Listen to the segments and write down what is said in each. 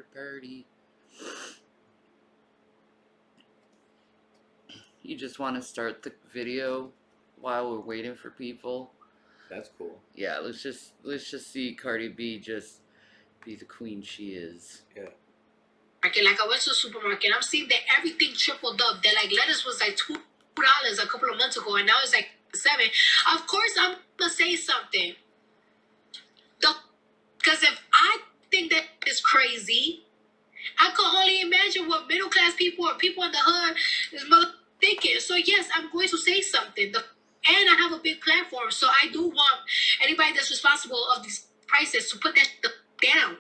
after party. You just want to start the video while we're waiting for people. That's cool. Yeah, let's just see Cardi B just be the queen she is. Yeah. Like I went to the supermarket, I'm seeing that everything tripled up. That like lettuce was like $2 a couple of months ago, and now it's like $7. Of course, I'm gonna say something. Because if I think that is crazy, I can only imagine what middle class people or people in the hood is thinking. So yes, I'm going to say something. And I have a big platform, so I do want anybody that's responsible of these prices to put that down.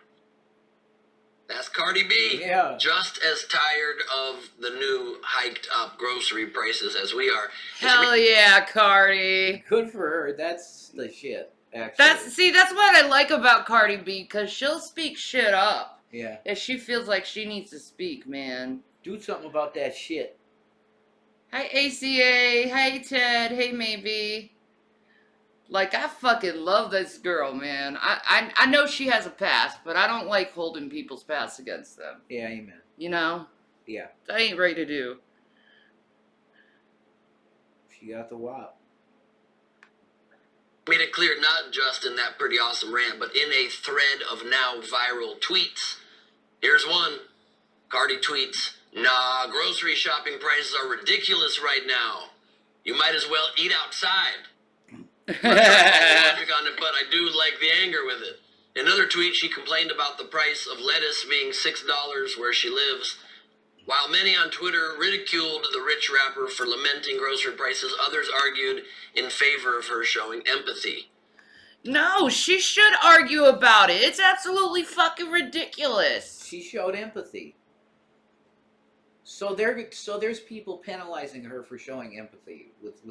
That's Cardi B. Yeah. Just as tired of the new hiked up grocery prices as we are. Hell yeah, Cardi. Good for her. That's the shit, actually. That's what I like about Cardi B, because she'll speak shit up. Yeah. If she feels like she needs to speak, man. Do something about that shit. Hi, ACA. Hey, Ted. Hey, Maybe. Like, I fucking love this girl, man. I know she has a past, but I don't like holding people's past against them. Yeah, amen. You know? Yeah. That ain't right to do. She got the wop. Made it clear not just in that pretty awesome rant, but in a thread of now viral tweets. Here's one. Cardi tweets, "Nah, grocery shopping prices are ridiculous right now. You might as well eat outside." Logic on it, but I do like the anger with it. In another tweet, she complained about the price of lettuce being $6 where she lives. While many on Twitter ridiculed the rich rapper for lamenting grocery prices, others argued in favor of her showing empathy. No, she should argue about it. It's absolutely fucking ridiculous. She showed empathy. So there's people penalizing her for showing empathy with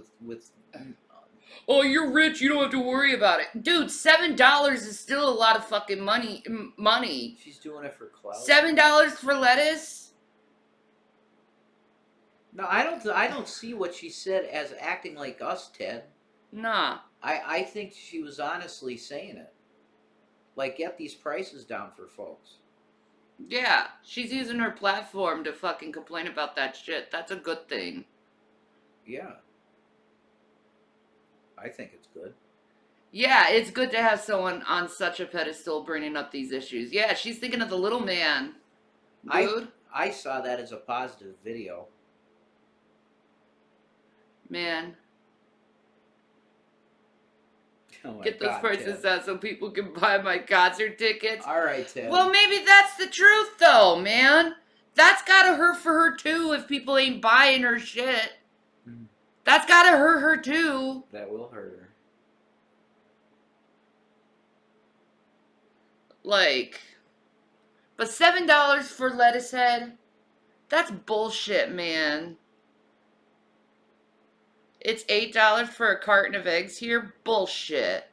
Oh, you're rich, you don't have to worry about it. Dude, $7 is still a lot of fucking money. She's doing it for clout. $7 for lettuce? No, I don't see what she said as acting like us, Ted. Nah. I think she was honestly saying it. Like, get these prices down for folks. Yeah, she's using her platform to fucking complain about that shit. That's a good thing. Yeah. I think it's good. Yeah, it's good to have someone on such a pedestal bringing up these issues. Yeah, she's thinking of the little man. Dude. I saw that as a positive video. Man. Oh my Get those God, prices Ted. out so people can buy my concert tickets. All right, Ted. Well, maybe that's the truth, though, man. That's gotta hurt for her, too, if people ain't buying her shit. Mm. That's gotta hurt her, too. That will hurt her. Like, but $7 for lettuce head? That's bullshit, man. It's $8 for a carton of eggs here? Bullshit.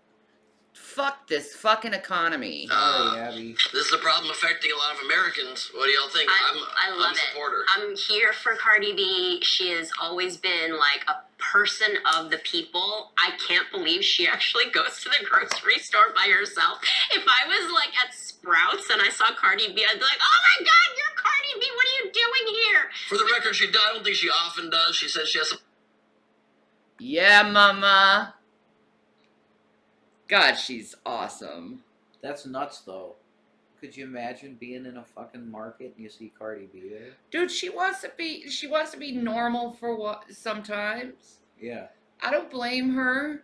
Fuck this fucking economy. Sorry, Abby. This is a problem affecting a lot of Americans. What do y'all think? I love I'm a supporter. I'm here for Cardi B. She has always been like a person of the people. I can't believe she actually goes to the grocery store by herself. If I was like at Sprouts and I saw Cardi B, I'd be like, oh my God, you're Cardi B. What are you doing here? For the record, I don't think she often does. She says she has some... Yeah, mama. God, she's awesome. That's nuts, though. Could you imagine being in a fucking market and you see Cardi B there? Dude, she wants to be normal for what sometimes. Yeah. I don't blame her.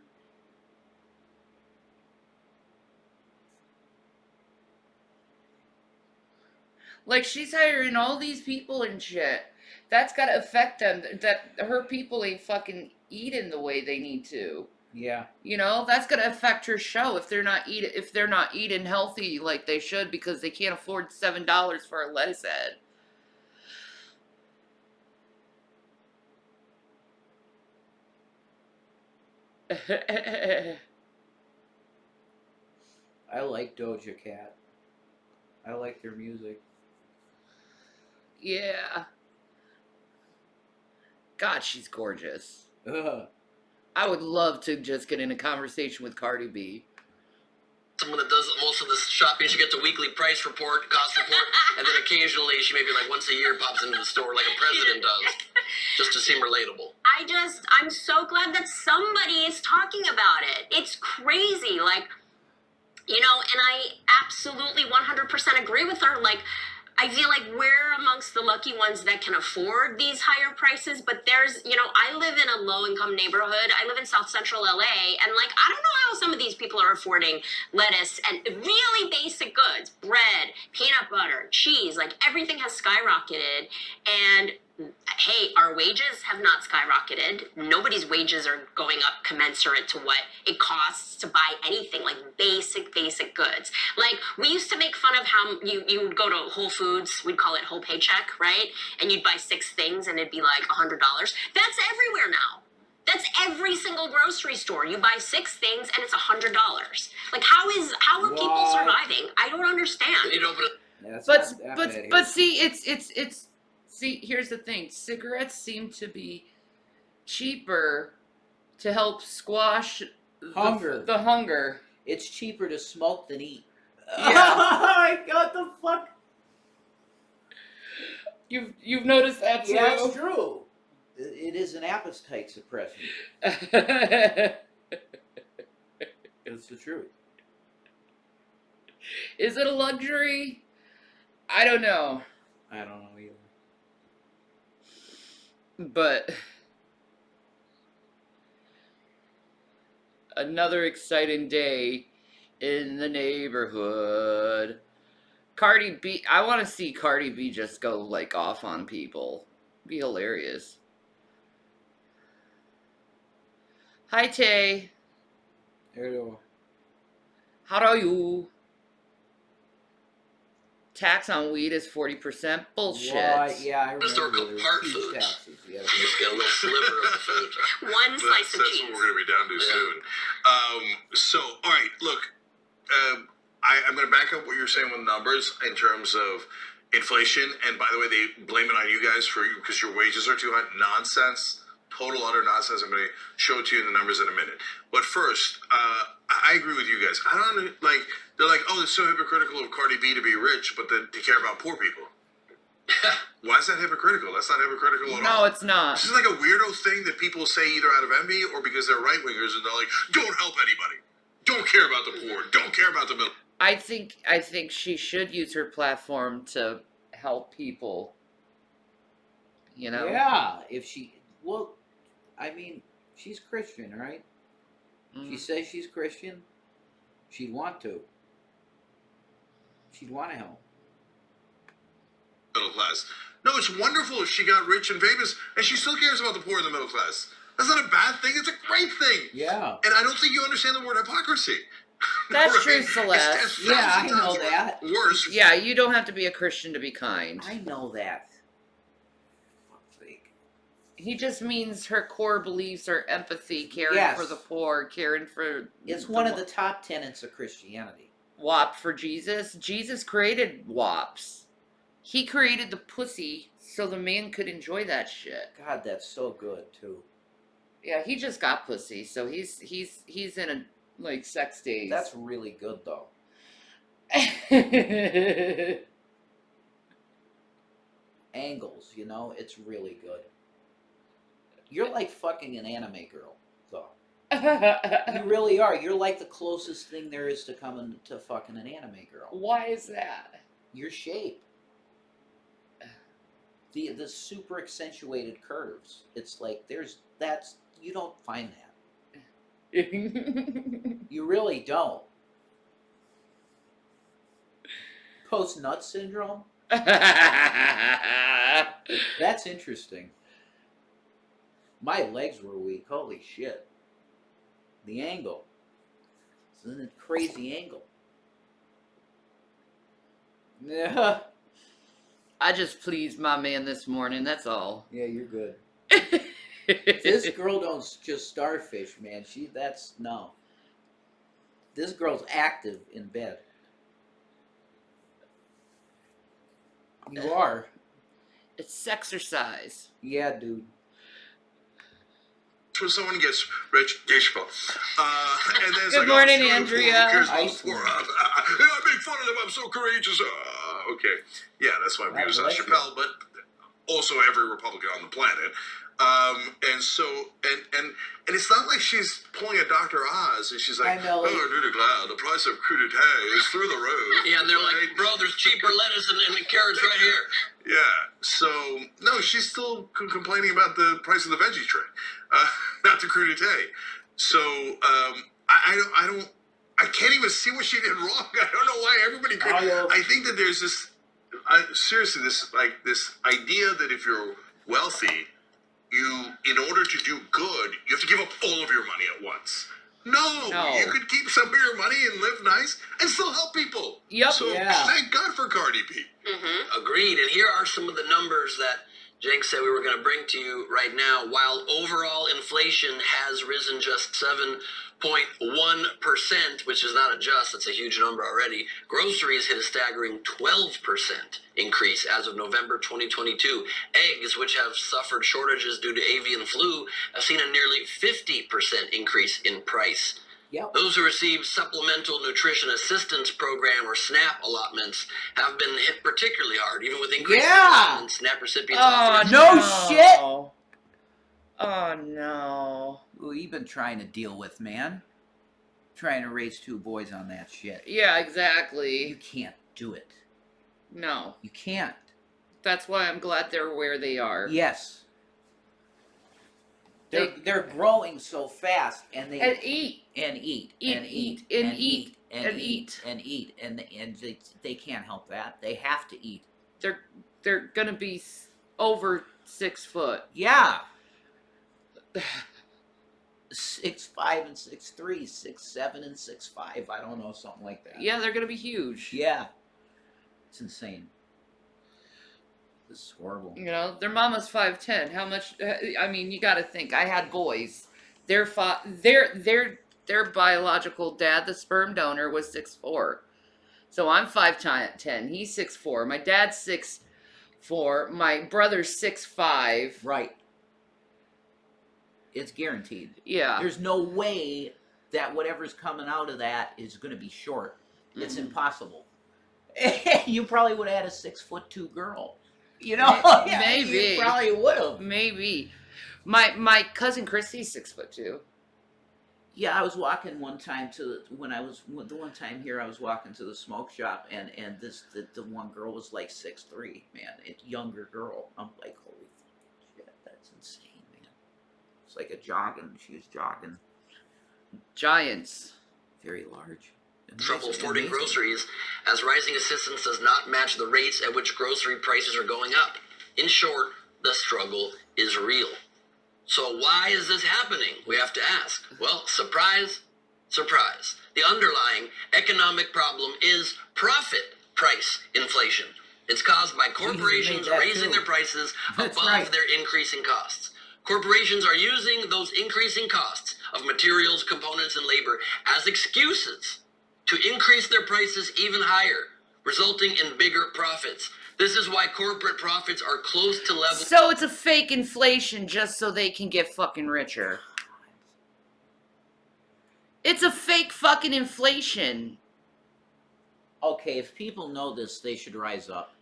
Like, she's hiring all these people and shit. That's gotta affect them. That her people ain't fucking eating the way they need to. Yeah. You know, that's gonna affect her show if they're not eating healthy like they should because they can't afford $7 for a lettuce head. I like Doja Cat. I like their music. Yeah. God, she's gorgeous. Ugh. I would love to just get in a conversation with Cardi B. someone that does most of the shopping. She gets a weekly price report, cost report, and then occasionally she maybe like once a year pops into the store like a president does, just to seem relatable. I'm so glad that somebody is talking about it. It's crazy. Like, you know, and I absolutely 100% agree with her. Like, I feel like we're amongst the lucky ones that can afford these higher prices, but there's, you know, I live in a low income neighborhood. I live in South Central LA, and like, I don't know how some of these people are affording lettuce and really basic goods, bread, peanut butter, cheese, like everything has skyrocketed. And hey, our wages have not skyrocketed. Nobody's wages are going up commensurate to what it costs to buy anything, like basic goods. Like, we used to make fun of how you would go to Whole Foods, we'd call it whole paycheck, right? And you'd buy 6 things and it'd be like $100. That's everywhere now. That's every single grocery store. You buy 6 things and it's $100. Like, how are people What? surviving? I don't understand. You know, but That's But not but bad but here. see, it's see. Here's the thing: cigarettes seem to be cheaper to help squash Hunger. The hunger. It's cheaper to smoke than eat. Yeah. I got the fuck. You've noticed that too. Yeah, it's true. It is an appetite suppressant. It's the truth. Is it a luxury? I don't know, I don't know either. but another exciting day in the neighborhood. Cardi B, I want to see Cardi B just go like off on people. Be hilarious. Hi Tay, Hello. how are you? Tax on weed is 40%. Bullshit. What? Yeah, I remember. Historical There was part huge foods. taxes. Yeah. you just get a little sliver of the food. One slice of That's cheese. what we're going to be down to Yeah. soon. So, all right, look, I'm going to back up what you're saying with numbers in terms of inflation. And by the way, they blame it on you guys because your wages are too high. Nonsense. Total utter nonsense. I'm going to show it to you in the numbers in a minute. But first, I agree with you guys. I don't like. They're like, oh, it's so hypocritical of Cardi B to be rich, but then to care about poor people. Why is that hypocritical? That's not hypocritical at all. No, it's not. This is like a weirdo thing that people say either out of envy or because they're right wingers and they're like, don't help anybody. Don't care about the poor. Don't care about the middle. I think she should use her platform to help people. You know? Yeah, if she, well, I mean, she's Christian, right? She Mm. says she's Christian. She'd want to. She'd want to help. Middle class. No, it's wonderful if she got rich and famous and she still cares about the poor and the middle class. That's not a bad thing. It's a great thing. Yeah. And I don't think you understand the word hypocrisy. That's true, It's Celeste. Yeah, I 1,000 know times that. Worse. Yeah, you don't have to be a Christian to be kind. I know that. Fuck's sake. He just means her core beliefs are empathy, caring Yes. for the poor, caring for. It's one of the top tenets of Christianity. WAP for Jesus. Jesus created WAPs. He created the pussy so the man could enjoy that shit. God, that's so good too. Yeah, he just got pussy, so he's in a like sex days. That's really good though. Angles, you know, it's really good. You're like fucking an anime girl, though. You really are. You're like the closest thing there is to coming to fucking an anime girl. Why is that? Your shape. The super accentuated curves. It's like you don't find that. You really don't. Post nut syndrome? That's interesting. My legs were weak. Holy shit. The angle. It's a crazy angle. Yeah. I just pleased my man this morning, that's all. Yeah, you're good. This girl don't just starfish, man. No. This girl's active in bed. You are. It's exercise. Yeah, dude. when someone gets rich, and then it's Good like, morning, oh, Andrea. who cares about the Iceland. poor? I make fun of them. I'm so courageous. Okay, yeah, that's my God views on bless you. Chappelle, but also every Republican on the planet. And so, and it's not like she's pulling a Dr. Oz and she's like, I know. oh, dude, Glad, the price of crudité is through the roof. Yeah, and they're right? like, bro, there's cheaper lettuce and carrots right here. Yeah. So no, she's still complaining about the price of the veggie tray, not the crudité. So I can't even see what she did wrong. I don't know why everybody. I think that there's this seriously this idea that if you're wealthy, in order to do good, you have to give up all of your money at once. No, you could keep some of your money and live nice and still help people. Yep. So thank God for Cardi B. Mm-hmm. Agreed. And here are some of the numbers that Jenk said we were going to bring to you right now. While overall inflation has risen just 7.1%, which is not a just, that's a huge number already, groceries hit a staggering 12% increase as of November 2022. Eggs, which have suffered shortages due to avian flu, have seen a nearly 50% increase in price. Yep. Those who receive Supplemental Nutrition Assistance Program or SNAP allotments have been hit particularly hard, even with increases in SNAP recipients. Shit. Oh no. Who you been trying to deal with, man? Trying to raise 2 boys on that shit. Yeah, You exactly. can't do it. No. You can't. That's why I'm glad they're where they are. Yes. They're growing so fast, and they And eat. and eat Eat, and eat, eat and and eat, eat and and eat eat. and eat and they can't help that. They have to eat. They're gonna be over 6 foot. Yeah. 6'5" and 6'3", 6'7" and 6'5". I don't know, something like that. Yeah, they're gonna be huge. Yeah. It's insane. This is horrible. You know, their mama's 5'10". How much? I mean, you got to think. I had boys. Their biological dad, the sperm donor, was 6'4". So I'm 5'10". He's 6'4". My dad's 6'4". My brother's 6'5". Right. It's guaranteed. Yeah. There's no way that whatever's coming out of that is going to be short. It's impossible. You probably would have had a 6'2" girl. You know, Maybe. You probably would have. Maybe. My cousin Christy's 6'2". Yeah, I was walking one time the one time here I was walking to the smoke shop and the one girl was like 6'3", man, a younger girl. I'm like, holy shit, that's insane, man. It's like she was jogging. Giants. Very large. Trouble affording groceries, as rising assistance does not match the rates at which grocery prices are going up. In short, the struggle is real. So why is this happening? We have to ask. Well, surprise, surprise. The underlying economic problem is profit price inflation. It's caused by corporations raising their prices above their increasing costs. Corporations are using those increasing costs of materials, components, and labor as excuses to increase their prices even higher, resulting in bigger profits. This is why corporate profits are close to level. So it's a fake inflation just so they can get fucking richer. It's a fake fucking inflation. Okay, if people know this, they should rise up.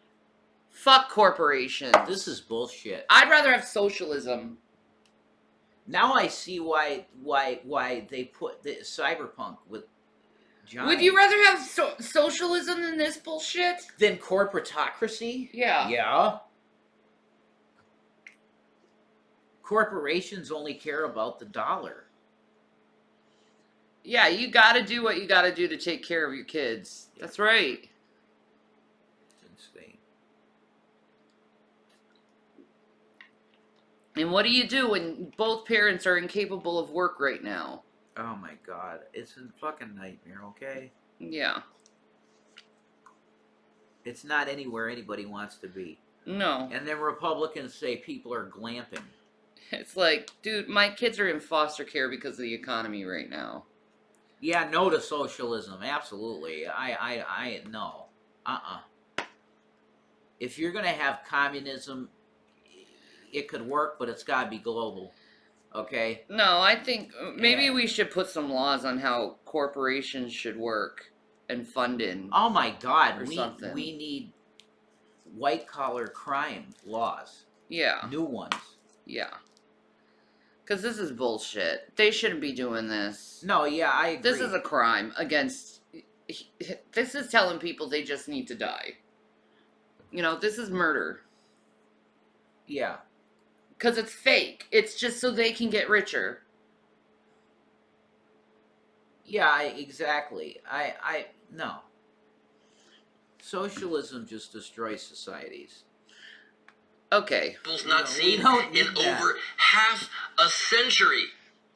Fuck corporations. This is bullshit. I'd rather have socialism. Now I see why they put the cyberpunk with giants. Would you rather have socialism than this bullshit? Than corporatocracy? Yeah. Yeah. Corporations only care about the dollar. Yeah, you gotta do what you gotta do to take care of your kids. That's right. It's insane. And what do you do when both parents are incapable of work right now? Oh my god. It's a fucking nightmare, okay? Yeah. It's not anywhere anybody wants to be. No. And then Republicans say people are glamping. It's like, dude, my kids are in foster care because of the economy right now. Yeah, no to socialism. Absolutely. I no. If you're going to have communism, it could work, but it's got to be global. Okay? No, I think maybe Yeah. we should put some laws on how corporations should work and funding Oh my God, or something. we need white collar crime laws, Yeah, new ones. yeah. Because this is bullshit. They shouldn't be doing this. No, yeah, I agree. This is a crime against. This is telling people they just need to die. You know, this is murder. Yeah. Because it's fake. It's just so they can get richer. Yeah, exactly. No. Socialism just destroys societies. Okay. Not We seen don't in need that. over half a century,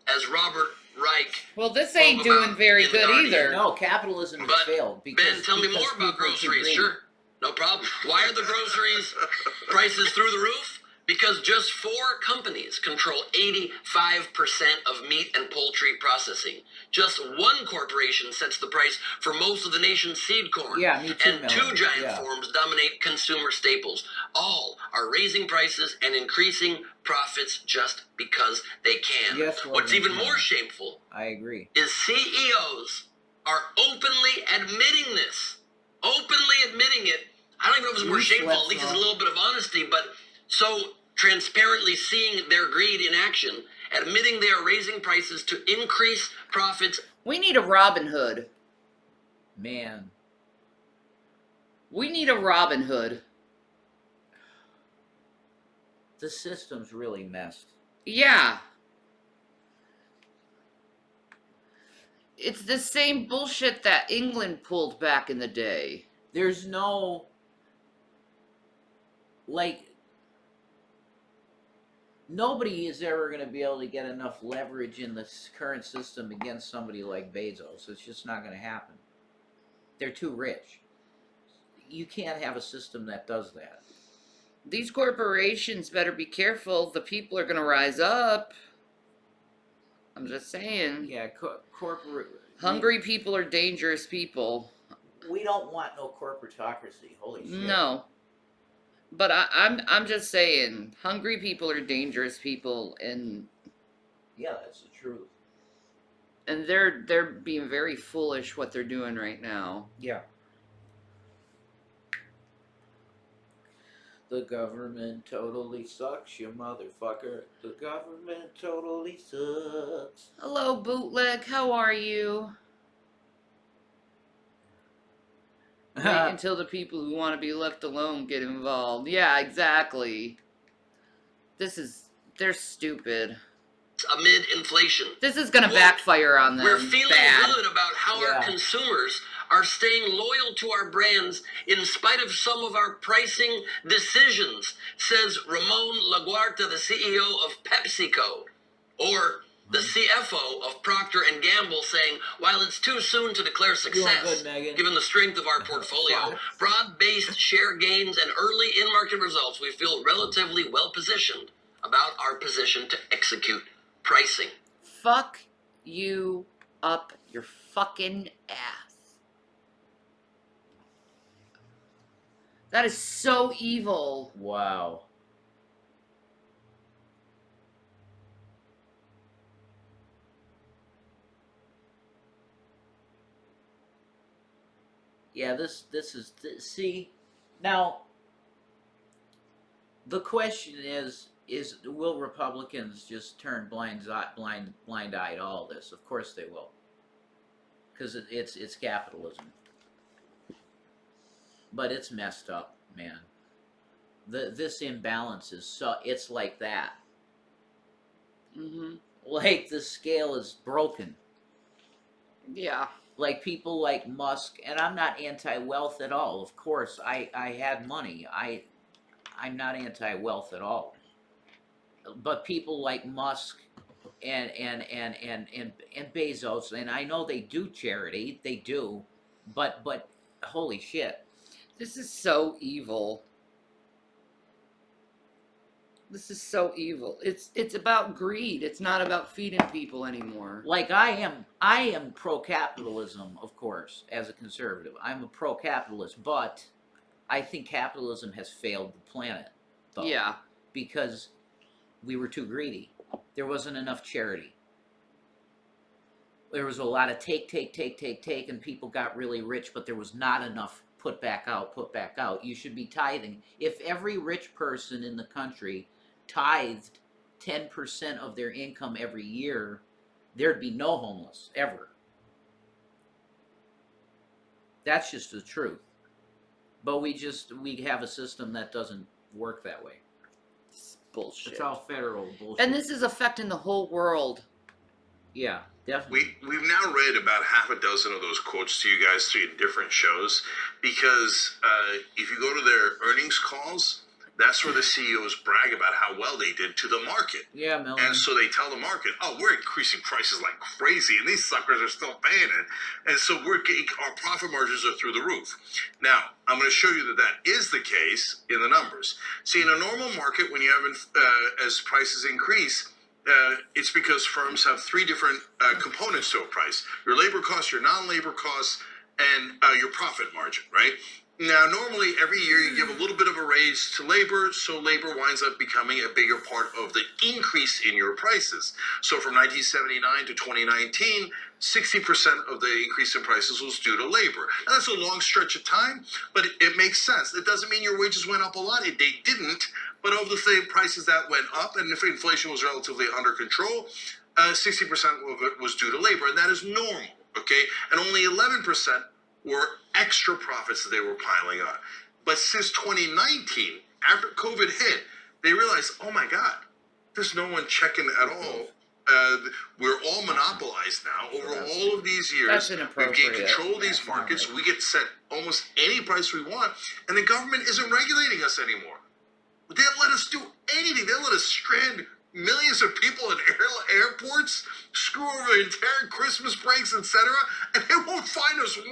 as Robert Reich. Well, this ain't spoke doing about very in The good Guardian. either. No, capitalism has But failed Ben, because tell me more because about people are too groceries. greedy. Sure, no problem. Why are the groceries prices through the roof? Because just 4 companies control 85% of meat and poultry processing. Just one corporation sets the price for most of the nation's seed corn. Yeah, me too, And 2 Melanie. giant Yeah. firms dominate consumer staples. All are raising prices and increasing profits just because they can. Yes, What's Logan, even yeah. more shameful I agree. is CEOs are openly admitting this. Openly admitting it. I don't even know if it's more You shameful. slept At least it's a on- little bit of honesty, but so transparently seeing their greed in action, admitting they are raising prices to increase profits. We need a Robin Hood. Man. We need a Robin Hood. The system's really messed. Yeah. It's the same bullshit that England pulled back in the day. There's no, like, nobody is ever going to be able to get enough leverage in this current system against somebody like Bezos. It's just not going to happen. They're too rich. You can't have a system that does that. These corporations better be careful. The people are going to rise up. I'm just saying. Yeah, corporate. Hungry people are dangerous people. We don't want no corporatocracy. Holy shit. No. But I'm just saying, hungry people are dangerous people, and Yeah, that's the truth. they're being very foolish what they're doing right now. Yeah. The government totally sucks, you motherfucker. The government totally sucks. Hello, bootleg. How are you? Wait until the people who want to be left alone get involved. Yeah, exactly. They're stupid. Amid inflation. This is gonna backfire on them. We're feeling bad. good about how our Yeah. consumers are staying loyal to our brands in spite of some of our pricing decisions, says Ramon Laguarta, the CEO of PepsiCo, or the CFO of Procter & Gamble, saying, while it's too soon to declare success, good, Megan. given the strength of our portfolio, Fuck. broad-based share gains, and early in-market results, we feel relatively well-positioned about our position to execute pricing. Fuck you up your fucking ass. That is so evil. Wow. Yeah, see, now, the question is will Republicans just turn blind eye to all this? Of course they will, because it's capitalism. But it's messed up, man. This imbalance is it's like that. Mm-hmm. Like the scale is broken. Yeah. Like people like Musk, and I'm not anti-wealth at all. Of course, I had money. I'm not anti-wealth at all. But people like Musk and Bezos, and I know they do charity, they do, but holy shit. This is so evil. This is so evil. It's about greed. It's not about feeding people anymore. Like I am pro-capitalism, of course, as a conservative. I'm a pro-capitalist, but I think capitalism has failed the planet, though. Yeah. Because we were too greedy. There wasn't enough charity. There was a lot of take, and people got really rich, but there was not enough put back out. You should be tithing. If every rich person in the country tithed 10% of their income every year, there'd be no homeless, ever. That's just the truth. But we have a system that doesn't work that way. It's bullshit. It's all federal bullshit. And this is affecting the whole world. Yeah, definitely. We've now read about half a dozen of those quotes to you guys in different shows, because if you go to their earnings calls, that's where the CEOs brag about how well they did to the market. Yeah, Melanie. And so they tell the market, oh, we're increasing prices like crazy, and these suckers are still paying it. And so our profit margins are through the roof. Now, I'm going to show you that that is the case in the numbers. See, in a normal market, when you have, as prices increase, it's because firms have three different components to a price: your labor costs, your non-labor costs, and your profit margin, right? Now, normally every year you give a little bit of a raise to labor, so labor winds up becoming a bigger part of the increase in your prices. So from 1979 to 2019, 60% of the increase in prices was due to labor. Now, that's a long stretch of time, but it makes sense. It doesn't mean your wages went up a lot. They didn't, but of the same prices that went up, and if inflation was relatively under control, 60% of it was due to labor, and that is normal, okay? And only 11% were extra profits that they were piling on. But since 2019, after COVID hit, they realized, oh my God, there's no one checking at all. We're all monopolized now. Over all of these years, That's we've inappropriate. gained control of these markets. We get set almost any price we want, and the government isn't regulating us anymore. They don't let us do anything. They don't let us strand millions of people in airports, screw over entire Christmas breaks, etc., and they won't find us $1.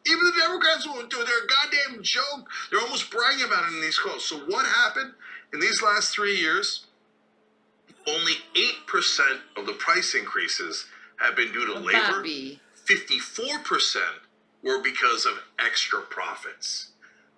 Even the Democrats won't do it. They're a goddamn joke. They're almost bragging about it in these calls. So what happened in these last 3 years? Only 8% of the price increases have been due to labor. 54% were because of extra profits.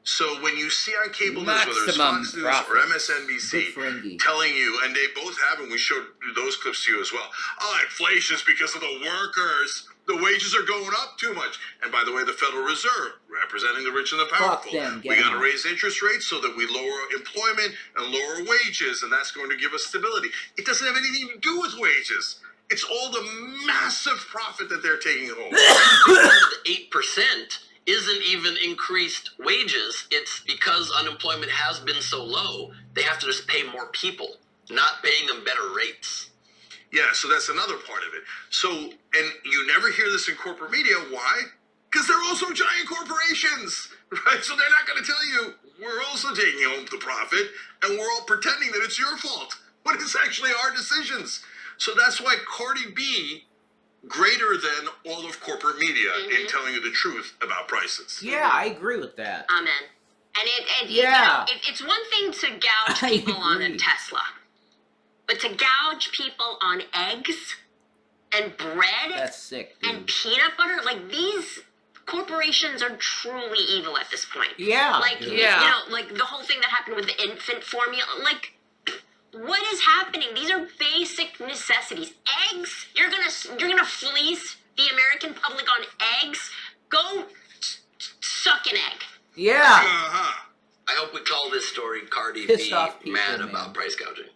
So when you see on cable news, whether it's Fox News or MSNBC, telling you, and they both have, and we showed those clips to you as well, oh, inflation's because of the workers. The wages are going up too much. And by the way, the Federal Reserve, representing the rich and the powerful, we got to raise interest rates so that we lower employment and lower wages, and that's going to give us stability. It doesn't have anything to do with wages. It's all the massive profit that they're taking home. 8% isn't even increased wages. It's because unemployment has been so low, they have to just pay more people, not paying them better rates. Yeah, so that's another part of it. So, and you never hear this in corporate media. Why? Because they're also giant corporations, right? So they're not going to tell you, we're also taking home the profit, and we're all pretending that it's your fault, but it's actually our decisions. So that's why Cardi B, greater than all of corporate media in telling you the truth about prices. Yeah, I agree with that. Amen. And you know, it's one thing to gouge people on a Tesla, but to gouge people on eggs and bread, that's sick, dude. And peanut butter, like these corporations are truly evil at this point. Yeah. Like, you know, like the whole thing that happened with the infant formula, like, what is happening? These are basic necessities. Eggs, you're gonna fleece the American public on eggs? Go suck an egg. Yeah. Uh-huh. I hope we call this story Cardi Piss B off people, mad man. about price gouging.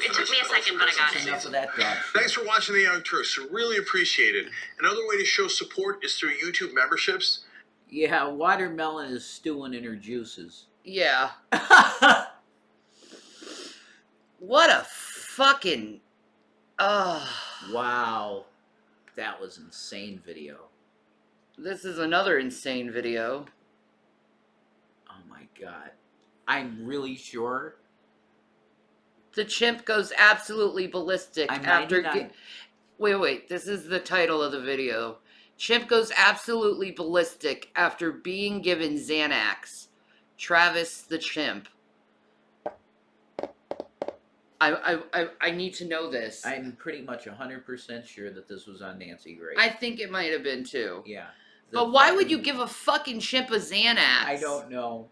It took me a second, but I got it. Enough of that dog. Thanks for watching The Young Turks. Really appreciate it. Another way to show support is through YouTube memberships. Yeah, watermelon is stewing in her juices. Yeah. What a fucking... Wow. That was insane video. This is another insane video. Oh my God. I'm really sure. The chimp goes absolutely ballistic I'm after... 99. Wait. This is the title of the video. Chimp goes absolutely ballistic after being given Xanax. Travis the chimp. I need to know this. I'm pretty much 100% sure that this was on Nancy Grace. I think it might have been too. Yeah. But why would you give a fucking chimp a Xanax? I don't know.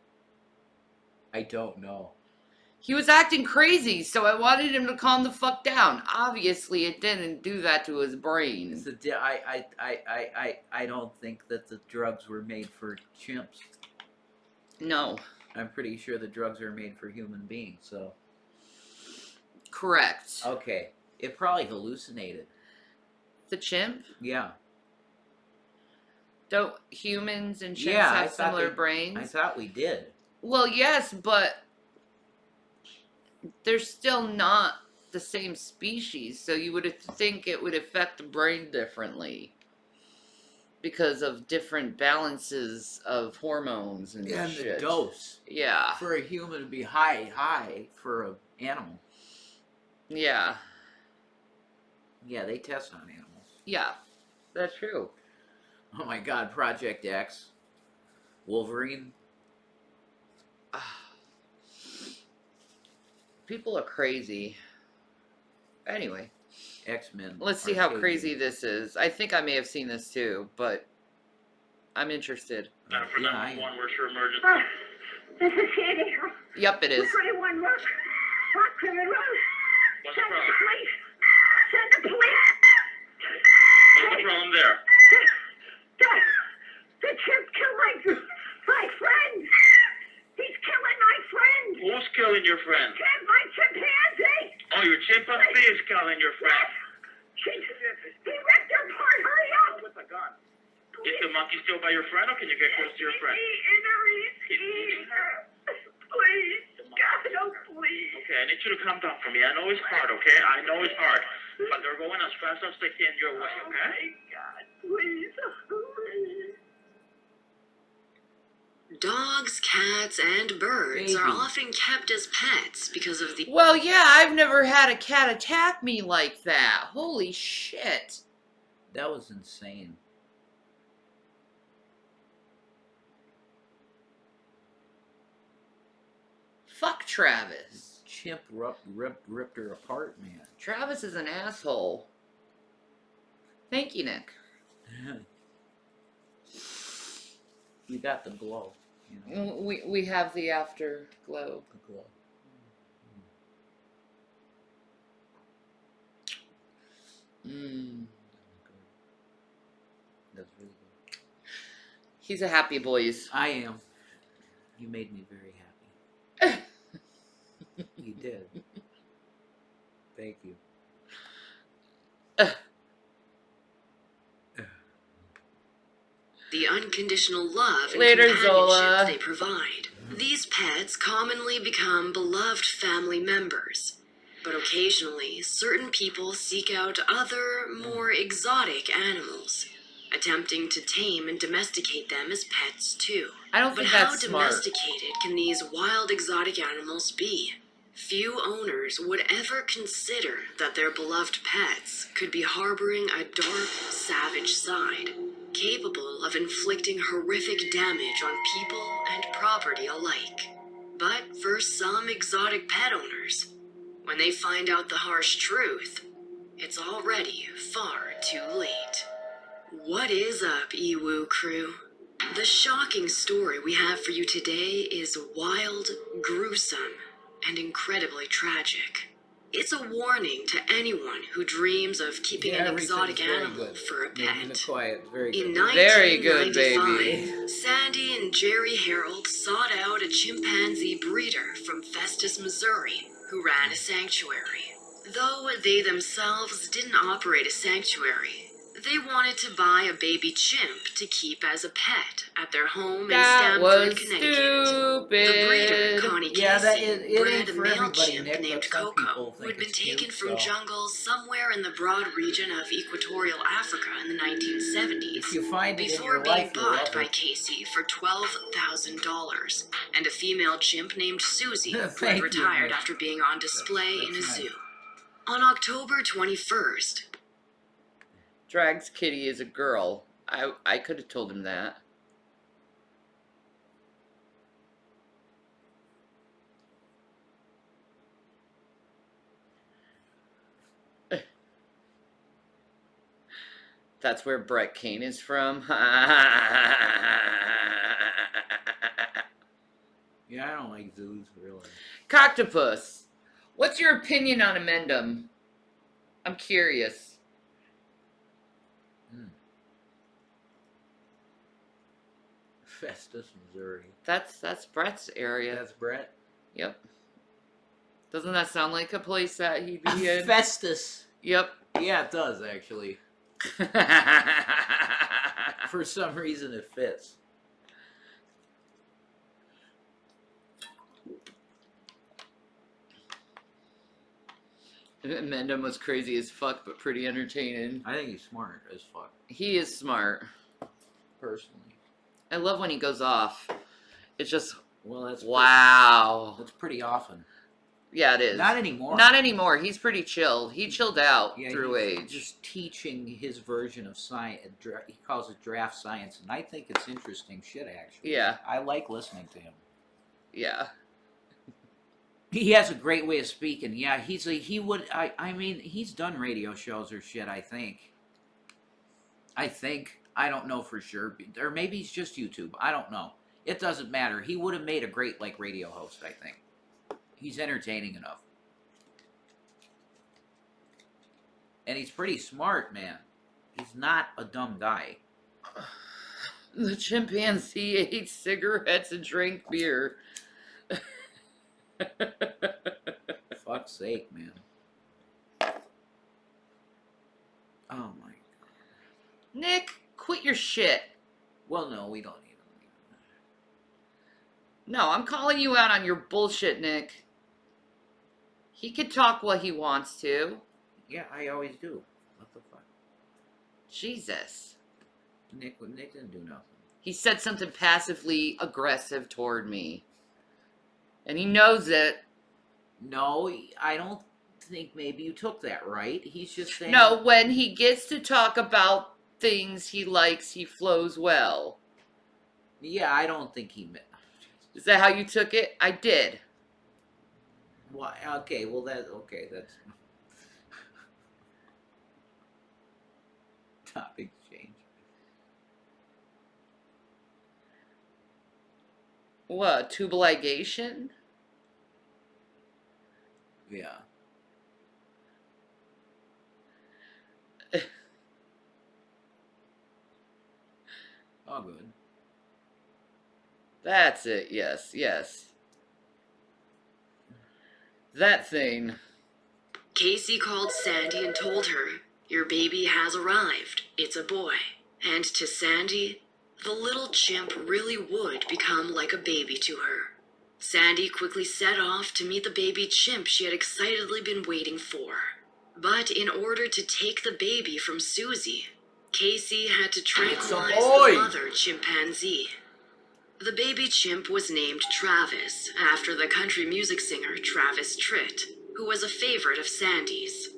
I don't know. He was acting crazy, so I wanted him to calm the fuck down. Obviously, it didn't do that to his brain. I don't think that the drugs were made for chimps. No. I'm pretty sure the drugs are made for human beings, so. Correct. Okay. It probably hallucinated. The chimp? Yeah. Don't humans and chimps Yeah, have similar brains? I thought we did. Well, yes, but they're still not the same species, so you would think it would affect the brain differently because of different balances of hormones and shit. The dose. Yeah. For a human to be high for an animal. Yeah. Yeah, they test on animals. Yeah. That's true. Oh my God, Project X. Wolverine. People are crazy. Anyway, X-Men. let's see how crazy this is. I think I may have seen this too, but I'm interested. For 911, where's your emergency? This is Shanny. Yep, it is. 21, look. Fuck, criminal. What's the Send the problem? police. Send the police. What's the problem there? The chimp killed my friend. He's killing my friend. Who's killing your friend? My chimpanzee. Oh, your chimpanzee is killing your friend. He ripped her apart. Hurry up. With a gun. Is the monkey still by your friend, or can you get close to your friend? He's eating her. Please. God, oh, please. Okay, I need you to calm down for me. I know it's hard, okay? I know it's hard. But they're going as fast as they can your way, Oh, okay? my God, please. Dogs, cats, and birds are Baby. often kept as pets because of the Well, yeah, I've never had a cat attack me like that. Holy shit. That was insane. Fuck Travis. Chimp ripped her apart, man. Travis is an asshole. Thank you, Nick. You got the glow. You know, We have the afterglow. the glow. Mm. That's really good. He's a happy boys. I am. You made me very happy. You did. Thank you. the unconditional love and Later, companionship Zola. they provide. These pets commonly become beloved family members. But occasionally, certain people seek out other, more exotic animals, attempting to tame and domesticate them as pets too. I don't But think how that's smart. domesticated can these wild exotic animals be? Few owners would ever consider that their beloved pets could be harboring a dark, savage side, capable of inflicting horrific damage on people and property alike. But for some exotic pet owners, when they find out the harsh truth, it's already far too late. What is up, Ewu crew? The shocking story we have for you today is wild, gruesome, and incredibly tragic. It's a warning to anyone who dreams of keeping an exotic animal for a pet. Quiet, very In good. Very good, 1995, Sandy and Jerry Harold sought out a chimpanzee breeder from Festus, Missouri, who ran a sanctuary. Though they themselves didn't operate a sanctuary, they wanted to buy a baby chimp to keep as a pet at their home That in was Stamford, Connecticut. The breeder, stupid. Connie Yeah, Casey, it bred ain't a for male everybody, chimp Nick, named but some Coco, people who think had been it's taken cute, from so. jungles somewhere in the broad region of equatorial Africa in the 1970s. If you find it in Before your being life, you'll bought love by it. Casey for $12,000, and a female chimp named Susie, who Thank had you, retired Nick. after being on display in a That's nice. zoo. On October 21st, Drag's kitty is a girl. I could have told him that. That's where Brett Kane is from. Yeah, I don't like zoos, really. Coctopus. What's your opinion on Amendum? I'm curious. Festus, Missouri. That's Brett's area. That's Brett? Yep. Doesn't that sound like a place that he'd be in? Festus. Yep. Yeah, it does, actually. For some reason, it fits. Amendum was crazy as fuck, but pretty entertaining. I think he's smart as fuck. He is smart. Personally. I love when he goes off. It's just, well, that's wow. That's pretty often. Yeah, it is. Not anymore. Not anymore. He's pretty chill. He chilled out through he's age. Just teaching his version of science. He calls it draft science, and I think it's interesting shit, actually. Yeah. I like listening to him. Yeah. He has a great way of speaking. Yeah, I mean, he's done radio shows or shit, I think. I don't know for sure. Or maybe he's just YouTube. I don't know. It doesn't matter. He would have made a great, radio host, I think. He's entertaining enough. And he's pretty smart, man. He's not a dumb guy. The chimpanzee ate cigarettes and drank beer. Fuck's sake, man. Oh my god. Nick, quit your shit. Well, no, we don't even. No, I'm calling you out on your bullshit, Nick. He can talk what he wants to. Yeah, I always do. What the fuck? Jesus. Nick didn't do nothing. He said something passively aggressive toward me. And he knows it. No, I don't think maybe you took that right. He's just saying... No, when he gets to talk about things he likes, he flows well. Yeah, I don't think he meant... Is that how you took it? I did. Why? Okay, well, that's... Topic change. What? Tubal ligation? Yeah. All good. That's it, yes, yes. That thing. Casey called Sandy and told her, "Your baby has arrived. It's a boy." And to Sandy, the little chimp really would become like a baby to her. Sandy quickly set off to meet the baby chimp she had excitedly been waiting for. But in order to take the baby from Susie, Casey had to tranquilize the mother chimpanzee. The baby chimp was named Travis, after the country music singer Travis Tritt, who was a favorite of Sandy's.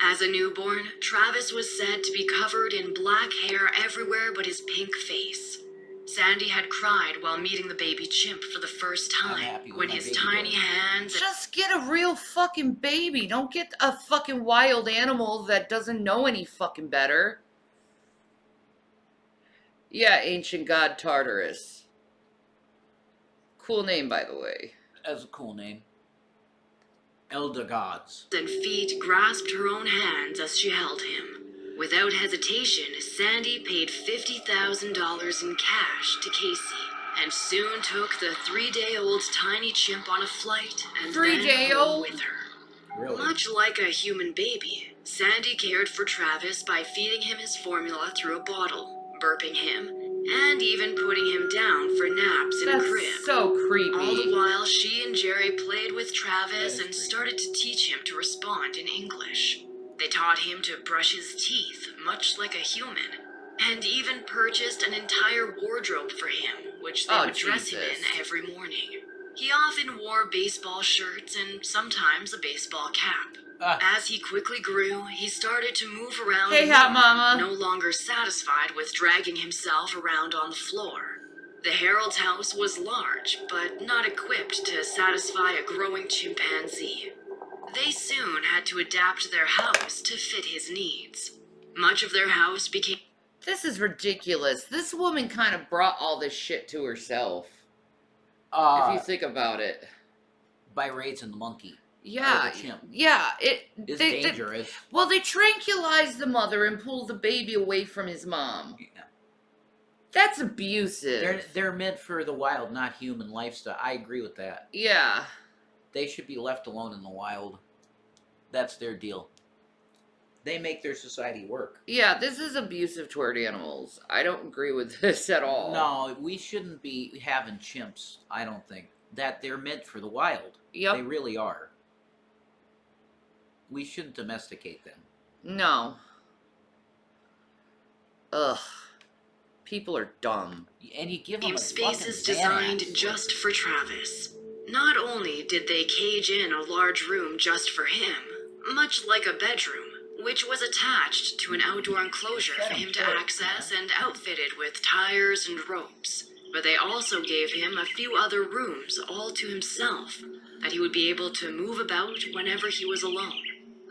As a newborn, Travis was said to be covered in black hair everywhere but his pink face. Sandy had cried while meeting the baby chimp for the first time, when his tiny hands... Just get a real fucking baby. Don't get a fucking wild animal that doesn't know any fucking better. Yeah, ancient god Tartarus. Cool name, by the way. That's a cool name. Elder gods. ...and feet grasped her own hands as she held him. Without hesitation, Sandy paid $50,000 in cash to Casey, and soon took the 3-day-old tiny chimp on a flight and then home with her. Really? Much like a human baby, Sandy cared for Travis by feeding him his formula through a bottle, burping him, and even putting him down for naps in a crib. That's so creepy. All the while, she and Jerry played with Travis and started to teach him to respond in English. They taught him to brush his teeth, much like a human, and even purchased an entire wardrobe for him, which they would dress him in every morning. He often wore baseball shirts and sometimes a baseball cap. As he quickly grew, he started to move around more, no longer satisfied with dragging himself around on the floor. The Herald's house was large, but not equipped to satisfy a growing chimpanzee. They soon had to adapt their house to fit his needs. Much of their house became... This is ridiculous. This woman kind of brought all this shit to herself. if you think about it. By raising the monkey. Yeah, Or the chimp. yeah. It's dangerous. Well, they tranquilize the mother and pull the baby away from his mom. Yeah. That's abusive. They're meant for the wild, not human lifestyle. I agree with that. Yeah. They should be left alone in the wild. That's their deal. They make their society work. Yeah, this is abusive toward animals. I don't agree with this at all. No, we shouldn't be having chimps, I don't think. That they're meant for the wild. Yep. They really are. We shouldn't domesticate them. No. Ugh. People are dumb. And you give them a Space fucking is designed Xanax. just for Travis. Not only did they cage in a large room just for him, much like a bedroom, which was attached to an outdoor enclosure for him to access and outfitted with tires and ropes, but they also gave him a few other rooms all to himself that he would be able to move about whenever he was alone.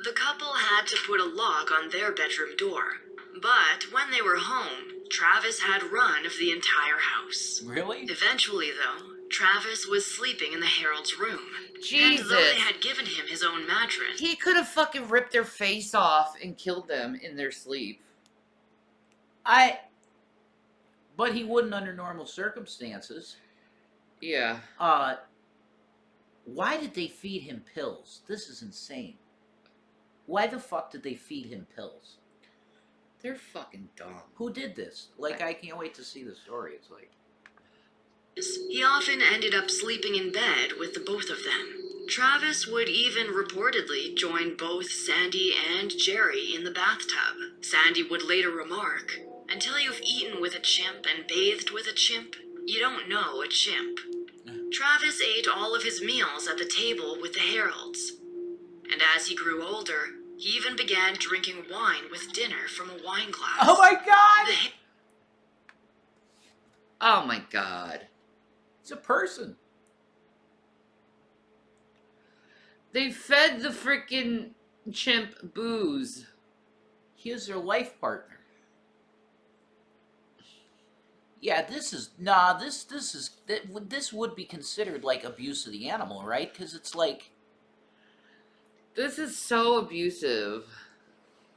The couple had to put a lock on their bedroom door, but when they were home, Travis had run of the entire house. Really? Eventually, though, Travis was sleeping in the Herald's room. Jesus. And though they had given him his own mattress, He could have fucking ripped their face off and killed them in their sleep. But he wouldn't under normal circumstances. Yeah. Why did they feed him pills? This is insane. Why the fuck did they feed him pills? They're fucking dumb. Who did this? Like, I can't wait to see the story. It's like... he often ended up sleeping in bed with the both of them. Travis would even reportedly join both Sandy and Jerry in the bathtub. Sandy would later remark, "Until you've eaten with a chimp and bathed with a chimp, you don't know a chimp." Travis ate all of his meals at the table with the Heralds. And as he grew older, he even began drinking wine with dinner from a wine glass. Oh my god! Oh my god. It's a person. They fed the freaking chimp booze. He is their life partner. Yeah, this would be considered like abuse of the animal, right? Because it's like... This is so abusive.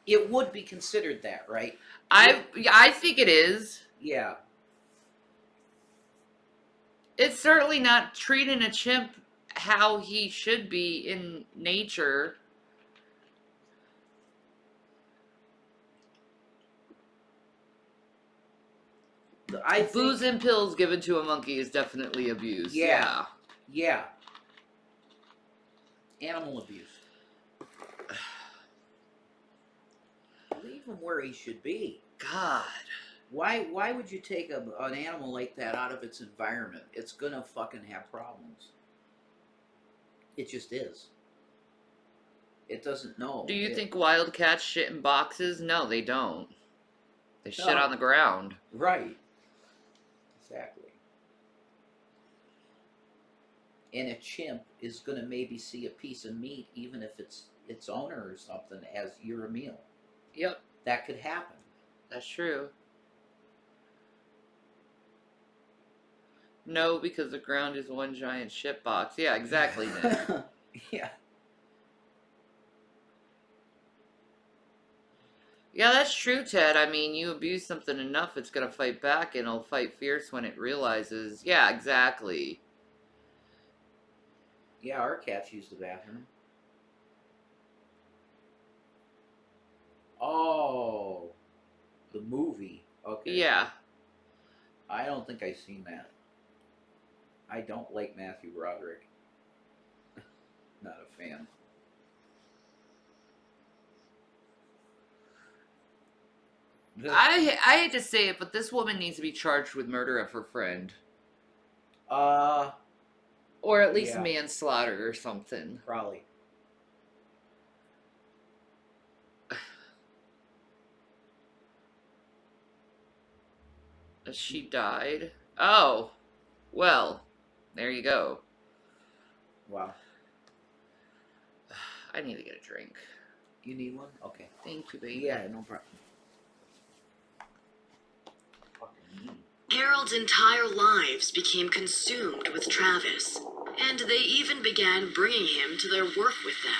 It would be considered that, right? I think it is. Yeah. It's certainly not treating a chimp how he should be in nature. Booze and pills given to a monkey is definitely abuse. Yeah. Animal abuse. Leave him where he should be. God. Why would you take an animal like that out of its environment? It's gonna fucking have problems. It just is. It doesn't know. Do you think wild cats shit in boxes? No, they don't. They shit on the ground. Right. Exactly. And a chimp is gonna maybe see a piece of meat, even if it's its owner or something, as your meal. Yep. That could happen. That's true. No, because the ground is one giant shit box. Yeah, exactly. Then. Yeah. Yeah, that's true, Ted. I mean, you abuse something enough, it's gonna fight back, and it'll fight fierce when it realizes. Yeah, exactly. Yeah, our cats use the bathroom. Oh, the movie. Okay. Yeah. I don't think I've seen that. I don't like Matthew Broderick. Not a fan. I hate to say it, but this woman needs to be charged with murder of her friend. Or at least yeah. manslaughter or something. Probably. She died? Oh. Well, there you go. Wow. I need to get a drink. You need one? Okay. Thank you, baby. Yeah, no problem. Herald's entire lives became consumed with Travis, and they even began bringing him to their work with them.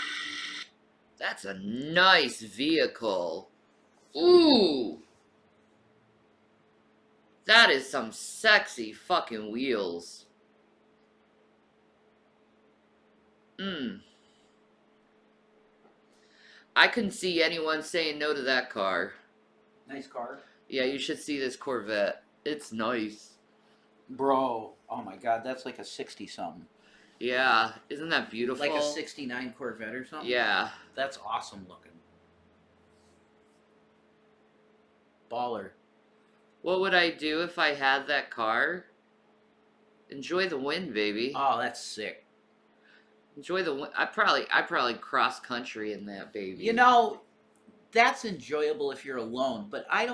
That's a nice vehicle. Ooh. That is some sexy fucking wheels. I couldn't see anyone saying no to that car. Nice car. Yeah, you should see this Corvette. It's nice. Bro, oh my god, that's like a 60-something. Yeah, isn't that beautiful? Like a 69 Corvette or something? Yeah. That's awesome looking. Baller. What would I do if I had that car? Enjoy the wind, baby. Oh, that's sick. Enjoy the wind. I probably cross country in that baby. You know, that's enjoyable if you're alone, but I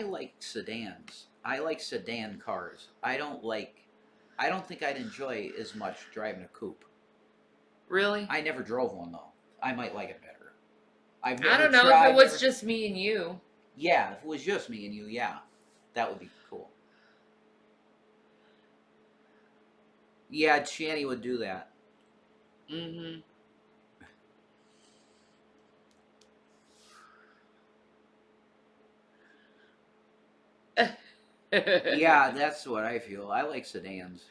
like sedans. I like sedan cars. I don't think I'd enjoy as much driving a coupe. Really? I never drove one though. I might like it better. I don't know if it was just me and you. Yeah, if it was just me and you, yeah. That would be cool. Yeah, Shanny would do that. Mm-hmm. Yeah, that's what I feel. I like sedans.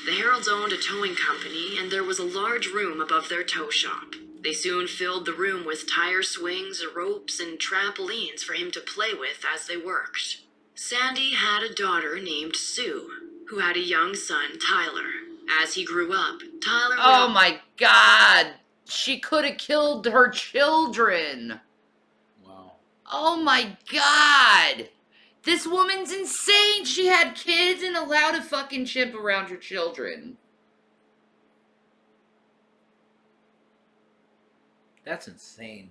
The Heralds owned a towing company, and there was a large room above their tow shop. They soon filled the room with tire swings, ropes, and trampolines for him to play with as they worked. Sandy had a daughter named Sue, who had a young son, Tyler. As he grew up, Tyler... Oh my god! She could have killed her children! Wow. Oh my god! This woman's insane! She had kids and allowed a fucking chimp around her children. That's insane.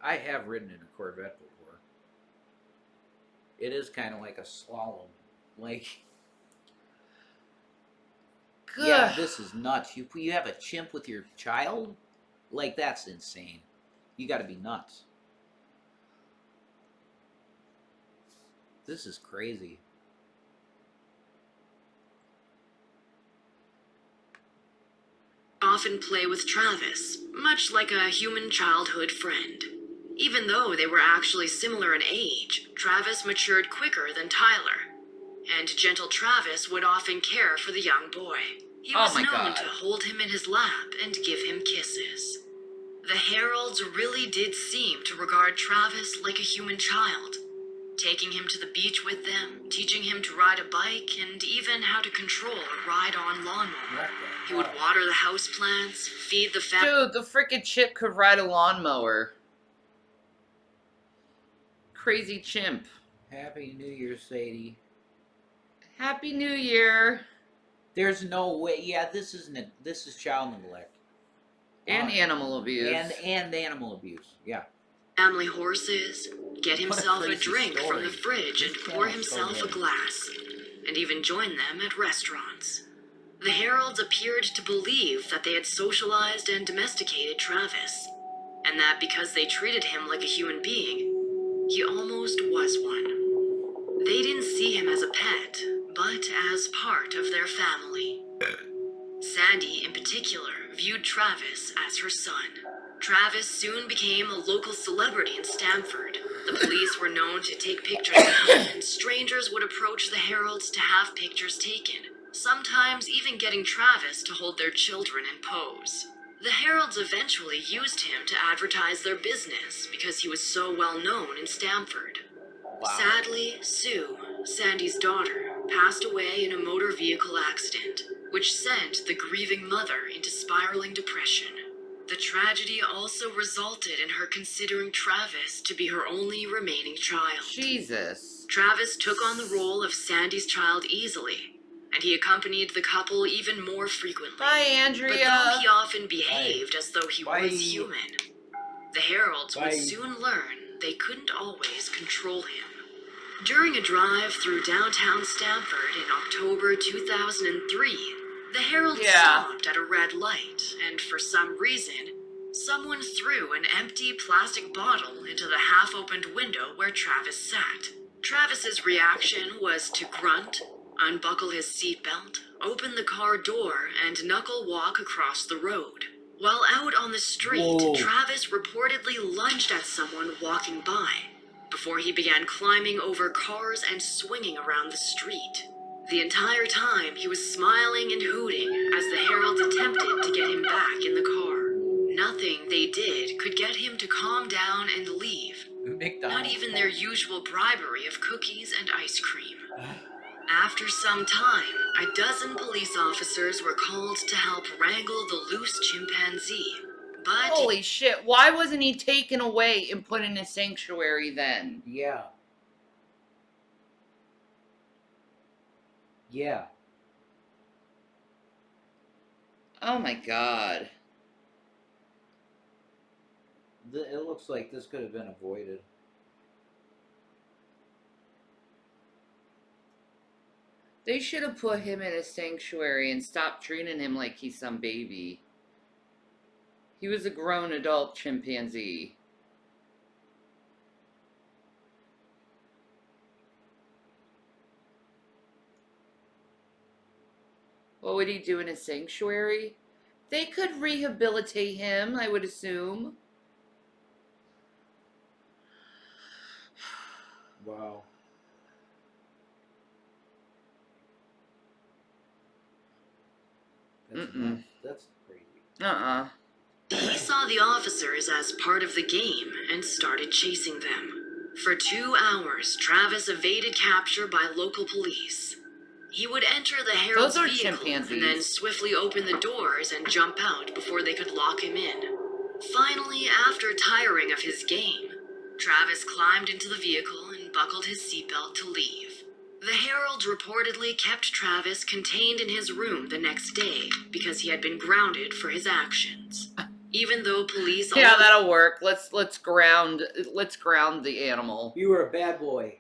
I have ridden in a Corvette before. It is kind of like a slalom. Like, Good. yeah, this is nuts. You have a chimp with your child? Like, that's insane. You gotta be nuts. This is crazy. Often play with Travis, much like a human childhood friend. Even though they were actually similar in age, Travis matured quicker than Tyler. And gentle Travis would often care for the young boy. He Oh was my known God. to hold him in his lap and give him kisses. The Heralds really did seem to regard Travis like a human child, taking him to the beach with them, teaching him to ride a bike, and even how to control a ride-on lawnmower. He would water the houseplants, feed the family. Dude, the frickin' chimp could ride a lawnmower. Crazy chimp. Happy New Year, Sadie. Happy New Year. There's no way. Yeah, this is child neglect. And animal abuse. And animal abuse. Yeah. Family horses, get himself a crazy drink from the story. fridge and This pour channel's so himself a good. glass, and even join them at restaurants. The Heralds appeared to believe that they had socialized and domesticated Travis, and that because they treated him like a human being, he almost was one. They didn't see him as a pet, but as part of their family. Sandy, in particular, viewed Travis as her son. Travis soon became a local celebrity in Stamford. The police were known to take pictures of him, and strangers would approach the Heralds to have pictures taken, sometimes even getting Travis to hold their children and pose. The Heralds eventually used him to advertise their business because he was so well known in Stamford. Wow. Sadly, Sue, Sandy's daughter, passed away in a motor vehicle accident, which sent the grieving mother into spiraling depression. The tragedy also resulted in her considering Travis to be her only remaining child. Jesus. Travis took on the role of Sandy's child easily, and he accompanied the couple even more frequently. Bye, But Andrea. though he often behaved as though he Bye. was human, the Heralds Bye. would soon learn they couldn't always control him. During a drive through downtown Stamford in October 2003, the Heralds stopped at a red light, and for some reason, Someone threw an empty plastic bottle into the half-opened window where Travis sat. Travis's reaction was to grunt, unbuckle his seatbelt, open the car door, and knuckle walk across the road. While out on the street, Whoa. Travis reportedly lunged at someone walking by, before he began climbing over cars and swinging around the street. The entire time, he was smiling and hooting as the Heralds attempted to get him back in the car. Nothing they did could get him to calm down and leave. Not even their usual bribery of cookies and ice cream. After some time, a dozen police officers were called to help wrangle the loose chimpanzee. But Holy shit, why wasn't he taken away and put in a sanctuary then? Yeah. Yeah. Oh my god. It looks like this could have been avoided. They should have put him in a sanctuary and stopped treating him like he's some baby. He was a grown adult chimpanzee. What would he do in a sanctuary? They could rehabilitate him, I would assume. Wow. That's crazy. he saw the officers as part of the game and started chasing them. For 2 hours, Travis evaded capture by local police. He would enter the Herald's Those are vehicle chimpanzees. and then swiftly open the doors and jump out before they could lock him in. Finally, after tiring of his game, Travis climbed into the vehicle and buckled his seatbelt to leave. The Herald reportedly kept Travis contained in his room the next day because he had been grounded for his actions. Even though police Yeah, that'll work. Let's ground the animal. You were a bad boy.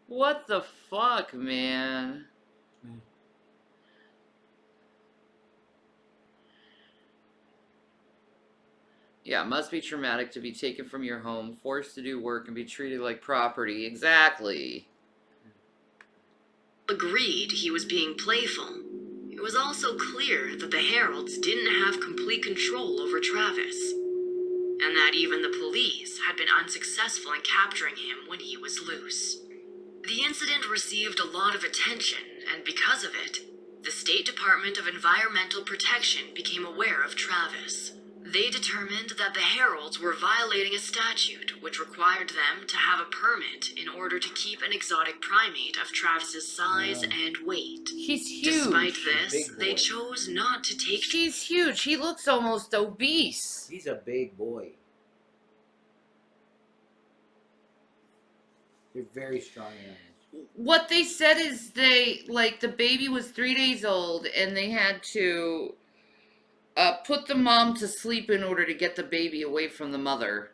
What the fuck, man? Yeah, it must be traumatic to be taken from your home, forced to do work, and be treated like property. Exactly. agreed he was being playful. It was also clear that the Heralds didn't have complete control over Travis, and that even the police had been unsuccessful in capturing him when he was loose. The incident received a lot of attention, and because of it, the State Department of Environmental Protection became aware of Travis. They determined that the Heralds were violating a statute which required them to have a permit in order to keep an exotic primate of Travis's size and weight. He's huge. Despite this, Big boy. they chose not to take... He's huge. He looks almost obese. He's a big boy. They're very strong animals. What they said is the baby was 3 days old and they had to put the mom to sleep in order to get the baby away from the mother.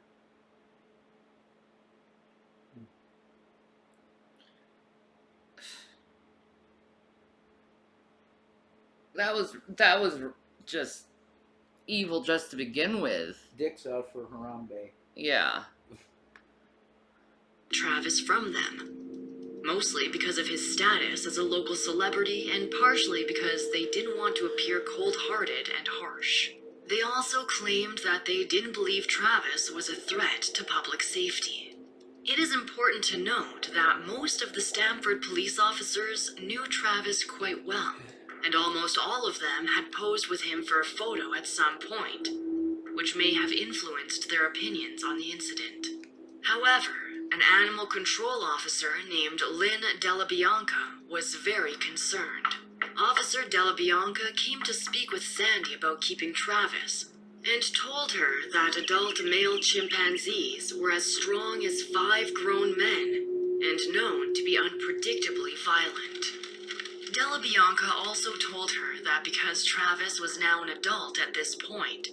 That was just evil just to begin with. Dick's out for Harambe. Yeah. Travis from them. Mostly because of his status as a local celebrity and partially because they didn't want to appear cold-hearted and harsh. They also claimed that they didn't believe Travis was a threat to public safety. It is important to note that most of the Stamford police officers knew Travis quite well, and almost all of them had posed with him for a photo at some point, which may have influenced their opinions on the incident. However, an animal control officer named Lynn Della Bianca was very concerned. Officer Della Bianca came to speak with Sandy about keeping Travis, and told her that adult male chimpanzees were as strong as 5 grown men, and known to be unpredictably violent. Della Bianca also told her that because Travis was now an adult at this point,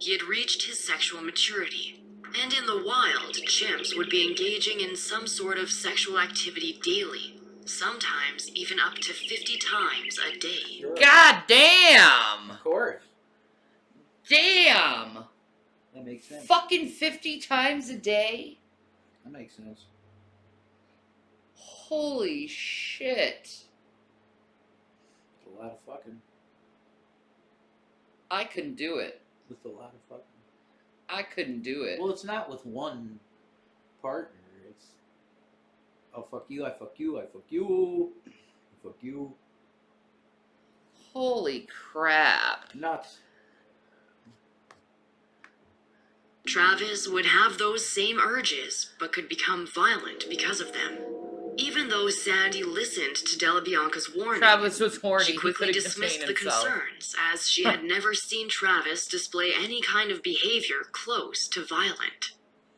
he had reached his sexual maturity, and in the wild, chimps would be engaging in some sort of sexual activity daily, sometimes even up to 50 times a day. Sure. God damn! Of course. Damn! That makes sense. Fucking 50 times a day? That makes sense. Holy shit. It's a lot of fucking. I couldn't do it. With a lot of fucking. I couldn't do it. Well, it's not with one partner. It's, oh, fuck you, I fuck you, I fuck you, I fuck you. Holy crap. Nuts. Travis would have those same urges, but could become violent because of them. Even though Sandy listened to Della Bianca's warning, Travis was horny. she He quickly couldn't dismissed contain the himself. concerns, as she had never seen Travis display any kind of behavior close to violent.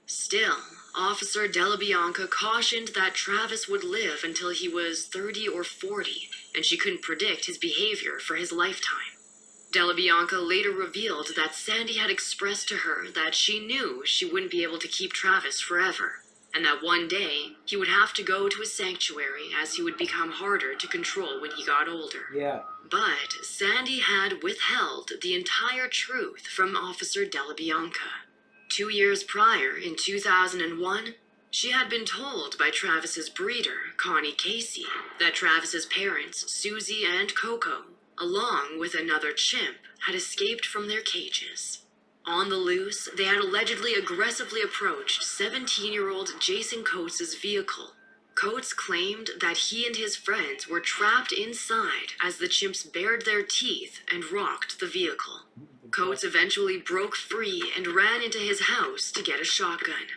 Still, Officer Della Bianca cautioned that Travis would live until he was 30 or 40, and she couldn't predict his behavior for his lifetime. Della Bianca later revealed that Sandy had expressed to her that she knew she wouldn't be able to keep Travis forever, and that one day he would have to go to a sanctuary as he would become harder to control when he got older. Yeah. But Sandy had withheld the entire truth from Officer Della Bianca. 2 years prior, in 2001, she had been told by Travis's breeder, Connie Casey, that Travis's parents, Susie and Coco, along with another chimp, had escaped from their cages. On the loose, they had allegedly aggressively approached 17-year-old Jason Coates' vehicle. Coates claimed that he and his friends were trapped inside as the chimps bared their teeth and rocked the vehicle. Coates eventually broke free and ran into his house to get a shotgun.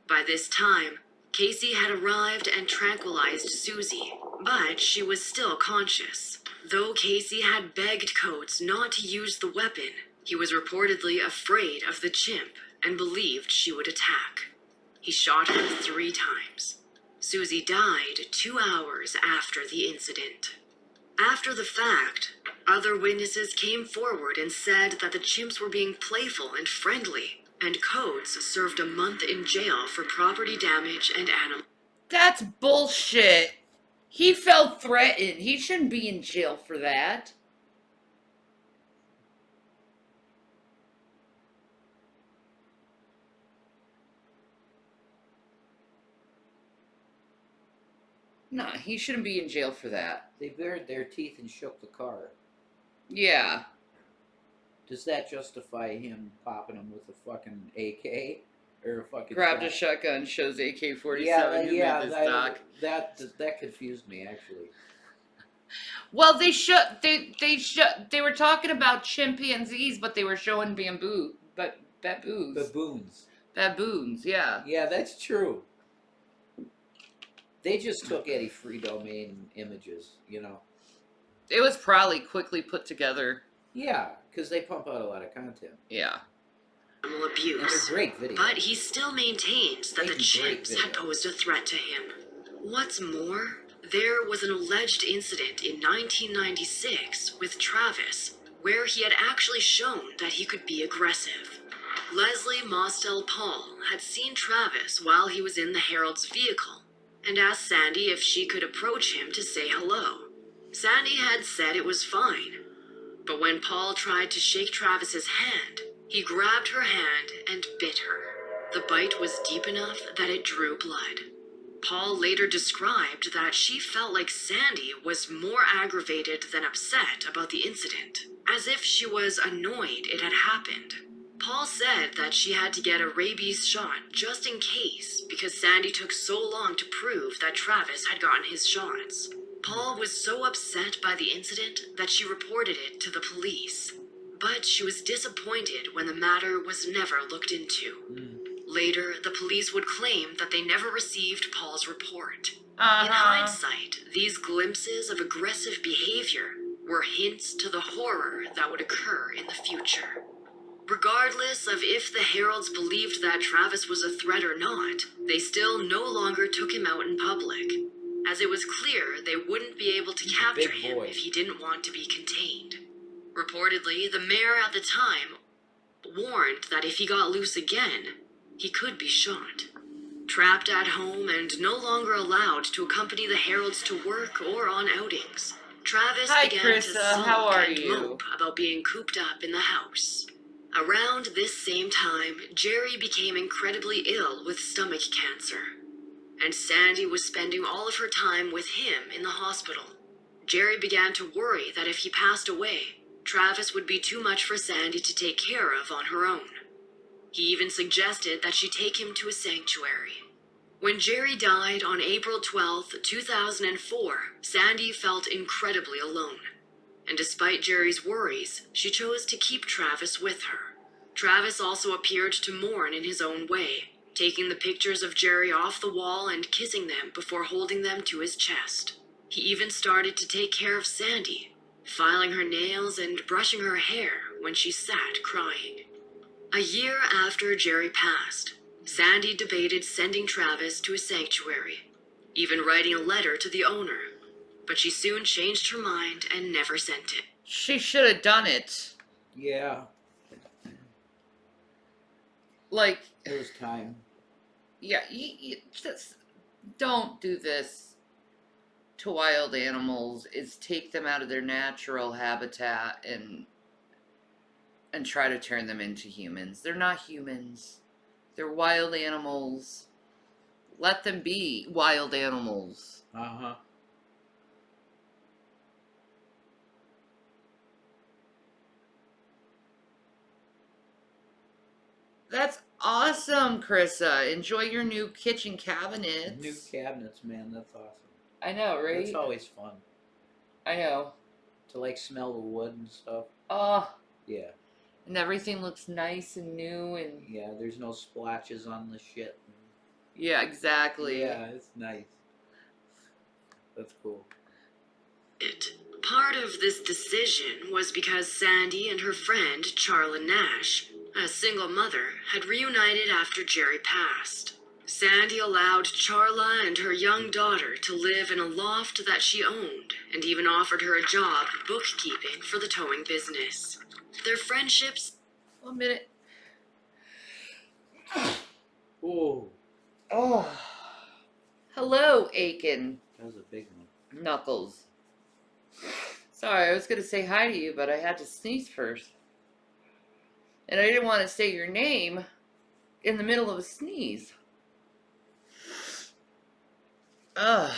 By this time, Casey had arrived and tranquilized Susie, but she was still conscious. Though Casey had begged Coates not to use the weapon, he was reportedly afraid of the chimp and believed she would attack. He shot her 3 times. Susie died 2 hours after the incident. After the fact, other witnesses came forward and said that the chimps were being playful and friendly, and Coates served a month in jail for property damage and animal. That's bullshit. He felt threatened. He shouldn't be in jail for that. Nah, he shouldn't be in jail for that. They bared their teeth and shook the car. Yeah. Does that justify him popping them with a fucking AK? Or a fucking Grabbed a shot? shotgun, shows AK-47. Yeah, Who yeah, made this doc? that confused me, actually. Well, they were talking about chimpanzees, but they were showing baboons. Baboons, yeah. Yeah, that's true. They just took Eddie Free Domain images, you know. It was probably quickly put together. Yeah, because they pump out a lot of content. Yeah. Animal And they're abuse. great videos. But he still maintains that the Making great chimps had videos. posed a threat to him. What's more, there was an alleged incident in 1996 with Travis where he had actually shown that he could be aggressive. Leslie Mostel Paul had seen Travis while he was in the Herald's vehicle and asked Sandy if she could approach him to say hello. Sandy had said it was fine, but when Paul tried to shake Travis's hand, he grabbed her hand and bit her. The bite was deep enough that it drew blood. Paul later described that she felt like Sandy was more aggravated than upset about the incident, as if she was annoyed it had happened. Paul said that she had to get a rabies shot just in case because Sandy took so long to prove that Travis had gotten his shots. Paul was so upset by the incident that she reported it to the police, but she was disappointed when the matter was never looked into. Later, the police would claim that they never received Paul's report. In hindsight, these glimpses of aggressive behavior were hints to the horror that would occur in the future. Regardless of if the Heralds believed that Travis was a threat or not, they still no longer took him out in public, as it was clear they wouldn't be able to He's a capture big him boy. if he didn't want to be contained. Reportedly, the mayor at the time warned that if he got loose again, he could be shot. Trapped at home and no longer allowed to accompany the Heralds to work or on outings, Travis Hi, began Krissa. to sulk How are and you? mope about being cooped up in the house. Around this same time, Jerry became incredibly ill with stomach cancer, and Sandy was spending all of her time with him in the hospital. Jerry began to worry that if he passed away, Travis would be too much for Sandy to take care of on her own. He even suggested that she take him to a sanctuary. When Jerry died on April 12, 2004, Sandy felt incredibly alone. And despite Jerry's worries, she chose to keep Travis with her. Travis also appeared to mourn in his own way, taking the pictures of Jerry off the wall and kissing them before holding them to his chest. He even started to take care of Sandy, filing her nails and brushing her hair when she sat crying. A year after Jerry passed, Sandy debated sending Travis to a sanctuary, even writing a letter to the owner, but she soon changed her mind and never sent it. She should have done it. Yeah, Like, it was time. yeah, you just don't do this to wild animals. Is take them out of their natural habitat and try to turn them into humans. They're not humans. They're wild animals. Let them be wild animals. Uh-huh. That's awesome, Krissa. Enjoy your new kitchen cabinets. New cabinets, man, that's awesome. I know, right? It's always fun. I know. To, like, smell the wood and stuff. Oh, Yeah. and everything looks nice and new and... Yeah, there's no splotches on the shit. Yeah, exactly. Yeah, it's nice. That's cool. Part of this decision was because Sandy and her friend, Charla Nash, a single mother, had reunited after Jerry passed. Sandy allowed Charla and her young daughter to live in a loft that she owned, and even offered her a job bookkeeping for the towing business. Their friendships... 1 minute. Ooh, Oh. Hello, Aiken. that was a big one. Knuckles. Sorry, I was going to say hi to you, but I had to sneeze first. And I didn't want to say your name in the middle of a sneeze. Ugh.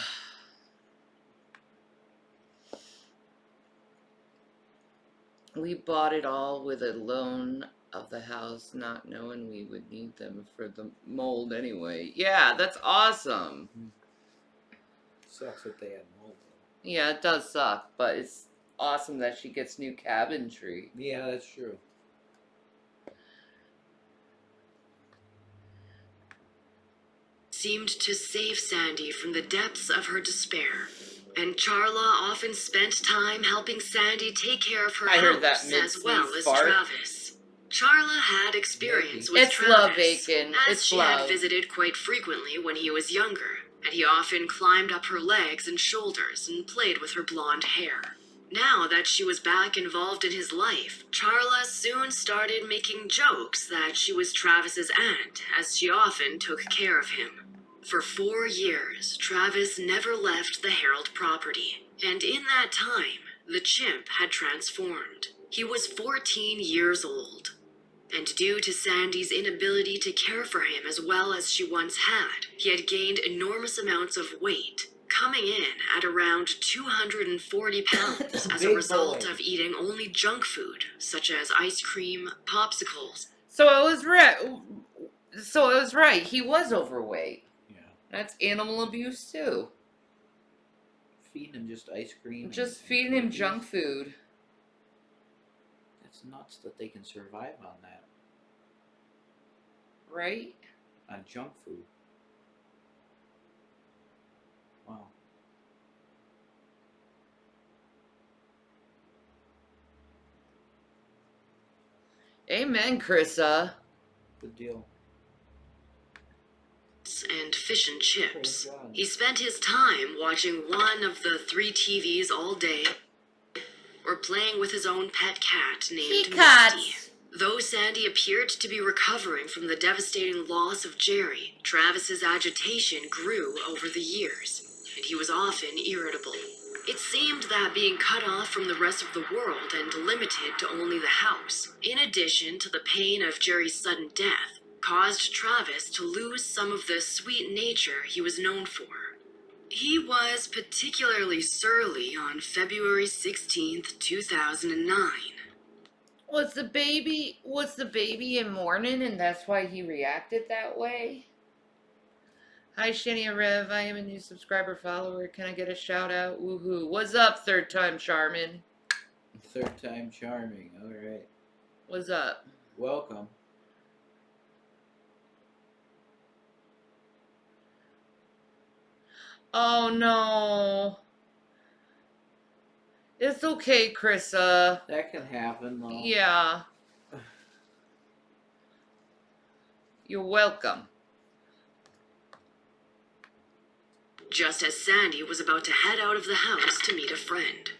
We bought it all with a loan of the house, not knowing we would need them for the mold anyway. Yeah, that's awesome. Sucks that they had mold. Yeah, it does suck, but it's awesome that she gets new cabinetry. Yeah, that's true. seemed to save Sandy from the depths of her despair. And Charla often spent time helping Sandy take care of her I heard that house as well as fart. Travis. Charla had experience with It's Travis, love, Aiken. as It's she love. had visited quite frequently when he was younger, and he often climbed up her legs and shoulders and played with her blonde hair. Now that she was back involved in his life, Charla soon started making jokes that she was Travis's aunt, as she often took care of him. For 4 years, Travis never left the Herald property, and in that time, the chimp had transformed. He was 14 years old, and due to Sandy's inability to care for him as well as she once had, he had gained enormous amounts of weight, coming in at around 240 pounds as a Big result boy. of eating only junk food, such as ice cream, popsicles. So I was right. So I was right. He was overweight. Yeah. That's animal abuse too. Feeding him just ice cream. Just and feeding him cookies. junk food. That's nuts that they can survive on that. Right? On junk food. Wow. Amen, Krissa. Good deal. And fish and chips. Oh, God. He spent his time watching one of the 3 TVs all day, or playing with his own pet cat named Misty. Cats. Though Sandy appeared to be recovering from the devastating loss of Jerry, Travis's agitation grew over the years, and he was often irritable. It seemed that being cut off from the rest of the world and limited to only the house, in addition to the pain of Jerry's sudden death, caused Travis to lose some of the sweet nature he was known for. He was particularly surly on February 16th, 2009. Was the baby in mourning and that's why he reacted that way? Hi, Shanny Rev. I am a new subscriber follower. Can I get a shout out? Woohoo. What's up, third time charming? Third time charming. All right. What's up? Welcome. Oh, no. It's okay, Krissa. That can happen, though. Yeah. You're welcome. Just as Sandy was about to head out of the house to meet a friend.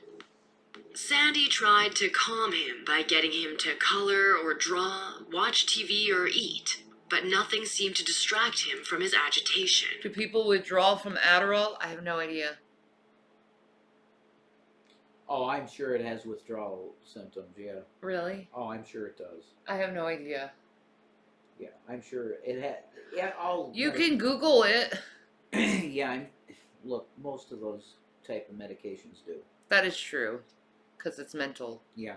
Sandy tried to calm him by getting him to color or draw, watch TV or eat, but nothing seemed to distract him from his agitation. Do people withdraw from Adderall? I have no idea. Oh, I'm sure it has withdrawal symptoms, yeah. Really? Oh, I'm sure it does. I have no idea. Yeah, I'm sure it had. Yeah, I'll. You can Google it. Yeah, look, most of those type of medications do. That is true. Because it's mental. Yeah.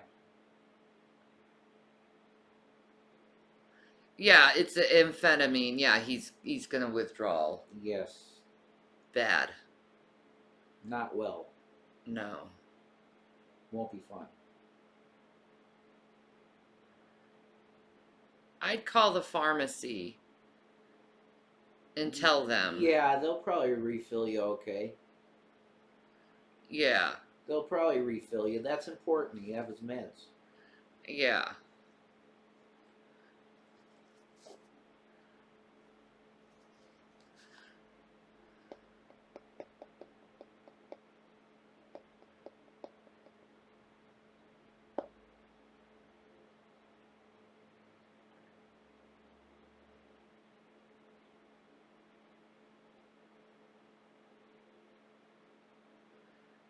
Yeah, it's an amphetamine. Yeah, he's gonna withdraw. Yes. Bad. Not well. No. Won't be fun. I'd call the pharmacy and tell them. Yeah, they'll probably refill you okay. Yeah. They'll probably refill you. That's important. You have his meds. Yeah.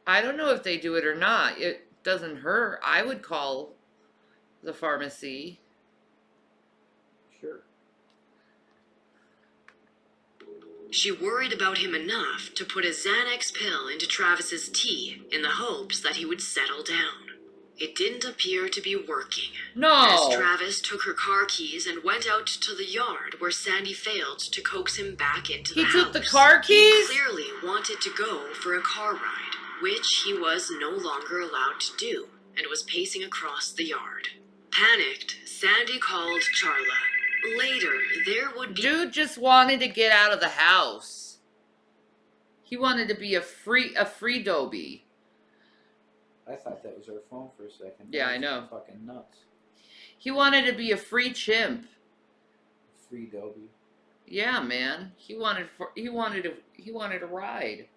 I don't know if they do it or not. It doesn't hurt. I would call the pharmacy. Sure. She worried about him enough to put a Xanax pill into Travis's tea in the hopes that he would settle down. It didn't appear to be working. No. As Travis took her car keys and went out to the yard where Sandy failed to coax him back into the house. He took the car keys? He clearly wanted to go for a car ride, which he was no longer allowed to do, and was pacing across the yard. Panicked, Sandy called Charla. Later, there would be... Dude just wanted to get out of the house. He wanted to be a free dobie. I thought that was her phone for a second. Yeah, That's I know. Fucking nuts. He wanted to be a free chimp. Free Dobie. Yeah, man. He wanted to ride.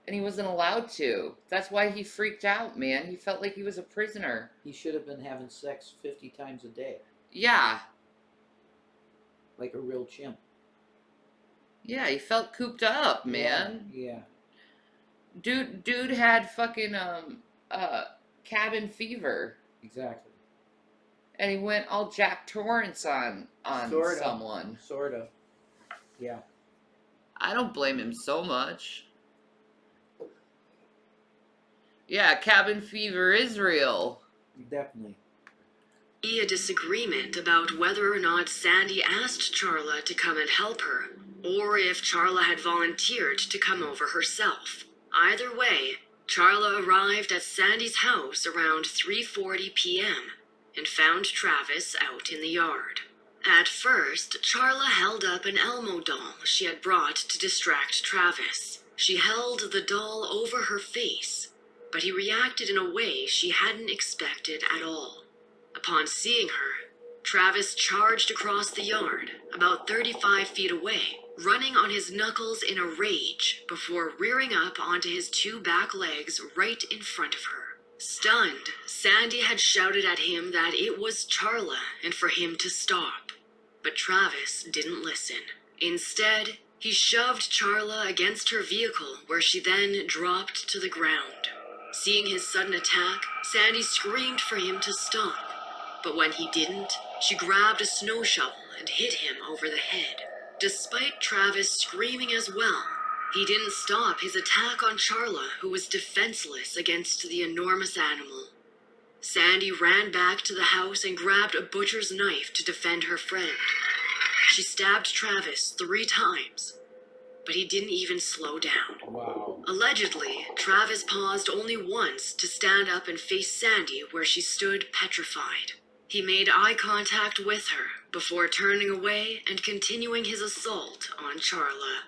And he wasn't allowed to. That's why he freaked out, man. He felt like he was a prisoner. He should have been having sex 50 times a day. Yeah. Like a real chimp. Yeah, he felt cooped up, man. Yeah. Dude had fucking cabin fever. Exactly. And he went all Jack Torrance on Sorta. someone. Sort of. Yeah. I don't blame him so much. Yeah, cabin fever is real. Definitely. A disagreement about whether or not Sandy asked Charla to come and help her, or if Charla had volunteered to come over herself. Either way, Charla arrived at Sandy's house around 3:40 p.m. and found Travis out in the yard. At first, Charla held up an Elmo doll she had brought to distract Travis. She held the doll over her face, but he reacted in a way she hadn't expected at all. Upon seeing her, Travis charged across the yard, about 35 feet away, running on his knuckles in a rage before rearing up onto his two back legs right in front of her. Stunned, Sandy had shouted at him that it was Charla and for him to stop. But Travis didn't listen. Instead, he shoved Charla against her vehicle, where she then dropped to the ground. Seeing his sudden attack, Sandy screamed for him to stop. But when he didn't, she grabbed a snow shovel and hit him over the head. Despite Travis screaming as well, he didn't stop his attack on Charla, who was defenseless against the enormous animal. Sandy ran back to the house and grabbed a butcher's knife to defend her friend. She stabbed Travis 3 times, but he didn't even slow down. Wow. Allegedly, Travis paused only once to stand up and face Sandy, where she stood petrified. He made eye contact with her before turning away and continuing his assault on Charla.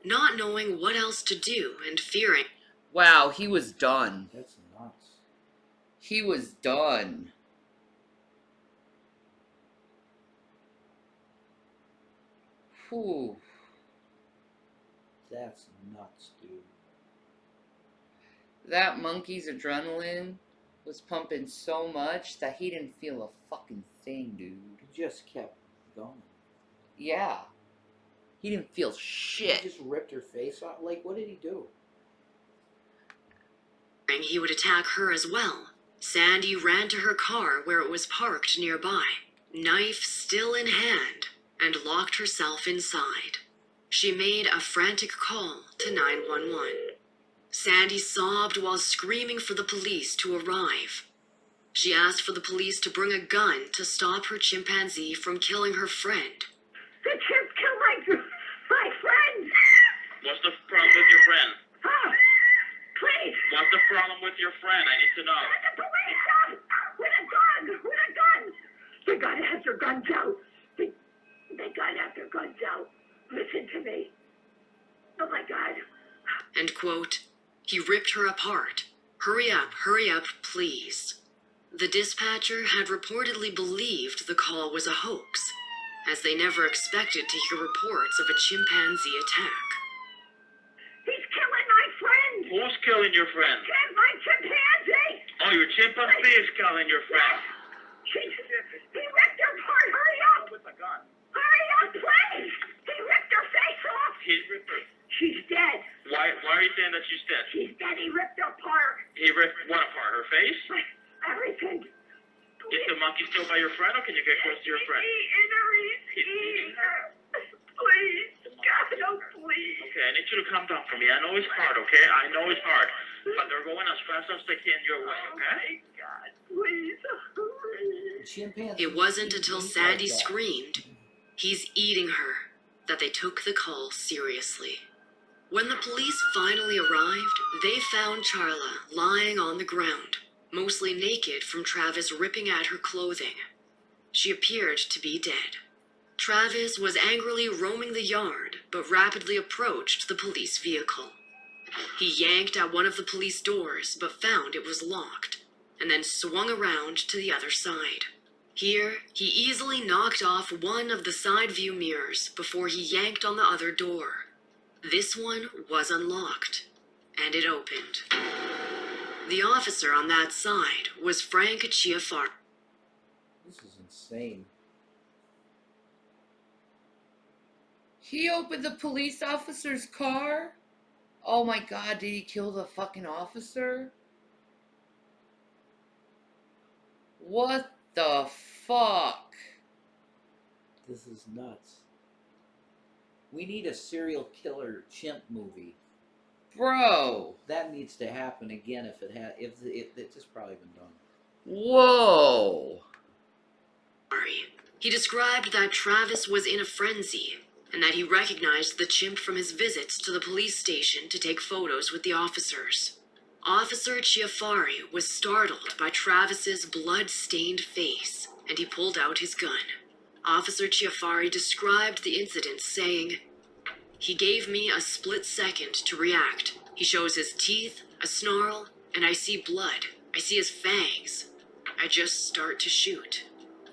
Not knowing what else to do and fearing. Wow, he was done. That's nuts. He was done. Whew. That's nuts, dude. That monkey's adrenaline was pumping so much that he didn't feel a fucking thing, dude. He just kept going. Yeah. He didn't feel shit. He just ripped her face off. Like, what did he do? He would attack her as well. Sandy ran to her car where it was parked nearby, knife still in hand, and locked herself inside. She made a frantic call to 911. Sandy sobbed while screaming for the police to arrive. She asked for the police to bring a gun to stop her chimpanzee from killing her friend. The chimp killed my friend. What's the problem with your friend? Oh, please. What's the problem with your friend? I need to know. The police up with a gun. With a gun. They gotta have their guns out. They gotta have their guns out. Listen to me. Oh my God. End quote. He ripped her apart. Hurry up, please. The dispatcher had reportedly believed the call was a hoax, as they never expected to hear reports of a chimpanzee attack. He's killing my friend. Who's killing your friend? My chimpanzee. Oh, your chimpanzee is killing your friend. He ripped her apart. Hurry up. With a gun. Hurry up, please. He ripped her face off. He ripped her. She's dead. Why are you saying that she's dead? She's dead. He ripped her apart. He ripped what apart? Her face? Everything. Is the monkey still by your friend, or can you get close to your friend? He's eating her. Please. God, oh, please. Okay, I need you to calm down for me. I know it's hard, okay? I know it's hard. But they're going as fast as they can your way, okay? Oh, God, please. Chimpanzee. It wasn't until eat Sandy like that. screamed, "He's eating her," that they took the call seriously. When the police finally arrived, they found Charla lying on the ground, mostly naked from Travis ripping at her clothing. She appeared to be dead. Travis was angrily roaming the yard, but rapidly approached the police vehicle. He yanked at one of the police doors, but found it was locked, and then swung around to the other side. Here, he easily knocked off one of the side view mirrors before he yanked on the other door. This one was unlocked, and it opened. The officer on that side was Frank Chiafar. This is insane. He opened the police officer's car? Oh my God, did he kill the fucking officer? What the fuck? This is nuts. We need a serial killer chimp movie. Bro. That needs to happen again if it had. If it's just probably been done. Whoa. He described that Travis was in a frenzy, and that he recognized the chimp from his visits to the police station to take photos with the officers. Officer Chiafari was startled by Travis's blood-stained face, and he pulled out his gun. Officer Chiafari described the incident, saying, "He gave me a split second to react. He shows his teeth, a snarl, and I see blood. I see his fangs. I just start to shoot."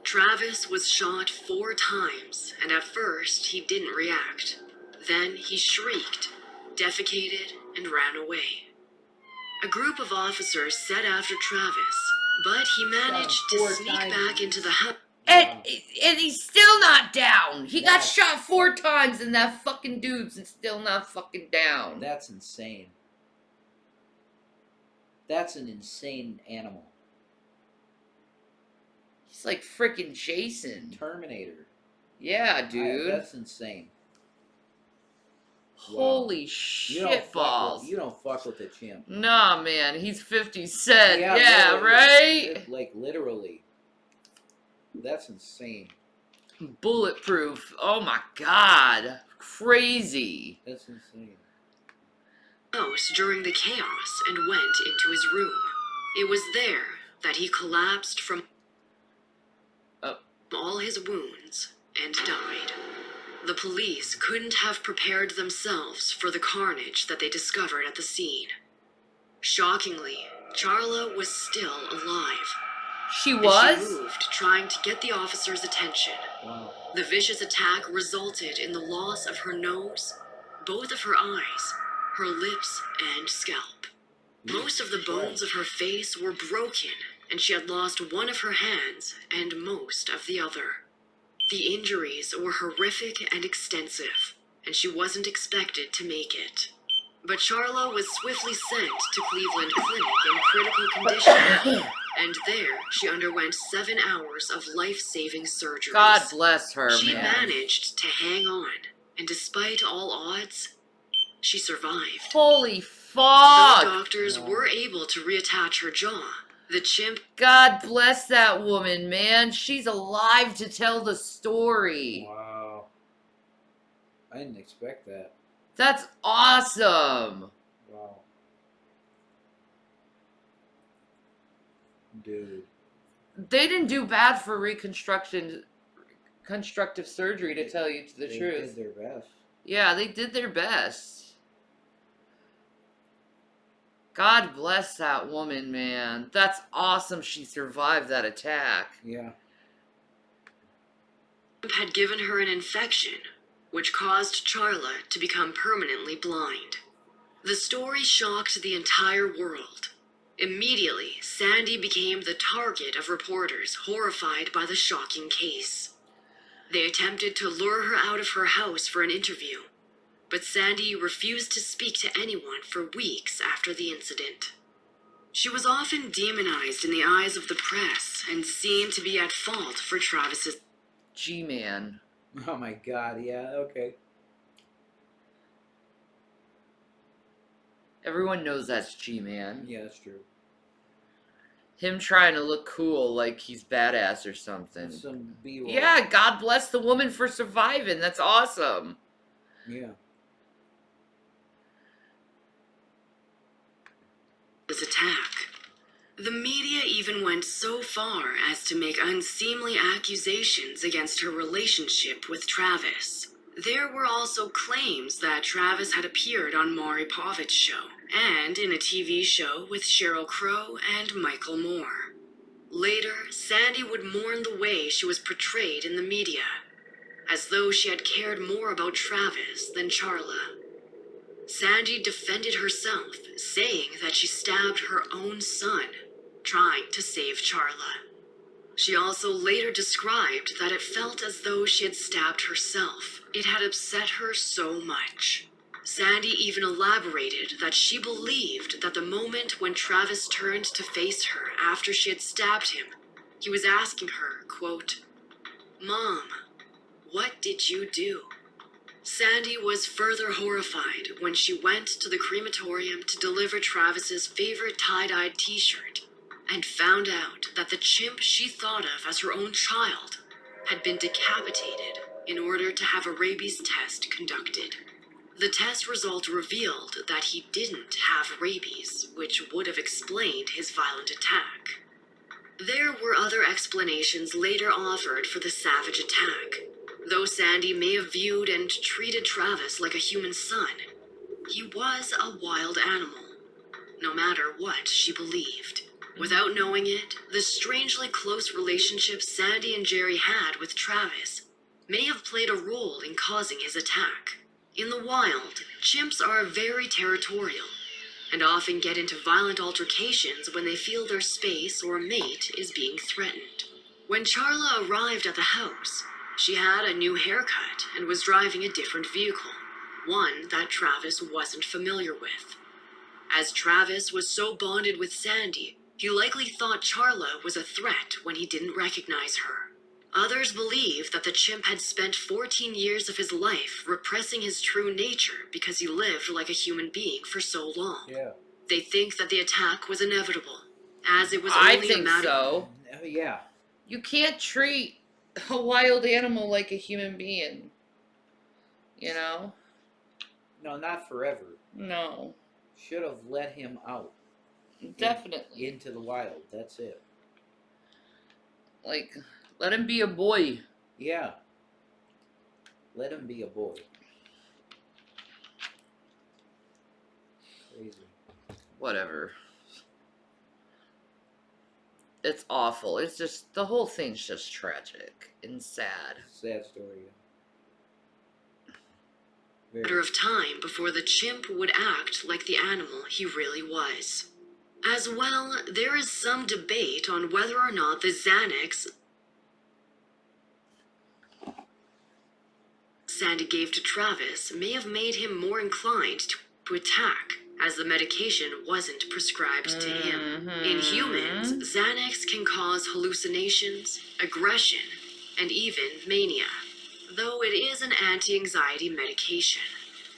Travis was shot 4 times, and at first he didn't react. Then he shrieked, defecated, and ran away. A group of officers set after Travis, but he managed to 4 sneak times. back into the house. And he's still not down. He got That's- shot 4 times and that fucking dude's still not fucking down. That's insane. That's an insane animal. He's like freaking Jason. Terminator. Yeah, dude. That's insane. Holy You shit don't fuck balls. with, you don't fuck with the chimp. Nah, man, he's 50 Cent. Yeah, literally. right? Like, literally. That's insane. Bulletproof. Oh my god. Crazy. That's insane. House during the chaos and went into his room. It was there that he collapsed from all his wounds and died. The police couldn't have prepared themselves for the carnage that they discovered at the scene. Shockingly, Charla was still alive. She And was? she moved, trying to get the officer's attention. Wow. The vicious attack resulted in the loss of her nose, both of her eyes, her lips, and scalp. Most of the bones of her face were broken, and she had lost one of her hands and most of the other. The injuries were horrific and extensive, and she wasn't expected to make it. But Charla was swiftly sent to Cleveland Clinic in critical condition, and there she underwent 7 hours of life-saving surgeries. God bless her, She man. managed to hang on, and despite all odds, she survived. Holy Though fuck. doctors were able to reattach her jaw, the chimp God bless that woman, man. She's alive to tell the story. Wow. I didn't expect that. That's awesome. Wow. Dude. They didn't do bad for constructive surgery, to tell you the They truth. did their best. Yeah, they did their best. God bless that woman, man. That's awesome she survived that attack. Yeah. had given her an infection, which caused Charla to become permanently blind. The story shocked the entire world. Immediately, Sandy became the target of reporters horrified by the shocking case. They attempted to lure her out of her house for an interview, but Sandy refused to speak to anyone for weeks after the incident. She was often demonized in the eyes of the press and seen to be at fault for Travis's G-Man. Oh my god, yeah, okay. Everyone knows that's G-Man. Yeah, that's true. Him trying to look cool like he's badass or something. Some B-roll. Yeah, God bless the woman for surviving. That's awesome. Yeah. attack. The media even went so far as to make unseemly accusations against her relationship with Travis. There were also claims that Travis had appeared on Maury Povich show and in a TV show with Sheryl Crow and Michael Moore. Later, Sandy would mourn the way she was portrayed in the media, as though she had cared more about Travis than Charla. Sandy defended herself, saying that she stabbed her own son, trying to save Charla. She also later described that it felt as though she had stabbed herself. It had upset her so much. Sandy even elaborated that she believed that the moment when Travis turned to face her after she had stabbed him, he was asking her, quote, "Mom, what did you do?" Sandy was further horrified when she went to the crematorium to deliver Travis's favorite tie-dyed t-shirt and found out that the chimp she thought of as her own child had been decapitated in order to have a rabies test conducted. The test result revealed that he didn't have rabies, which would have explained his violent attack. There were other explanations later offered for the savage attack. Though Sandy may have viewed and treated Travis like a human son, he was a wild animal, no matter what she believed. Without knowing it, the strangely close relationship Sandy and Jerry had with Travis may have played a role in causing his attack. In the wild, chimps are very territorial, and often get into violent altercations when they feel their space or mate is being threatened. When Charla arrived at the house, she had a new haircut and was driving a different vehicle, one that Travis wasn't familiar with. As Travis was so bonded with Sandy, he likely thought Charla was a threat when he didn't recognize her. Others believe that the chimp had spent 14 years of his life repressing his true nature because he lived like a human being for so long. Yeah. They think that the attack was inevitable, as it was I only a think matter so. Yeah. You can't treat a wild animal like a human being. You know? No, not forever. No. Should have let him out. Definitely. Into the wild. That's it. Like, let him be a boy. Yeah. Let him be a boy. Crazy. Whatever. It's awful. It's just, the whole thing's just tragic and sad. Sad story. matter of time before the chimp would act like the animal he really was. As well, there is some debate on whether or not the Xanax Sandy gave to Travis may have made him more inclined to attack, as the medication wasn't prescribed to him. In humans, Xanax can cause hallucinations, aggression, and even mania, though it is an anti-anxiety medication.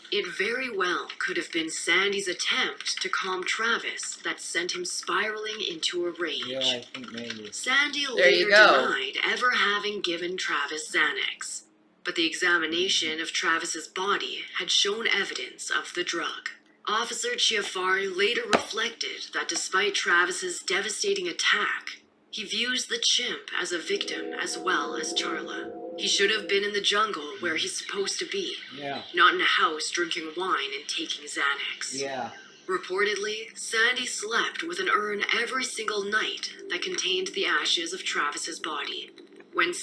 It very well could have been Sandy's attempt to calm Travis that sent him spiraling into a rage. Yeah, I think maybe. Sandy There you later go. denied ever having given Travis Xanax, but the examination of Travis's body had shown evidence of the drug. Officer Chiafari later reflected that despite Travis's devastating attack, he views the chimp as a victim as well as Charla. He should have been in the jungle where he's supposed to be, Yeah. not in a house drinking wine and taking Xanax. Yeah. Reportedly, Sandy slept with an urn every single night that contained the ashes of Travis's body. When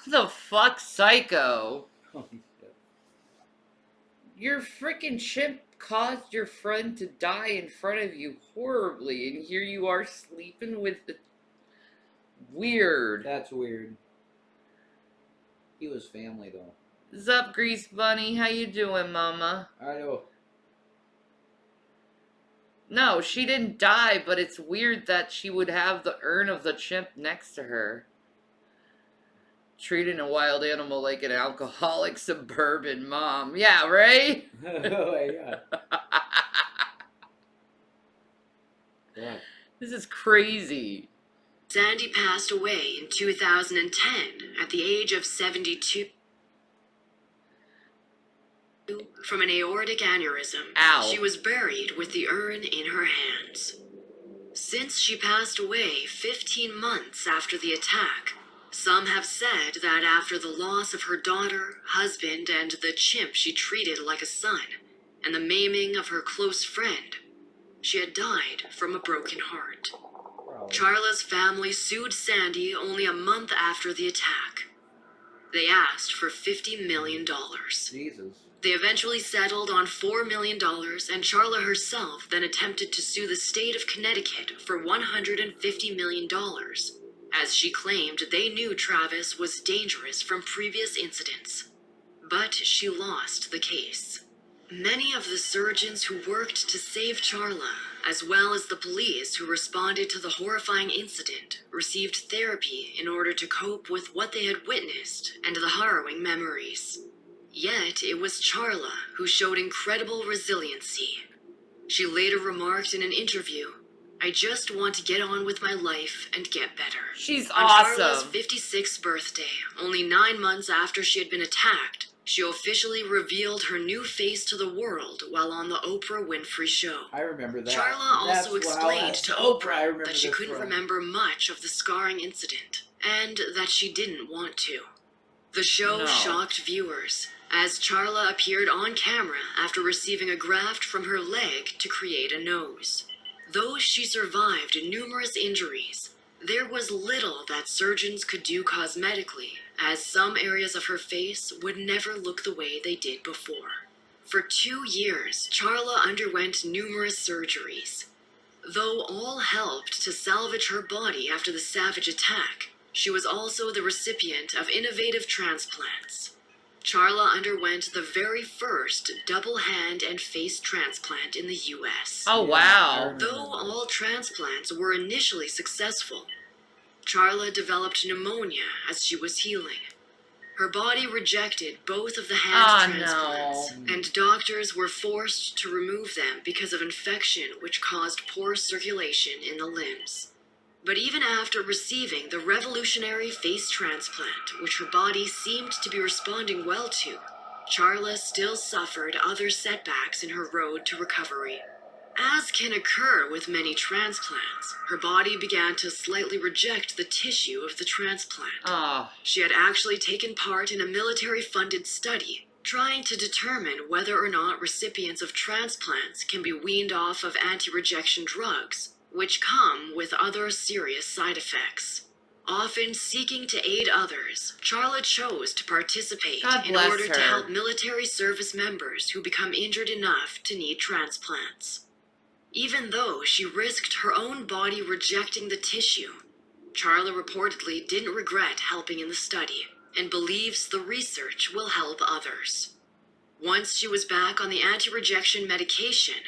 The fuck, psycho? Holy shit. Your freaking chimp caused your friend to die in front of you horribly, and here you are sleeping with the... Weird. That's weird. He was family though. Zup, Grease Bunny? How you doing, mama? I know. No, she didn't die, but it's weird that she would have the urn of the chimp next to her. Treating a wild animal like an alcoholic suburban mom. Yeah, right? Oh my god. Yeah. This is crazy. Sandy passed away in 2010 at the age of 72 from an aortic aneurysm. Ow. She was buried with the urn in her hands. Since she passed away 15 months after the attack, some have said that after the loss of her daughter, husband, and the chimp she treated like a son, and the maiming of her close friend, she had died from a broken heart. Charla's family sued Sandy only a month after the attack. They asked for $50 million. Jesus. They eventually settled on $4 million, and Charla herself then attempted to sue the state of Connecticut for $150 million, as she claimed they knew Travis was dangerous from previous incidents. But she lost the case. Many of the surgeons who worked to save Charla, as well as the police who responded to the horrifying incident, received therapy in order to cope with what they had witnessed and the harrowing memories. Yet it was Charla who showed incredible resiliency. She later remarked in an interview, "I just want to get on with my life and get better." She's On awesome. Charla's 56th birthday, only 9 months after she had been attacked, she officially revealed her new face to the world while on the Oprah Winfrey Show. I remember that. Charla That's also what explained I- to I Oprah remember that she this couldn't from. remember much of the scarring incident, and that she didn't want to. The show No. shocked viewers, as Charla appeared on camera after receiving a graft from her leg to create a nose. Though she survived numerous injuries, there was little that surgeons could do cosmetically, as some areas of her face would never look the way they did before. For 2 years, Charla underwent numerous surgeries. Though all helped to salvage her body after the savage attack, she was also the recipient of innovative transplants. Charla underwent the very first double hand and face transplant in the US. Oh, Yeah, I wow. remember Though all transplants were initially successful, Charla developed pneumonia as she was healing. Her body rejected both of the hand Oh, transplants, no. and doctors were forced to remove them because of infection which caused poor circulation in the limbs. But even after receiving the revolutionary face transplant, which her body seemed to be responding well to, Charla still suffered other setbacks in her road to recovery. As can occur with many transplants, her body began to slightly reject the tissue of the transplant. Oh, She had actually taken part in a military-funded study trying to determine whether or not recipients of transplants can be weaned off of anti-rejection drugs, which come with other serious side effects. Often seeking to aid others, Charla chose to participate God in bless order to her. help military service members who become injured enough to need transplants. Even though she risked her own body rejecting the tissue, Charla reportedly didn't regret helping in the study and believes the research will help others. Once she was back on the anti-rejection medication,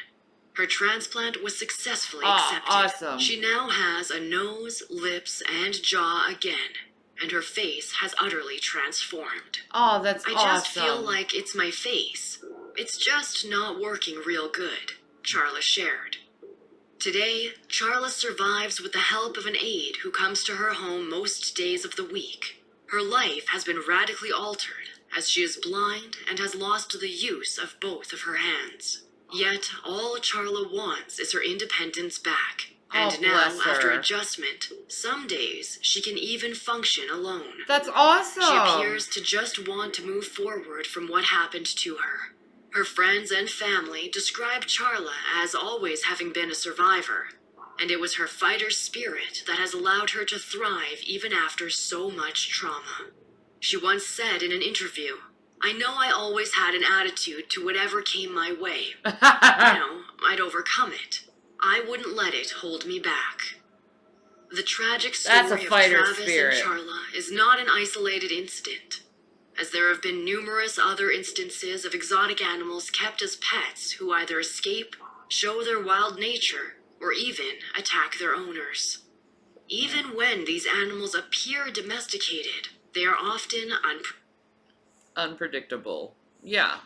her transplant was successfully accepted. awesome. She now has a nose, lips, and jaw again, and her face has utterly transformed. Oh, that's I awesome. just feel like it's my face. It's just not working real good, Charla shared. Today, Charla survives with the help of an aide who comes to her home most days of the week. Her life has been radically altered, as she is blind and has lost the use of both of her hands. Yet, all Charla wants is her independence back. And Oh, now, bless after her. adjustment, some days she can even function alone. That's awesome. She appears to just want to move forward from what happened to her. Her friends and family describe Charla as always having been a survivor, and it was her fighter spirit that has allowed her to thrive even after so much trauma. She once said in an interview, "I know I always had an attitude to whatever came my way. I'd overcome it. I wouldn't let it hold me back." The tragic That's a story of fighter Travis spirit. and Charla is not an isolated incident, as there have been numerous other instances of exotic animals kept as pets who either escape, show their wild nature, or even attack their owners. Even when these animals appear domesticated, they are often Unpredictable. Yeah.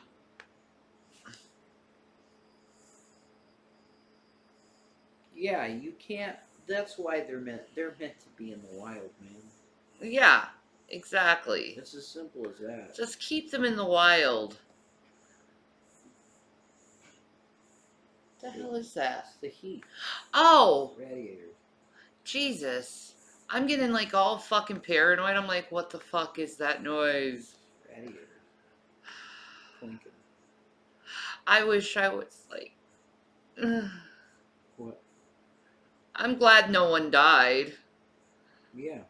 Yeah, you can't. That's why they're meant to be in the wild, man. Yeah, exactly. It's as simple as that. Just keep them in the wild. What the hell is that? It's the heat. Oh, Radiators. Jesus. I'm getting like all fucking paranoid. I'm like, what the fuck is that noise? Radiators. Clinking. I wish I was like... What? I'm glad no one died. Yeah.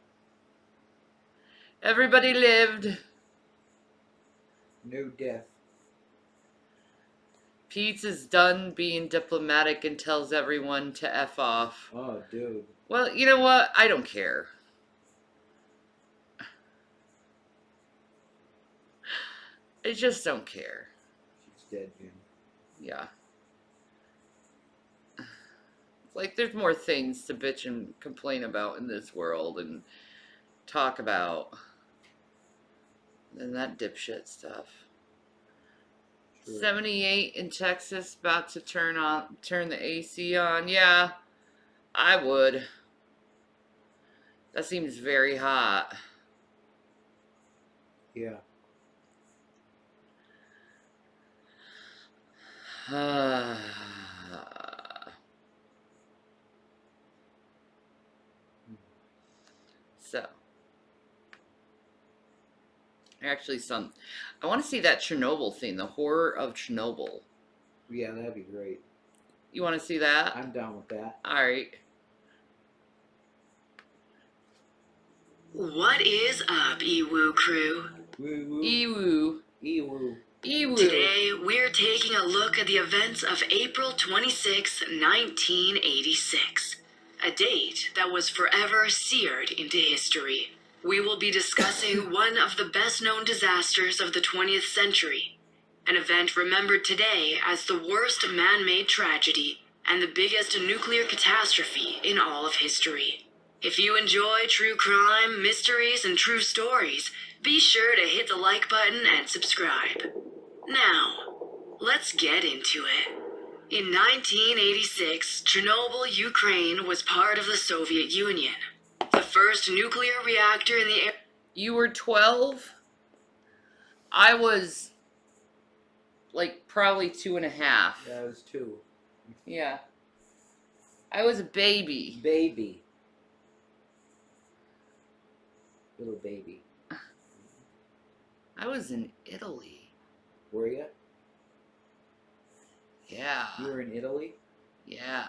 Everybody lived. No death. Pete's is done being diplomatic and tells everyone to F off. Oh, dude. Well, you know what? I don't care. I just don't care. She's dead, Jim. Yeah. Like, there's more things to bitch and complain about in this world and talk about than that dipshit stuff. Sure. 78 in Texas, about to turn the AC on. Yeah, I would. That seems very hot. Yeah. So, actually, I want to see that Chernobyl thing, the horror of Chernobyl. Yeah, that'd be great. You want to see that? I'm down with that. All right. What is up, Ewu crew? Woo woo. Ewu. Ewu. Ew. Today, we're taking a look at the events of April 26, 1986, a date that was forever seared into history. We will be discussing one of the best-known disasters of the 20th century, an event remembered today as the worst man-made tragedy and the biggest nuclear catastrophe in all of history. If you enjoy true crime, mysteries, and true stories, be sure to hit the like button and subscribe. Now, let's get into it. In 1986, Chernobyl, Ukraine was part of the Soviet Union. The first nuclear reactor in the air. You were 12? I was like probably 2.5. Yeah, I was 2. Yeah. I was a baby. Baby. Little baby. I was in Italy. Were you? Yeah. You were in Italy? Yeah.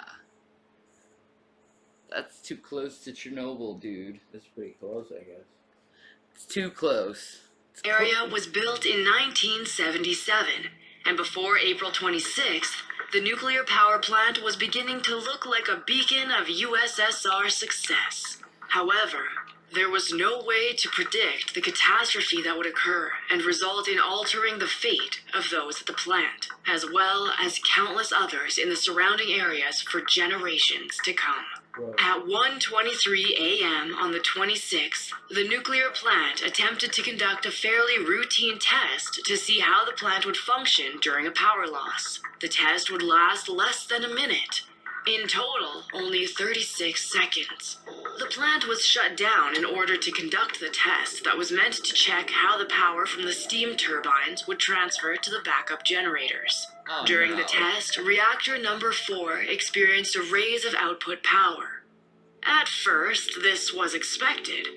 That's too close to Chernobyl, dude. That's pretty close, I guess. It's too close. Area was built in 1977, and before April 26th, the nuclear power plant was beginning to look like a beacon of USSR success. However, there was no way to predict the catastrophe that would occur and result in altering the fate of those at the plant, as well as countless others in the surrounding areas for generations to come. Whoa. At 1:23 a.m. on the 26th, the nuclear plant attempted to conduct a fairly routine test to see how the plant would function during a power loss. The test would last less than a minute. In total, only 36 seconds. The plant was shut down in order to conduct the test that was meant to check how the power from the steam turbines would transfer to the backup generators. Oh, During no. the test, reactor number 4 experienced a raise of output power. At first, this was expected.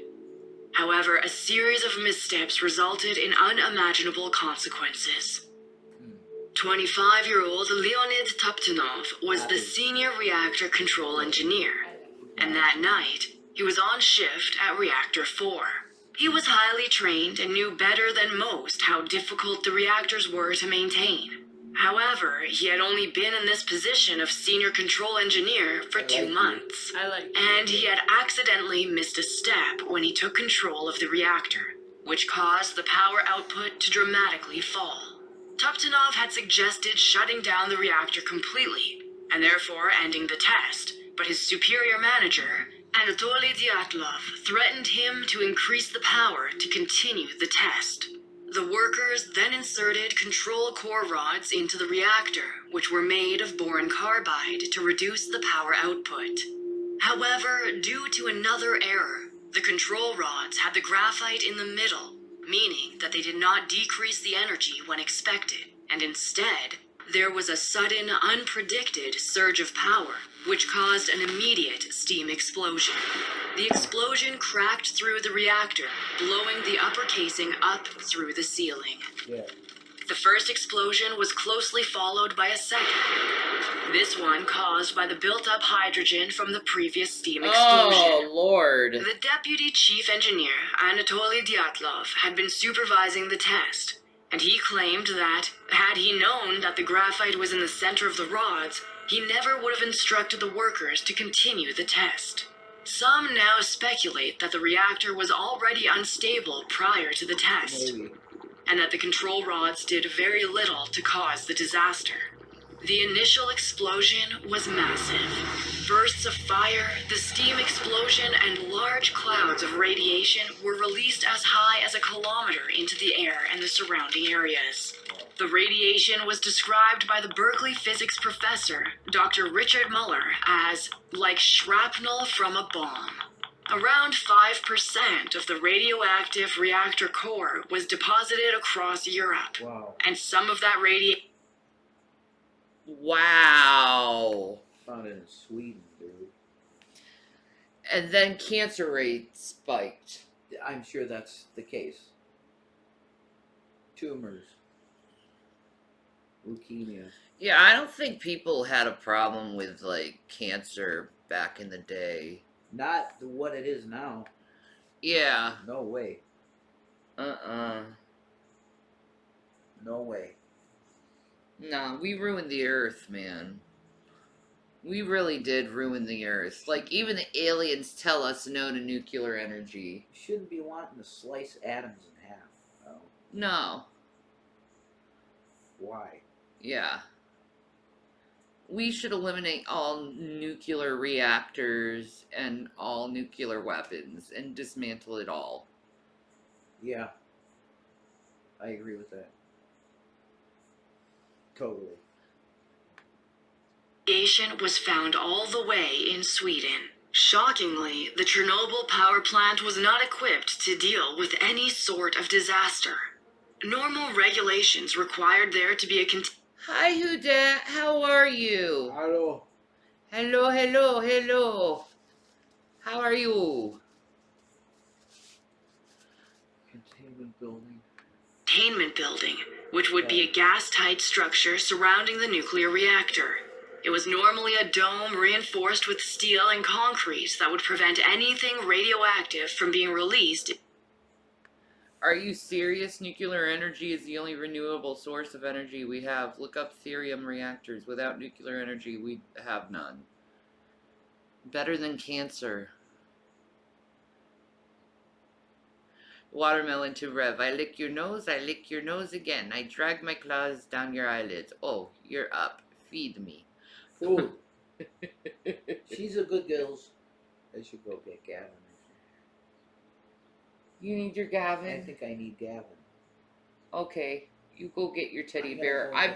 However, a series of missteps resulted in unimaginable consequences. 25-year-old Leonid Toptunov was the senior reactor control engineer, and that night, he was on shift at Reactor 4. He was highly trained and knew better than most how difficult the reactors were to maintain. However, he had only been in this position of senior control engineer for 2 months, and he had accidentally missed a step when he took control of the reactor, which caused the power output to dramatically fall. Toptunov had suggested shutting down the reactor completely, and therefore ending the test, but his superior manager, Anatoly Dyatlov, threatened him to increase the power to continue the test. The workers then inserted control core rods into the reactor, which were made of boron carbide to reduce the power output. However, due to another error, the control rods had the graphite in the middle, meaning that they did not decrease the energy when expected, and instead, there was a sudden, unpredicted surge of power, which caused an immediate steam explosion. The explosion cracked through the reactor, blowing the upper casing up through the ceiling. Yeah. The first explosion was closely followed by a second. This one caused by the built-up hydrogen from the previous steam explosion. Oh, Lord. The deputy chief engineer, Anatoly Dyatlov, had been supervising the test, and he claimed that, had he known that the graphite was in the center of the rods, he never would have instructed the workers to continue the test. Some now speculate that the reactor was already unstable prior to the test, Maybe. and that the control rods did very little to cause the disaster. The initial explosion was massive. Bursts of fire, the steam explosion, and large clouds of radiation were released as high as 1 kilometer into the air and the surrounding areas. The radiation was described by the Berkeley physics professor, Dr. Richard Muller, as like shrapnel from a bomb. Around 5% of the radioactive reactor core was deposited across Europe, Wow. and some of that radiation. Wow. Found it in Sweden, dude. And then cancer rate spiked. I'm sure that's the case. Tumors. Leukemia. Yeah, I don't think people had a problem with, like, cancer back in the day. Not what it is now. Yeah. No way. Uh-uh. No No way. No, we ruined the Earth, man. We really did ruin the Earth. Like, even the aliens tell us no to nuclear energy. You shouldn't be wanting to slice atoms in half. No. No. Why? Yeah. We should eliminate all nuclear reactors and all nuclear weapons and dismantle it all. Yeah. I agree with that. Totally. Radiation was found all the way in Sweden. Shockingly, the Chernobyl power plant was not equipped to deal with any sort of disaster. Normal regulations required there to be a Hi, Huda. How are you? Hello. Hello, hello, hello. How are you? Containment building. containment building, which would be a gas-tight structure surrounding the nuclear reactor. It was normally a dome reinforced with steel and concrete that would prevent anything radioactive from being released. Are you serious? Nuclear energy is the only renewable source of energy we have. Look up thorium reactors. Without nuclear energy, we have none. Better than cancer. Watermelon to Rev. I lick your nose, I lick your nose again. I drag my claws down your eyelids. Oh, you're up. Feed me. Food. She's a good girl. I should go get Gavin. You need your I Gavin? think I need Gavin. Okay, you go get your teddy I gotta bear. go I get-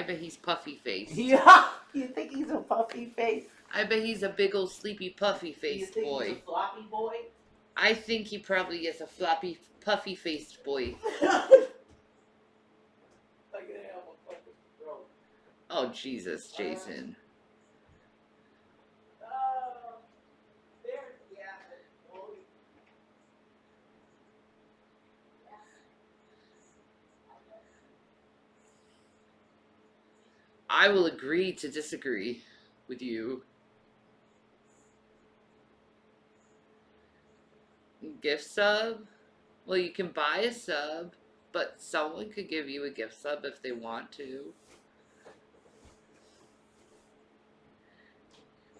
bet he's puffy faced. Yeah. You think he's a puffy face? I bet he's a big old sleepy puffy You faced think boy. he's a floppy boy? I think he probably is a floppy, puffy faced boy. I'm gonna have a fucking stroke. Oh Jesus, Jason. There's Gavin, boy. I will agree to disagree with you. Gift sub? Well, you can buy a sub, but someone could give you a gift sub if they want to.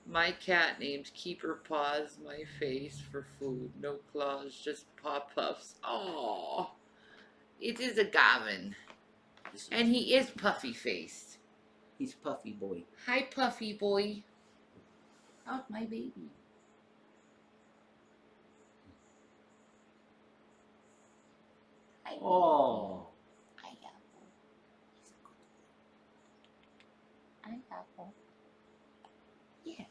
My cat named Keeper paws my face for food. No claws, just paw puffs. Aww. It is a Gavin. And he is puffy faced. He's puffy boy. Hi, puffy boy. How's my baby? Oh. Hi, Apple. Hi, Apple. Yeah.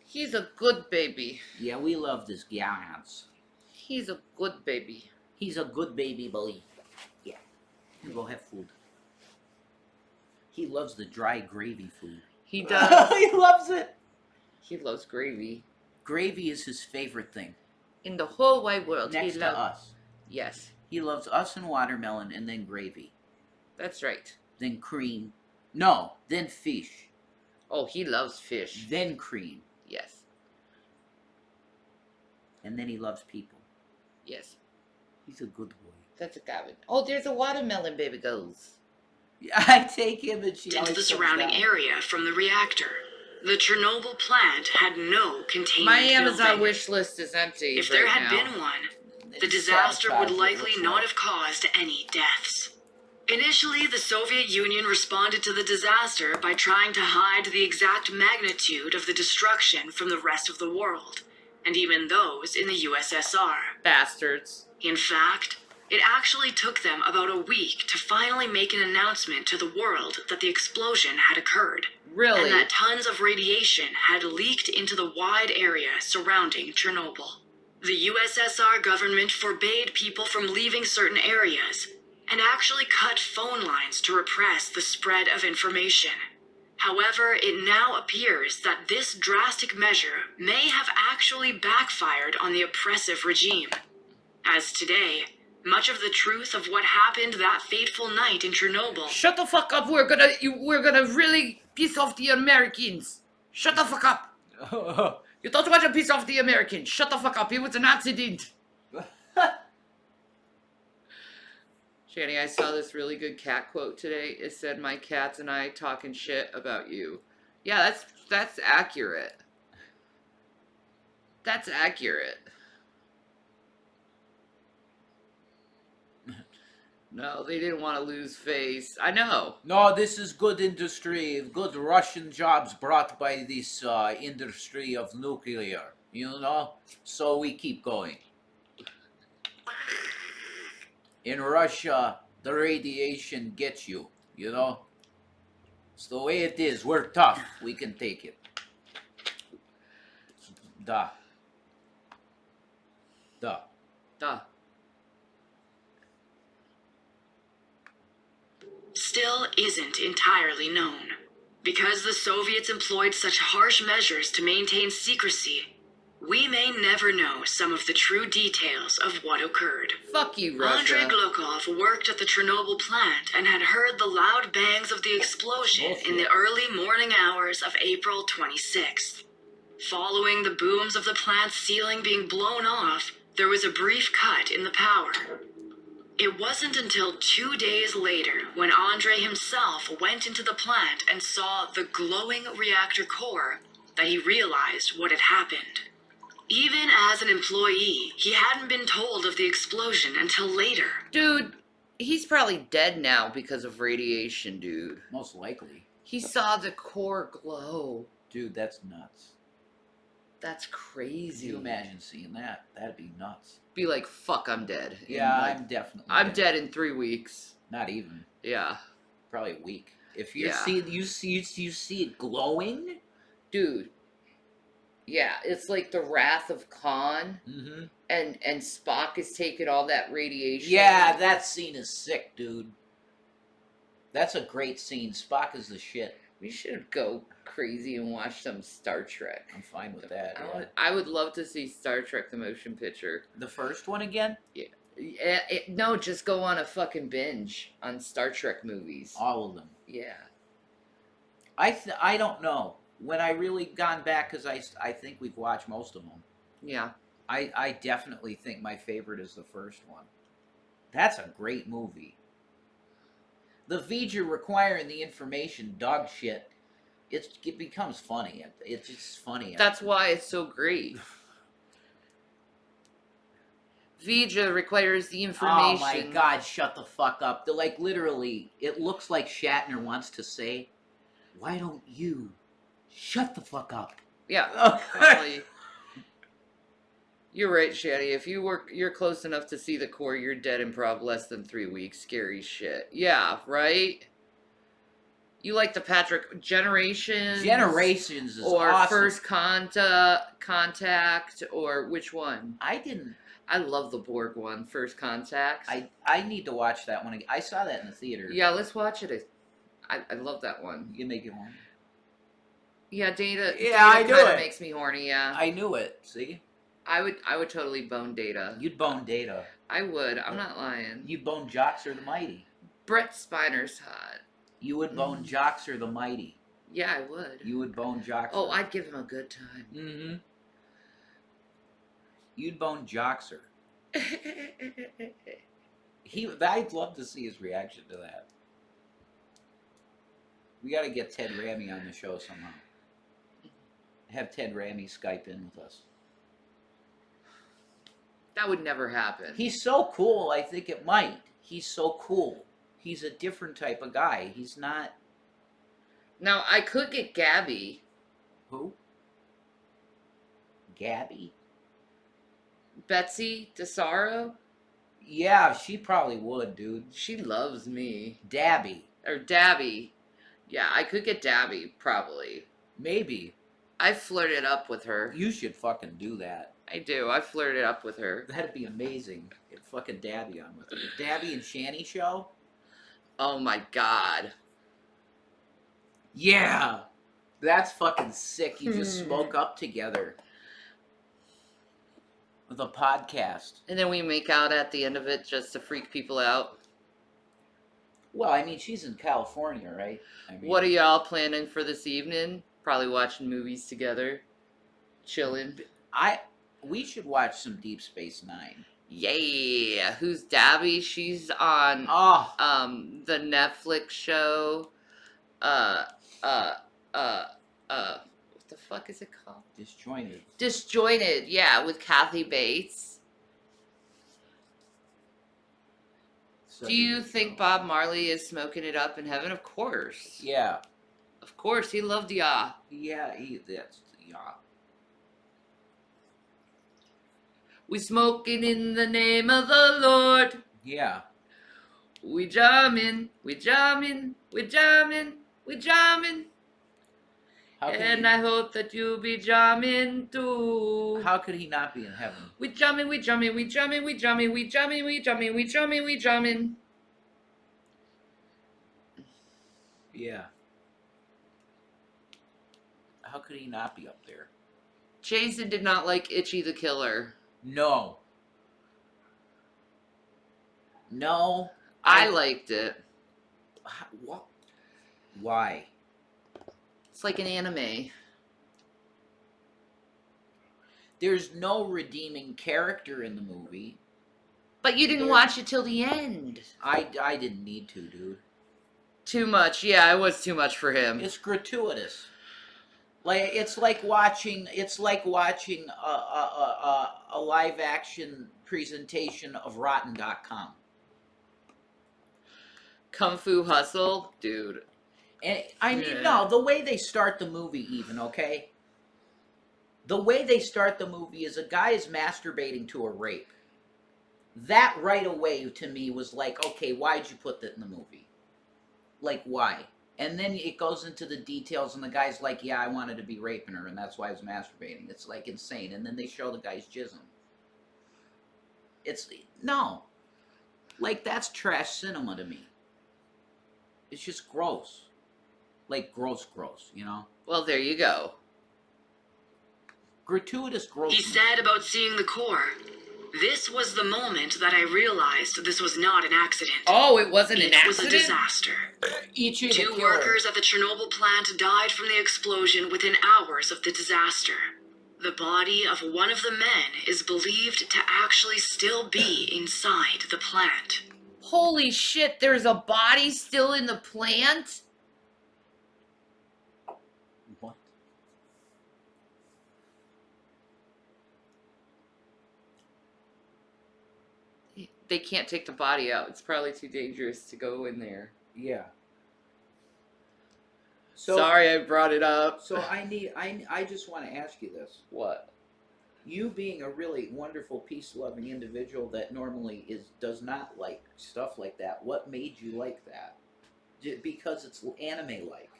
He's a good baby. Yeah, we love this Gans. He's a good baby. He's a good baby boy. Yeah. You go have food. He loves the dry gravy food. He does. He loves it. He loves gravy. Gravy is his favorite thing. In the whole wide world, Next he to loves. us. Yes, He loves us and watermelon and then gravy. that's right. Then cream. No, then fish. Oh, he loves fish. Then cream. Yes, And then he loves people. yes. He's a good boy. That's a Gavin. Oh, there's a watermelon baby goes. I take him and she into always the comes surrounding down. area from the reactor. The Chernobyl plant had no containment My Amazon building. wish list is empty. If there right had now. been one, And the he disaster would sabotaged it, likely looks not like. have caused any deaths. Initially, the Soviet Union responded to the disaster by trying to hide the exact magnitude of the destruction from the rest of the world, and even those in the USSR. Bastards. In fact, it actually took them about a week to finally make an announcement to the world that the explosion had occurred, Really? and that tons of radiation had leaked into the wide area surrounding Chernobyl. The USSR government forbade people from leaving certain areas, and actually cut phone lines to repress the spread of information. However, it now appears that this drastic measure may have actually backfired on the oppressive regime. As today, much of the truth of what happened that fateful night in Chernobyl Shut the fuck up. We're gonna really piss off the Americans. Shut the fuck up. You don't want to piss off the Americans. Shut the fuck up. It was an accident. Shanny, I saw this really good cat quote today. It said, "My cats and I talking shit about you." Yeah, that's accurate. That's accurate. No, they didn't want to lose face. I know. No, this is good industry, good Russian jobs brought by this industry of nuclear, you know? So we keep going. In Russia, the radiation gets you, you know? It's the way it is. We're tough. We can take it. Da. Da. Duh. Still isn't entirely known. Because the Soviets employed such harsh measures to maintain secrecy, we may never know some of the true details of what occurred. Fuck you, Andrei Russia. Glukov worked at the Chernobyl plant and had heard the loud bangs of the explosion in the early morning hours of April 26th. Following the booms of the plant's ceiling being blown off, there was a brief cut in the power. It wasn't until 2 days later when Andrei himself went into the plant and saw the glowing reactor core that he realized what had happened. Even as an employee, he hadn't been told of the explosion until later. Dude, he's probably dead now because of radiation, dude. Most likely. He saw the core glow. Dude, that's nuts. That's crazy. Can you imagine seeing that? That'd be nuts. Be like, fuck, I'm dead. Yeah, And, like, I'm definitely I'm dead in 3 weeks. Not even. Yeah. Probably a week. If you Yeah. you see it glowing? Dude. Yeah, it's like the Wrath of Khan, Mm-hmm. and Spock is taking all that radiation. Yeah, that scene is sick, dude. That's a great scene. Spock is the shit. We should go crazy and watch some Star Trek. I'm fine with that. I would love to see Star Trek the motion picture. The first one again? No, just go on a fucking binge on Star Trek movies. All of them. Yeah. I don't know. When I really gone back, because I think we've watched most of them. Yeah. I definitely think my favorite is the first one. That's a great movie. The Vids requiring the information, dog shit. It becomes funny. It's just funny. That's why it's so great. Vija requires the information. Oh my god, shut the fuck up. They're like, literally, it looks like Shatner wants to say, why don't you shut the fuck up? Yeah, probably. You're right, Shanny. If you're close enough to see the core, you're dead in prob less than 3 weeks. Scary shit. Yeah, right? You like the Patrick Generations? Generations is or awesome. First Contact, or which one? I love the Borg one, First Contact. I need to watch that one again. I saw that in the theater. Yeah, let's watch it. I love that one. You can make it horny. Yeah, Data. Yeah, I knew kinda it. makes me horny. Yeah, I knew it. See, I would totally bone Data. you'd bone Data. I would. I'm not lying. You'd bone Joxer the Mighty. Brett Spiner's hot. You would bone Joxer the Mighty. Yeah, I would. You would bone Joxer. Oh, I'd give him a good time. Mm-hmm. You'd bone Joxer. I'd love to see his reaction to that. We got to get Ted Ramey on the show somehow. Have Ted Ramey Skype in with us. That would never happen. He's so cool, I think it might. He's so cool. He's a different type of guy. He's not... Now, I could get Gabby. Who? Gabby? Betsy DeSaro? Yeah, she probably would, dude. She loves me. Dabby. Or Dabby. Yeah, I could get Dabby, probably. Maybe. I flirted up with her. You should fucking do that. I do. I flirted up with her. That'd be amazing. Get fucking Dabby on with her. Dabby and Shanny show? Oh my god. Yeah! That's fucking sick. You just smoke up together. With a podcast. And then we make out at the end of it just to freak people out. Well, I mean, she's in California, right? I mean, What are y'all planning for this evening? Probably watching movies together. Chilling. we should watch some Deep Space Nine. Yeah. Who's Dabby? She's on Oh, the Netflix show. Uh uh uh what the fuck is it called? disjointed. Disjointed, yeah, with Kathy Bates. Such Do a you good think show. Bob Marley is smoking it up in heaven? Of course. Yeah. Of course, he loved ya. Yeah, that's yeah. We smoking in the name of the Lord. Yeah. We jamming, we jamming, we jamming, we jamming. How could And he, I hope that you'll be jamming too. how could he not be in heaven? We jamming, we jamming, we jamming, we jamming, we jamming, we jamming, we jamming, we jamming. Yeah. How could he not be up there? Jason did not like Itchy the Killer. No. No. I liked it. What? Why? It's like an anime. There's no redeeming character in the movie. But you didn't watch it till the end. I didn't need to, dude. Too much. Yeah, it was too much for him. It's gratuitous. Like it's like watching a live action presentation of Rotten.com. Kung Fu Hustle, dude. And I mean, Yeah. no, the way they start the movie, even okay. The way they start the movie is a guy is masturbating to a rape. That right away to me was like, okay, why'd you put that in the movie? Like, why? And then it goes into the details, and the guy's like, yeah, I wanted to be raping her, and that's why I was masturbating. It's like insane. And then they show the guy's jizzing. It's, no. Like, that's trash cinema to me. It's just gross. Like, gross, you know? Well, there you go. Gratuitous gross. He said about seeing the core, "This was the moment that I realized this was not an accident. Oh, it wasn't an It was a accident? disaster. Ichi the Two Killer. workers at the Chernobyl plant died from the explosion within hours of the disaster. The body of one of the men is believed to actually still be inside the plant." Holy shit, there's a body still in the plant? What? They can't take the body out. It's probably too dangerous to go in there. Yeah. So, Sorry I brought it up. So I just want to ask you this. What? You being a really wonderful, peace-loving individual that normally does not like stuff like that, what made you like that? Because it's anime-like.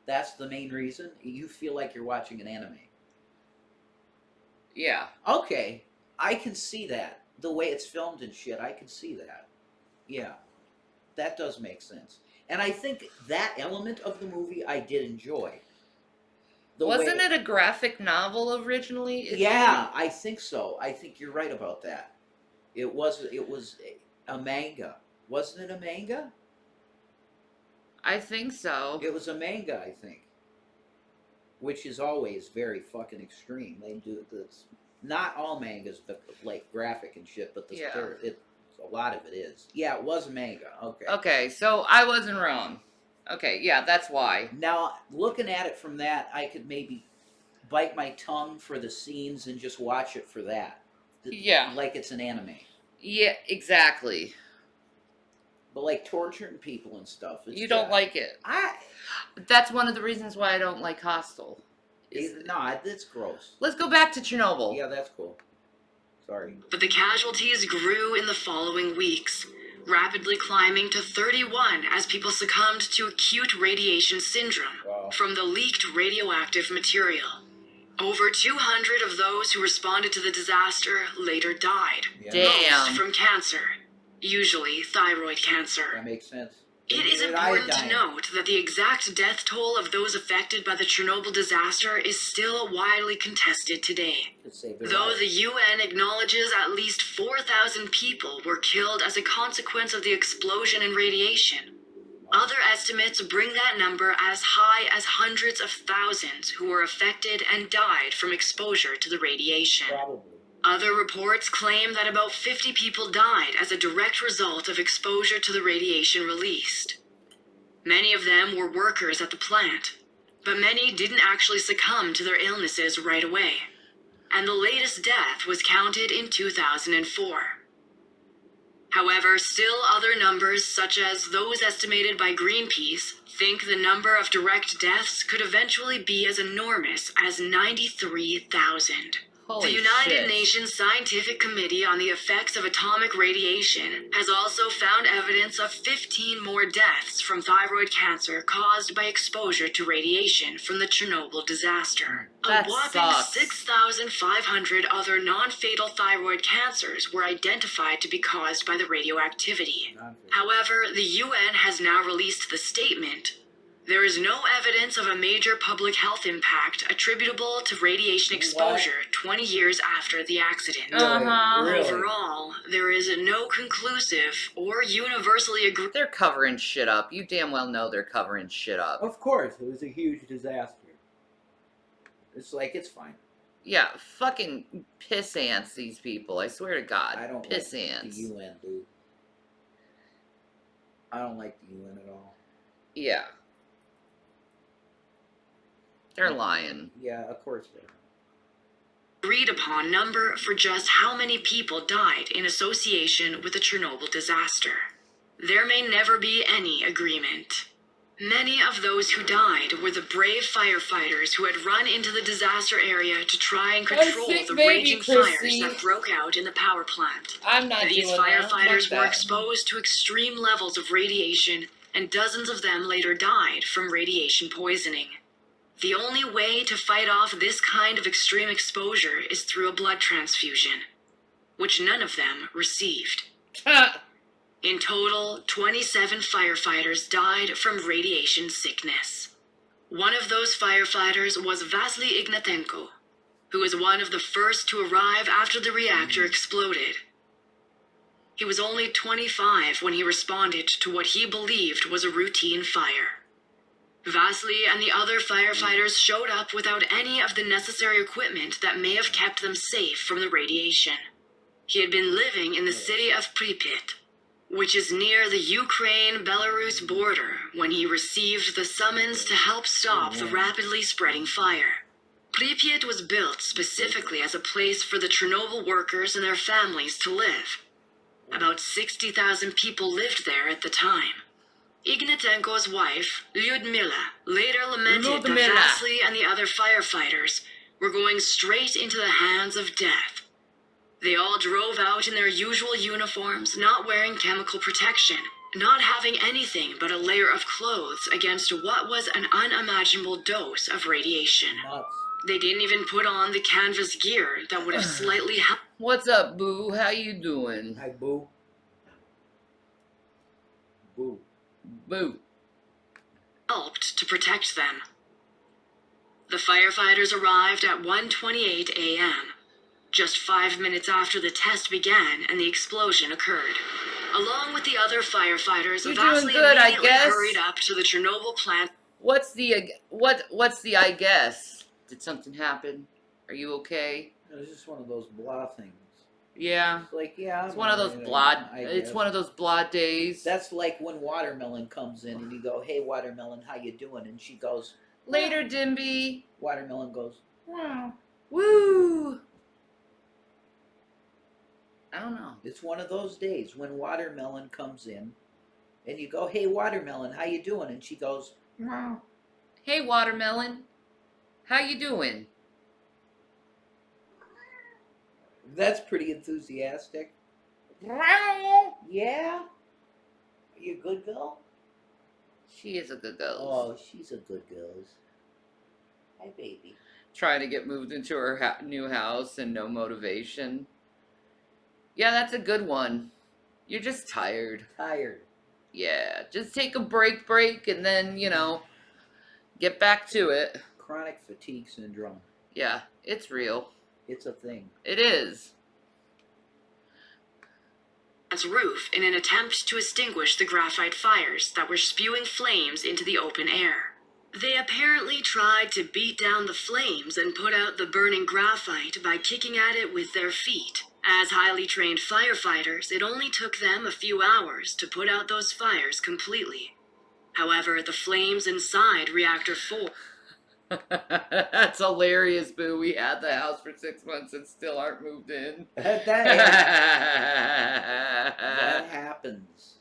That's the main reason? You feel like you're watching an anime. Yeah. Okay, I can see that. The way it's filmed and shit, I can see that. Yeah, that does make sense. And I think that element of the movie I did enjoy. Wasn't it a graphic novel originally? Yeah, I think so. I think you're right about that. It was a manga. Wasn't it a manga? I think so. It was a manga, I think. Which is always very fucking extreme. They do this. Not all mangas, but like graphic and shit. But a lot of it is. Yeah, it was a manga. Okay. Okay, so I wasn't wrong. Okay, yeah, that's why. Now, looking at it from that, I could maybe bite my tongue for the scenes and just watch it for that. Yeah. Like it's an anime. Yeah, exactly. But like torturing people and stuff. You don't like it. That's one of the reasons why I don't like Hostel. No, it's gross. Let's go back to Chernobyl. Yeah, that's cool. Sorry. But the casualties grew in the following weeks, rapidly climbing to 31 as people succumbed to acute radiation syndrome from the leaked radioactive material. Over 200 of those who responded to the disaster later died. Yeah. Damn. Most from cancer, usually thyroid cancer. That makes sense. It is important to note that the exact death toll of those affected by the Chernobyl disaster is still widely contested today. Though the UN acknowledges at least 4,000 people were killed as a consequence of the explosion and radiation, other estimates bring that number as high as hundreds of thousands who were affected and died from exposure to the radiation. Probably. Other reports claim that about 50 people died as a direct result of exposure to the radiation released. Many of them were workers at the plant, but many didn't actually succumb to their illnesses right away. And the latest death was counted in 2004. However, still other numbers, such as those estimated by Greenpeace, think the number of direct deaths could eventually be as enormous as 93,000. Holy The United shit. Nations Scientific Committee on the Effects of Atomic Radiation has also found evidence of 15 more deaths from thyroid cancer caused by exposure to radiation from the Chernobyl disaster. That A whopping sucks. 6,500 other non-fatal thyroid cancers were identified to be caused by the radioactivity. However, the UN has now released the statement, "There is no evidence of a major public health impact attributable to radiation exposure 20 years after the accident." Uh-huh. Really? Overall, there is no conclusive or universally agreed. They're covering shit up. You damn well know they're covering shit up. Of course, it was a huge disaster. It's like, it's fine. Yeah, fucking piss ants, these people. I swear to God. I don't piss like ants. the UN, dude. I don't like the UN at all. Yeah. They're lying. Yeah, of course they are. Agreed upon number for just how many people died in association with the Chernobyl disaster. There may never be any agreement. Many of those who died were the brave firefighters who had run into the disaster area to try and control sick the baby, raging fires Chrissy. that broke out in the power plant. I'm not These doing that. firefighters Fuck were that. exposed to extreme levels of radiation, and dozens of them later died from radiation poisoning. The only way to fight off this kind of extreme exposure is through a blood transfusion, which none of them received. In total, 27 firefighters died from radiation sickness. One of those firefighters was Vasily Ignatenko, who was one of the first to arrive after the reactor exploded. He was only 25 when he responded to what he believed was a routine fire. Vasily and the other firefighters showed up without any of the necessary equipment that may have kept them safe from the radiation. He had been living in the city of Pripyat, which is near the Ukraine-Belarus border, when he received the summons to help stop the rapidly spreading fire. Pripyat was built specifically as a place for the Chernobyl workers and their families to live. About 60,000 people lived there at the time. Ignatenko's wife, Lyudmila, later lamented that Vasily and the other firefighters were going straight into the hands of death. They all drove out in their usual uniforms, not wearing chemical protection, not having anything but a layer of clothes against what was an unimaginable dose of radiation. Nuts. They didn't even put on the canvas gear that would have slightly helped. What's up, boo? How you doing? Hi, boo. Boo. Boo. Helped to protect them. The firefighters arrived at 1:28 a.m., just 5 minutes after the test began and the explosion occurred. Along with the other firefighters, You're Vasily doing good, I immediately guess. hurried up to the Chernobyl plant. What's the I guess? Did something happen? Are you okay? It was just one of those blah things. Yeah. It's like, yeah. It's I'm one of those alright, blah. I It's guess. one of those blah days. That's like when Watermelon comes in and you go, "Hey, Watermelon, how you doing?" And she goes, Later, Dimby. Watermelon goes, Wow. Woo. I don't know. it's one of those days when Watermelon comes in and you go, "Hey, Watermelon, how you doing?" And she goes, Wow. Hey, Watermelon. How you doing? that's pretty enthusiastic. Wow. Yeah? Are you a good girl? She is a good girl. Oh, she's a good girl. Hi, baby. Trying to get moved into her new house and no motivation. Yeah, that's a good one. You're just tired. Tired. Yeah, just take a break, and then, get back to it. Chronic fatigue syndrome. Yeah, it's real. It's a thing. It is. Roof in an attempt to extinguish the graphite fires that were spewing flames into the open air. They apparently tried to beat down the flames and put out the burning graphite by kicking at it with their feet. As highly trained firefighters, it only took them a few hours to put out those fires completely. However, the flames inside Reactor 4... That's hilarious, boo. We had the house for 6 months and still aren't moved in. That happens.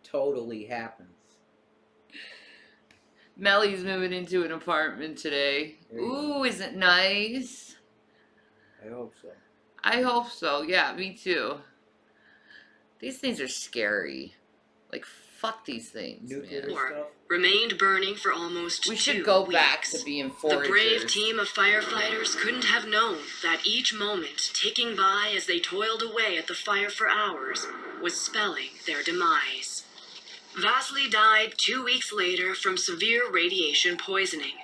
Totally happens. Melly's moving into an apartment today. There you Ooh, go. is it nice? I hope so. I hope so. Yeah, me too. These things are scary. Like, fuck these things, Nuclear man. stuff. remained burning for almost We 2 should go weeks. back to being foragers. The brave team of firefighters couldn't have known that each moment ticking by as they toiled away at the fire for hours was spelling their demise. Vasily died 2 weeks later from severe radiation poisoning.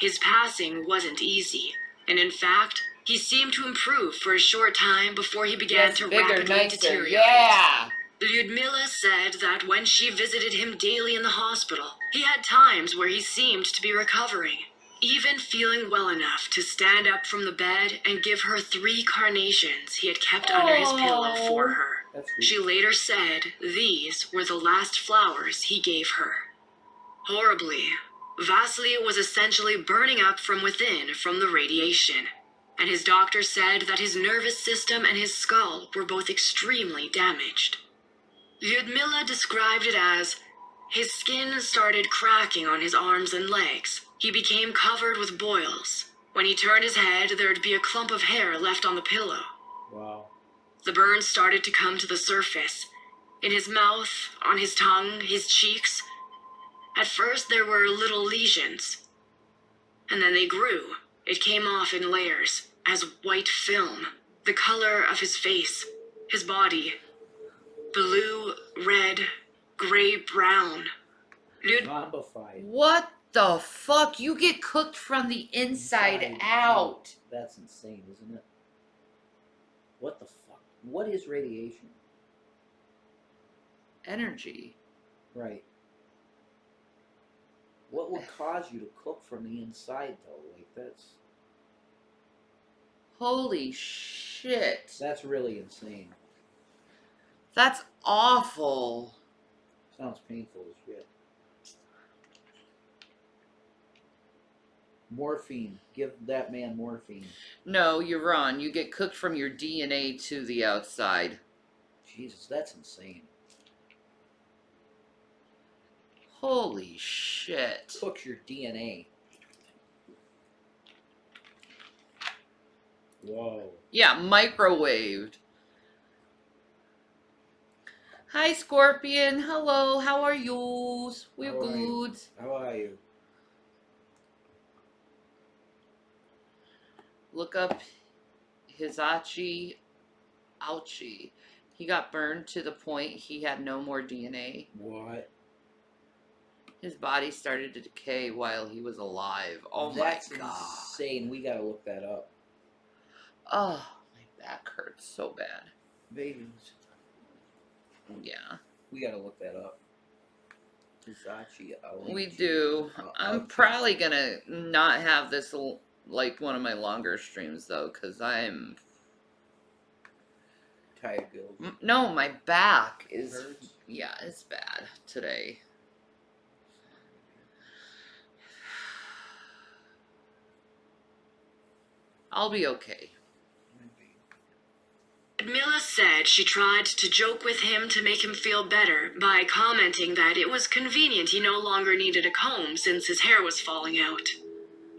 His passing wasn't easy, and in fact, he seemed to improve for a short time before he began Yes, to bigger, rapidly nicer. deteriorate. Yeah! Lyudmila said that when she visited him daily in the hospital, he had times where he seemed to be recovering, even feeling well enough to stand up from the bed and give her 3 carnations he had kept under his pillow for her. That's sweet. She later said these were the last flowers he gave her. Horribly, Vasily was essentially burning up from within from the radiation, and his doctor said that his nervous system and his skull were both extremely damaged. Lyudmila described it as, his skin started cracking on his arms and legs. He became covered with boils. When he turned his head, there'd be a clump of hair left on the pillow. Wow. The burns started to come to the surface. In his mouth, on his tongue, his cheeks. At first there were little lesions. And then they grew. It came off in layers, as white film. The color of his face, his body. Blue, red, gray, brown. Zombified. What the fuck? You get cooked from the inside out. That's insane, isn't it? What the fuck? What is radiation? Energy. Right. What would cause you to cook from the inside, though? Like, Holy shit. that's really insane. That's awful. Sounds painful as shit. Morphine. Give that man morphine. No, you're wrong. You get cooked from your DNA to the outside. Jesus, that's insane. Holy shit. Cooks your DNA. Whoa. Yeah, microwaved. Hi, Scorpion. Hello. How are you? We're How are you? good. How are you? Look up Hisachi Ouchie. He got burned to the point he had no more DNA. What? His body started to decay while he was alive. Oh That's my god. insane. We gotta look that up. Oh, my back hurts so bad. Babies. Yeah. We gotta look that up. Hisachi Ouchie. We do. I'm probably gonna not have this like one of my longer streams though, because I'm... Tired girls. No, my back is... Hurts? Yeah, it's bad today. I'll be okay. Lyudmila said she tried to joke with him to make him feel better by commenting that it was convenient he no longer needed a comb since his hair was falling out.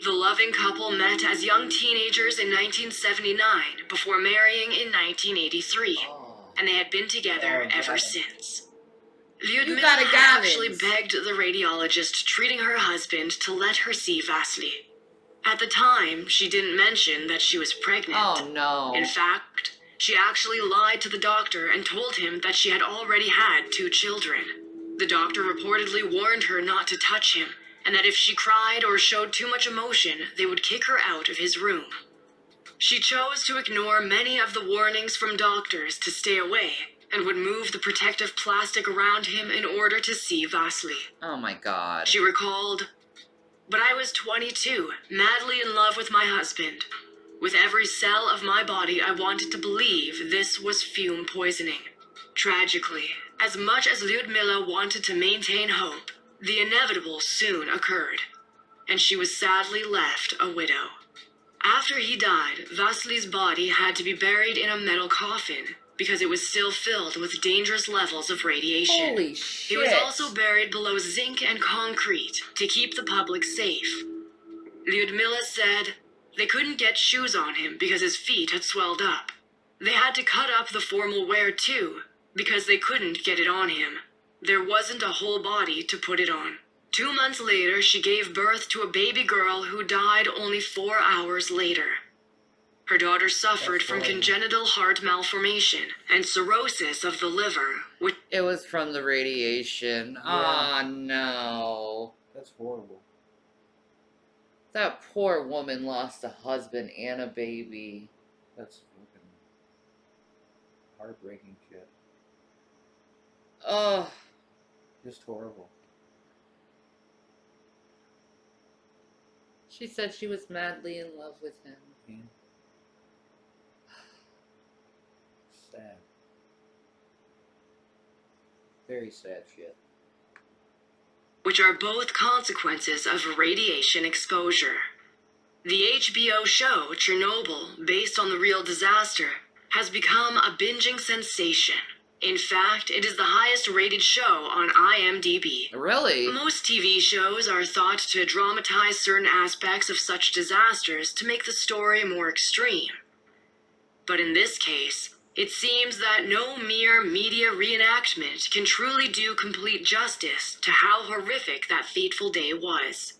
The loving couple met as young teenagers in 1979 before marrying in 1983, and they had been together ever since. Lyudmila got a had actually Gavins. begged the radiologist treating her husband to let her see Vasily. At the time, she didn't mention that she was pregnant. Oh no. In fact, she actually lied to the doctor and told him that she had already had 2 children. The doctor reportedly warned her not to touch him, and that if she cried or showed too much emotion, they would kick her out of his room. She chose to ignore many of the warnings from doctors to stay away, and would move the protective plastic around him in order to see Vasily. Oh my god. She recalled, But I was 22, madly in love with my husband. With every cell of my body, I wanted to believe this was fume poisoning. Tragically, as much as Lyudmila wanted to maintain hope, the inevitable soon occurred, and she was sadly left a widow. After he died, Vasily's body had to be buried in a metal coffin because it was still filled with dangerous levels of radiation. Holy He was shit. also buried below zinc and concrete to keep the public safe. Lyudmila said they couldn't get shoes on him because his feet had swelled up. They had to cut up the formal wear too because they couldn't get it on him. There wasn't a whole body to put it on. 2 months later, she gave birth to a baby girl who died only 4 hours later. Her daughter suffered from congenital heart malformation and cirrhosis of the liver, which... It was from the radiation. Yeah. Oh, no. That's horrible. That poor woman lost a husband and a baby. That's fucking heartbreaking shit. Oh, Just horrible. she said she was madly in love with him. Yeah. Sad. Very sad shit. which are both consequences of radiation exposure. The HBO show Chernobyl, based on the real disaster, has become a binging sensation. In fact, it is the highest rated show on IMDb. Really? Most TV shows are thought to dramatize certain aspects of such disasters to make the story more extreme. But in this case, it seems that no mere media reenactment can truly do complete justice to how horrific that fateful day was.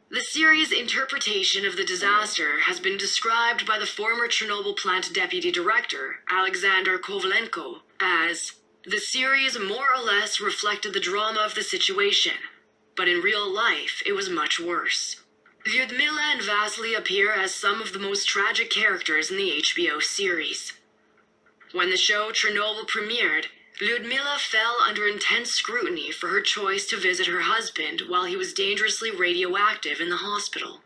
The series' interpretation of the disaster has been described by the former Chernobyl plant deputy director, Alexander Kovalenko, as the series more or less reflected the drama of the situation, but in real life it was much worse. Lyudmila and Vasily appear as some of the most tragic characters in the HBO series. When the show Chernobyl premiered, Lyudmila fell under intense scrutiny for her choice to visit her husband while he was dangerously radioactive in the hospital.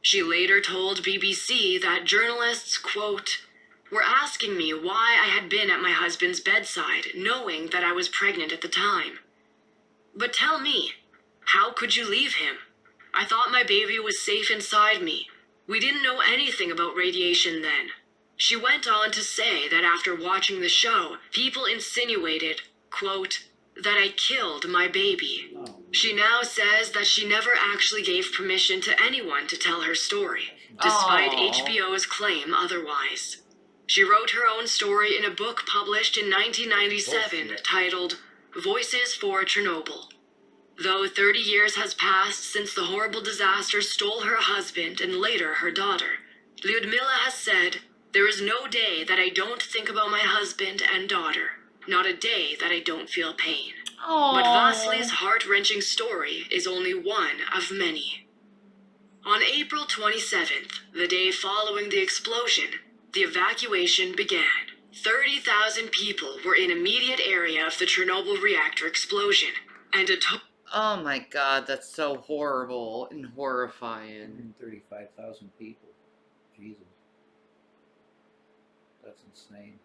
She later told BBC that journalists, quote, were asking me why I had been at my husband's bedside, knowing that I was pregnant at the time. But tell me, how could you leave him? I thought my baby was safe inside me. We didn't know anything about radiation then. She went on to say that after watching the show, people insinuated, quote, that I killed my baby. She now says that she never actually gave permission to anyone to tell her story, despite HBO's claim otherwise. She wrote her own story in a book published in 1997 titled Voices for Chernobyl. Though 30 years has passed since the horrible disaster stole her husband and later her daughter, Lyudmila has said, there is no day that I don't think about my husband and daughter, not a day that I don't feel pain. Aww. But Vasily's heart-wrenching story is only one of many. On April 27th, the day following the explosion, the evacuation began. 30,000 people were in immediate area of the Chernobyl reactor explosion, and Oh my god, that's so horrible and horrifying. 135,000 people. Jesus. That's insane.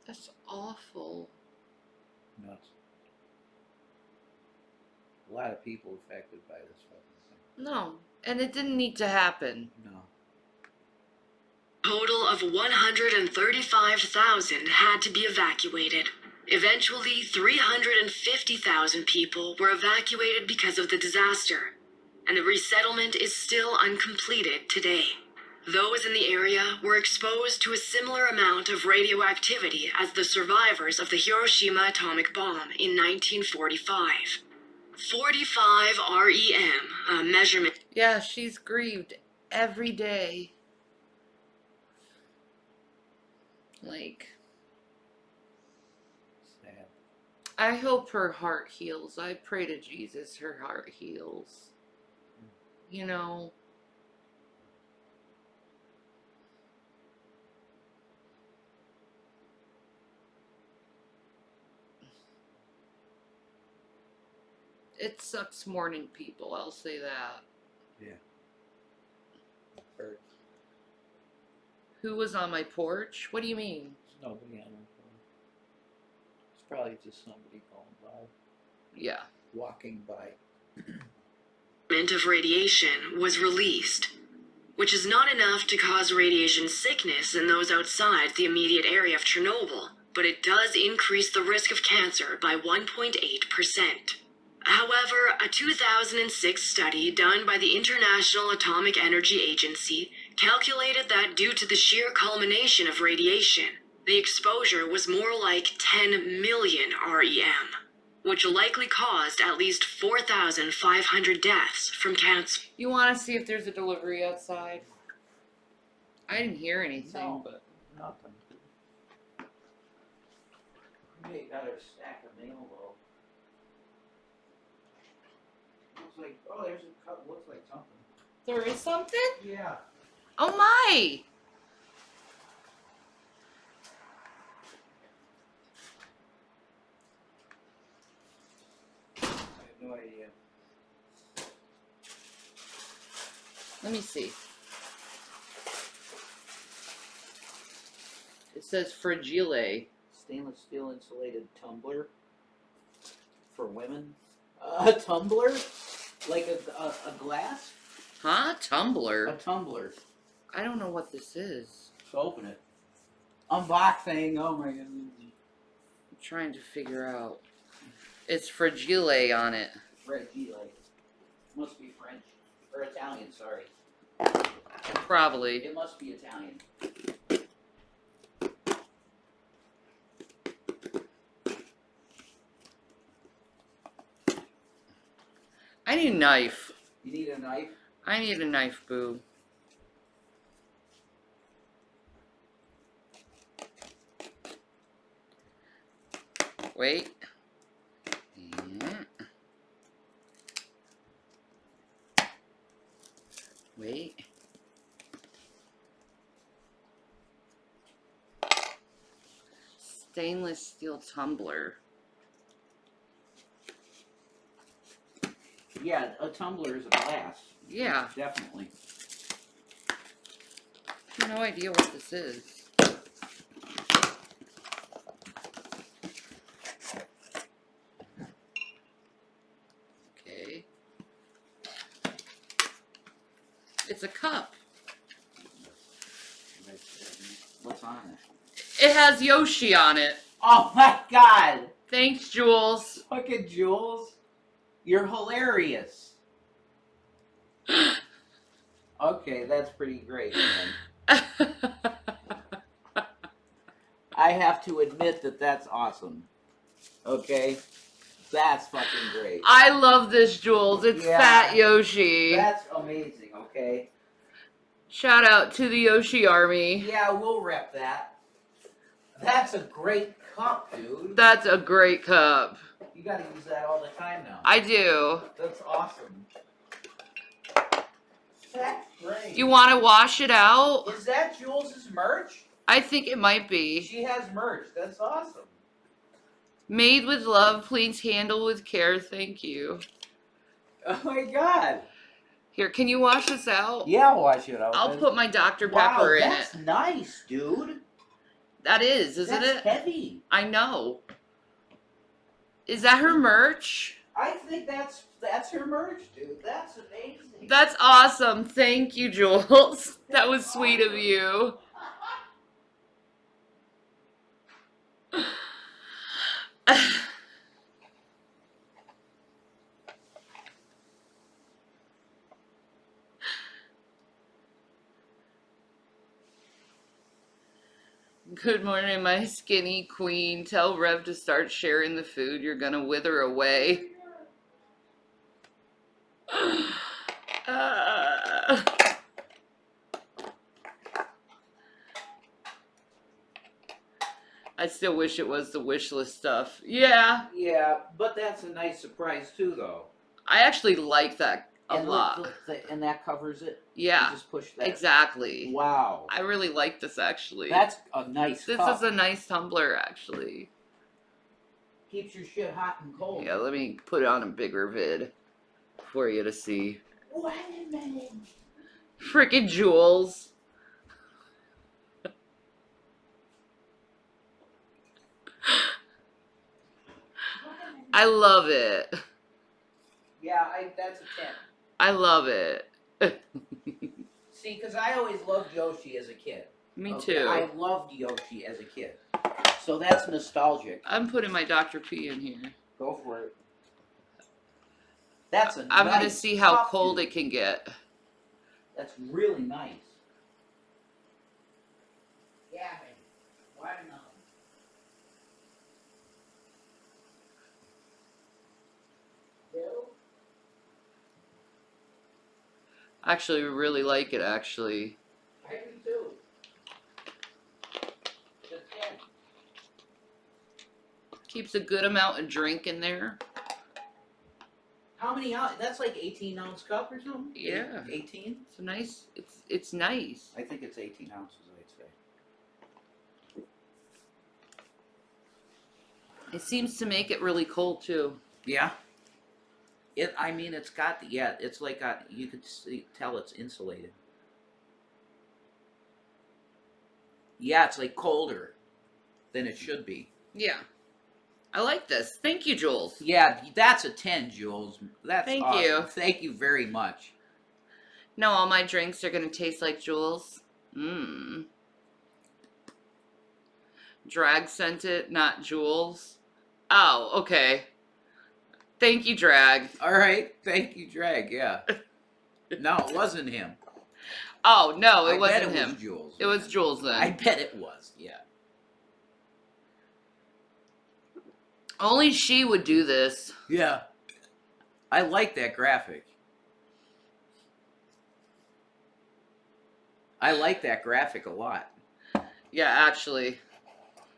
That's awful. Nuts. A lot of people affected by this fucking thing. No, and it didn't need to happen. No. total of 135,000 had to be evacuated. Eventually, 350,000 people were evacuated because of the disaster, and the resettlement is still uncompleted today. Those in the area were exposed to a similar amount of radioactivity as the survivors of the Hiroshima atomic bomb in 1945. 45 REM, a measurement... Yeah, she's grieved every day. Like... Sad. I hope her heart heals. I pray to Jesus her heart heals. You know... It sucks morning people, I'll say that. Yeah. Hurt. Who was on my porch? What do you mean? Nobody on our phone. It's probably just somebody going by, Yeah. walking by. Of radiation was released, which is not enough to cause radiation sickness in those outside the immediate area of Chernobyl, but it does increase the risk of cancer by 1.8%. However, a 2006 study done by the International Atomic Energy Agency calculated that due to the sheer culmination of radiation, the exposure was more like 10 million REM, which likely caused at least 4,500 deaths from cancer. You want to see if there's a delivery outside? I didn't hear anything, No. but Nothing. Hey, got a stack of mail though. Looks like, oh, there's a cup. Looks like something. there is something? Yeah. Oh my! I have no idea. Let me see. It says fragile. Stainless steel insulated tumbler for women. A tumbler? Like a glass? Huh? Tumbler? A tumbler. I don't know what this is. So open it. Unboxing. Oh my goodness. I'm trying to figure out. It's fragile on it. Fragile. Must be French. Or Italian, sorry. Probably. It must be Italian. I need a knife. You need a knife? I need a knife, boo. Wait. And wait. Stainless steel tumbler. Yeah, a tumbler is a glass. Yeah. Definitely. I have no idea what this is. Okay. It's a cup. What's on it? It has Yoshi on it. Oh my god! Thanks, Jules. Fucking Jules. You're hilarious. Okay, that's pretty great, man. I have to admit that that's awesome. Okay? That's fucking great. I love this, Jules. It's Yeah. Fat Yoshi. That's amazing, okay? Shout out to the Yoshi Army. Yeah, we'll rep that. That's a great cup, dude. That's a great cup. You gotta use that all the time now. I do. That's awesome. That's great. You want to wash it out? Is that Jules' merch? I think it might be. She has merch. That's awesome. Made with love, please handle with care. Thank you. Oh my god. Here, can you wash this out? Yeah, I'll wash it out. I'll put my Dr. Pepper in that's it. nice, dude. That is, isn't That's it? heavy. I know. Is that her merch? I think that's her merch, dude. That's amazing. That's awesome. Thank you, Jules. That was sweet of you. Good morning, my skinny queen. Tell Rev to start sharing the food. You're gonna wither away. I still wish it was the wish list stuff. Yeah. Yeah, but that's a nice surprise too, though. I actually like that a And lot. And that covers it? Yeah. You just push that. Exactly. Wow. I really like this actually. That's a nice This cup. is a nice tumbler actually. Keeps your shit hot and cold. Yeah, let me put it on a bigger vid for you to see. Watermelon. Frickin' Jules. I love it. Yeah, that's a 10. I love it. See, because I always loved Yoshi as a kid. Me Okay, too. I loved Yoshi as a kid. So that's nostalgic. I'm putting my Dr. P in here. Go for it. That's a I'm nice gonna see how cup, cold dude. it can get. That's really nice. Yeah, baby. Watermelon. Bill? Actually, we really like it, actually. I do too. The 10. Keeps a good amount of drink in there. How many ounce? That's like 18-ounce cup or something? Yeah. 18? It's a nice, it's nice. I think it's 18 ounces, I'd say. It seems to make it really cold too. Yeah. I mean, it's got, it's like, you could tell it's insulated. Yeah, it's like colder than it should be. Yeah. I like this. Thank you, Jules. Yeah, that's a 10, Jules. That's Thank awesome. you. Thank you very much. Now all my drinks are going to taste like Jules. Mmm. Drag sent it, not Jules. Oh, okay. Thank you, Drag. All right. Thank you, Drag. Yeah. No, it wasn't him. Oh, no, it I wasn't bet it him. was Jules. It was Jules then. I bet it was, yeah. Only she would do this. Yeah. I like that graphic. I like that graphic a lot. Yeah, actually.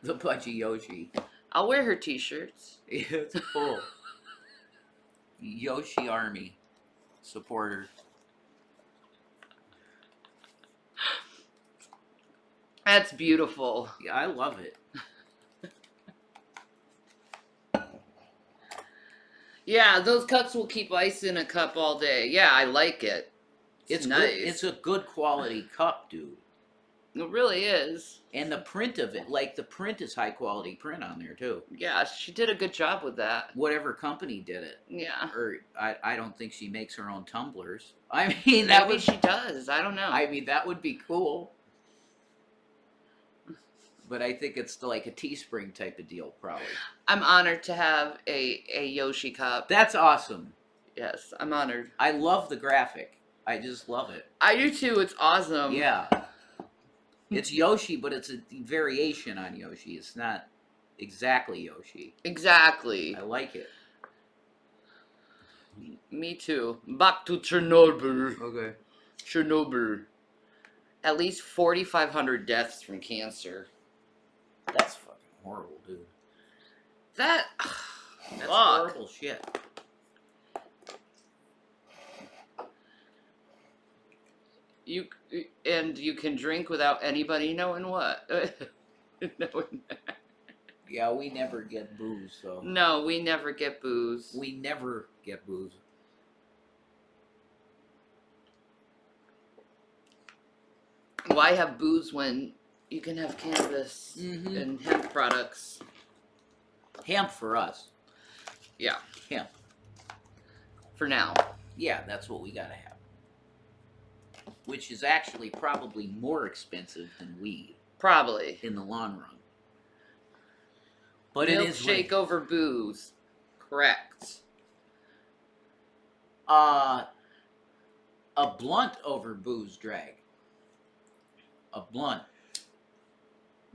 The Pudgy Yoshi. I'll wear her t-shirts. It's cool. Yoshi Army supporter. That's beautiful. Yeah, I love it. Yeah, those cups will keep ice in a cup all day. Yeah, I like it. It's nice. Good. It's a good quality cup, dude. It really is. And the print of it, like the print is high quality print on there too. Yeah, she did a good job with that. Whatever company did it. Yeah. Or I don't think she makes her own tumblers. I mean, that Maybe would, she does. I don't know. I mean, that would be cool. But I think it's like a Teespring type of deal, probably. I'm honored to have a Yoshi cup. That's awesome. Yes, I'm honored. I love the graphic. I just love it. I do too. It's awesome. Yeah. It's Yoshi, but it's a variation on Yoshi. It's not exactly Yoshi. Exactly. I like it. Me too. Back to Chernobyl. Okay. Chernobyl. At least 4,500 deaths from cancer. That's fucking horrible, dude. That's That's horrible shit. You can drink without anybody knowing what. Yeah, we never get booze, so. No, we never get booze. We never get booze. Why have booze when you can have cannabis Mhm. and hemp products? Hemp for us. Yeah, Hemp. for now. Yeah, that's what we gotta have. Which is actually probably more expensive than weed Probably. in the long run. But it is Milkshake over booze. Correct. a blunt over booze drag. A blunt.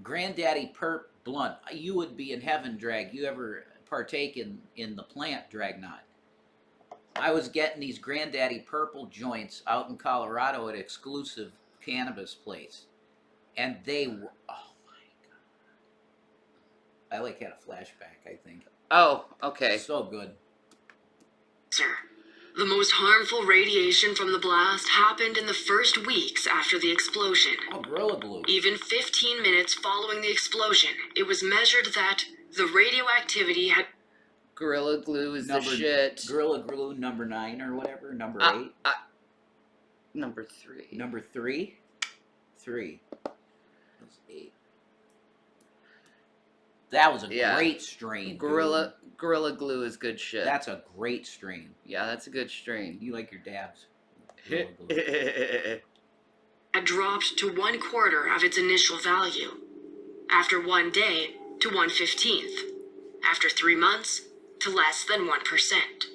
Granddaddy Perp blunt. You would be in heaven, drag. You ever partake in the plant drag knot? I was getting these Granddaddy Purple joints out in Colorado at an exclusive cannabis place. And they were, oh my God. I like had a flashback, I think. Oh, okay. So good. Sir, the most harmful radiation from the blast happened in the first weeks after the explosion. Oh, Gorilla Glue. Even 15 minutes following the explosion, it was measured that The radioactivity had Gorilla Glue is the shit. Gorilla Glue number 9 or whatever. Number 8. Number 3. Number 3. 3. That's 8. That was a great strain. Gorilla Glue is good shit. That's a great strain. Yeah, that's a good strain. You like your dabs. had dropped to 1/4 of its initial value. After 1 day, to 1/15. After 3 months, to less than 1%.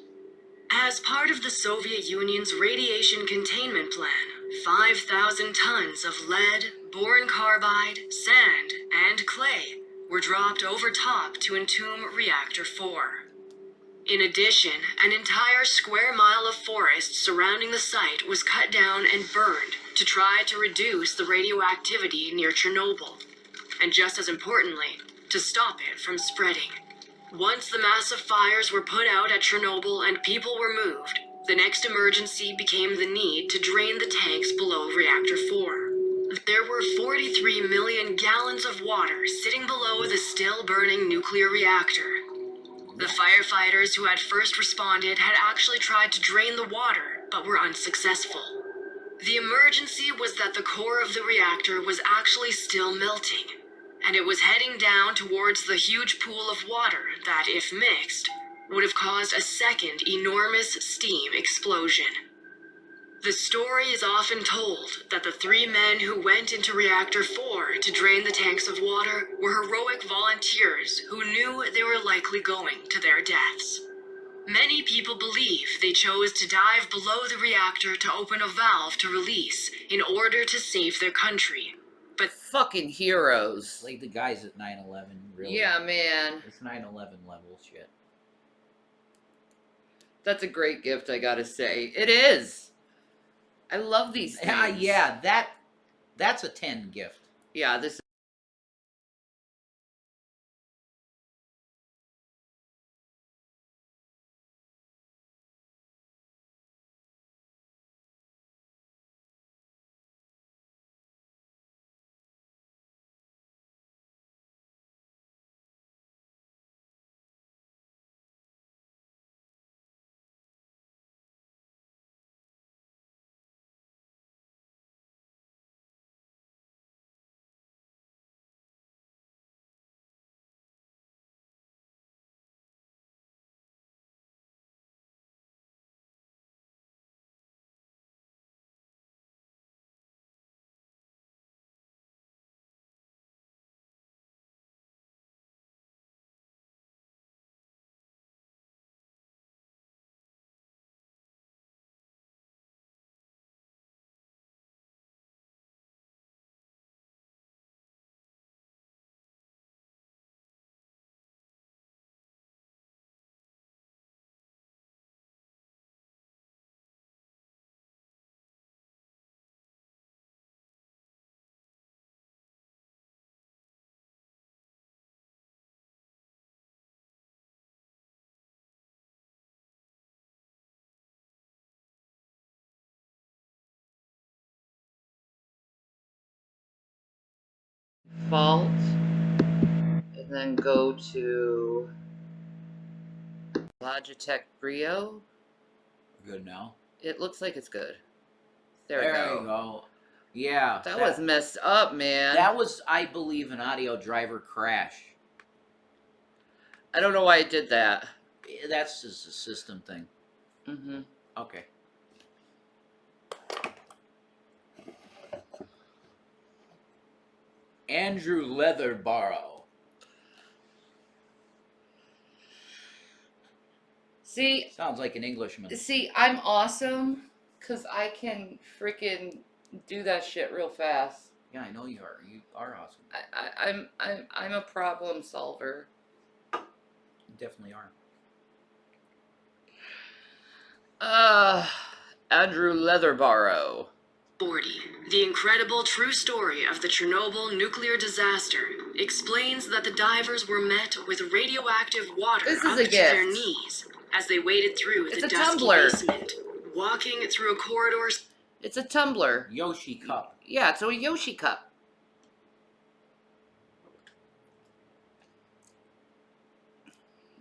As part of the Soviet Union's radiation containment plan, 5,000 tons of lead, boron carbide, sand, and clay were dropped over top to entomb Reactor 4. In addition, an entire square mile of forest surrounding the site was cut down and burned to try to reduce the radioactivity near Chernobyl, and just as importantly, to stop it from spreading. Once the massive fires were put out at Chernobyl and people were moved, the next emergency became the need to drain the tanks below Reactor 4. There were 43 million gallons of water sitting below the still-burning nuclear reactor. The firefighters who had first responded had actually tried to drain the water, but were unsuccessful. The emergency was that the core of the reactor was actually still melting, and it was heading down towards the huge pool of water that, if mixed, would have caused a second enormous steam explosion. The story is often told that the 3 men who went into Reactor 4 to drain the tanks of water were heroic volunteers who knew they were likely going to their deaths. Many people believe they chose to dive below the reactor to open a valve to release in order to save their country. But fucking heroes. Like the guys at 9/11, really. Yeah, man. It's 9/11 level shit. That's a great gift, I gotta say. It is. I love these things. Yeah, that's a 10 gift. Yeah, this fault. And then go to Logitech Brio. Good now. It looks like it's good. There we You go. go. Yeah. That was messed up, man. That was, I believe, an audio driver crash. I don't know why it did that. That's just a system thing. Mm-hmm. Okay. Andrew Leatherborough. See, Sounds like an Englishman. I'm awesome because I can freaking do that shit real fast. Yeah, I know you are. You are awesome. I'm a problem solver. You definitely are. Andrew Leatherborough. 40. The incredible true story of the Chernobyl nuclear disaster explains that the divers were met with radioactive water This is up a to their gift. knees as they waded through It's the a dusky tumbler. basement, walking through a corridor. It's a tumbler. Yoshi cup. Yeah, it's a Yoshi cup.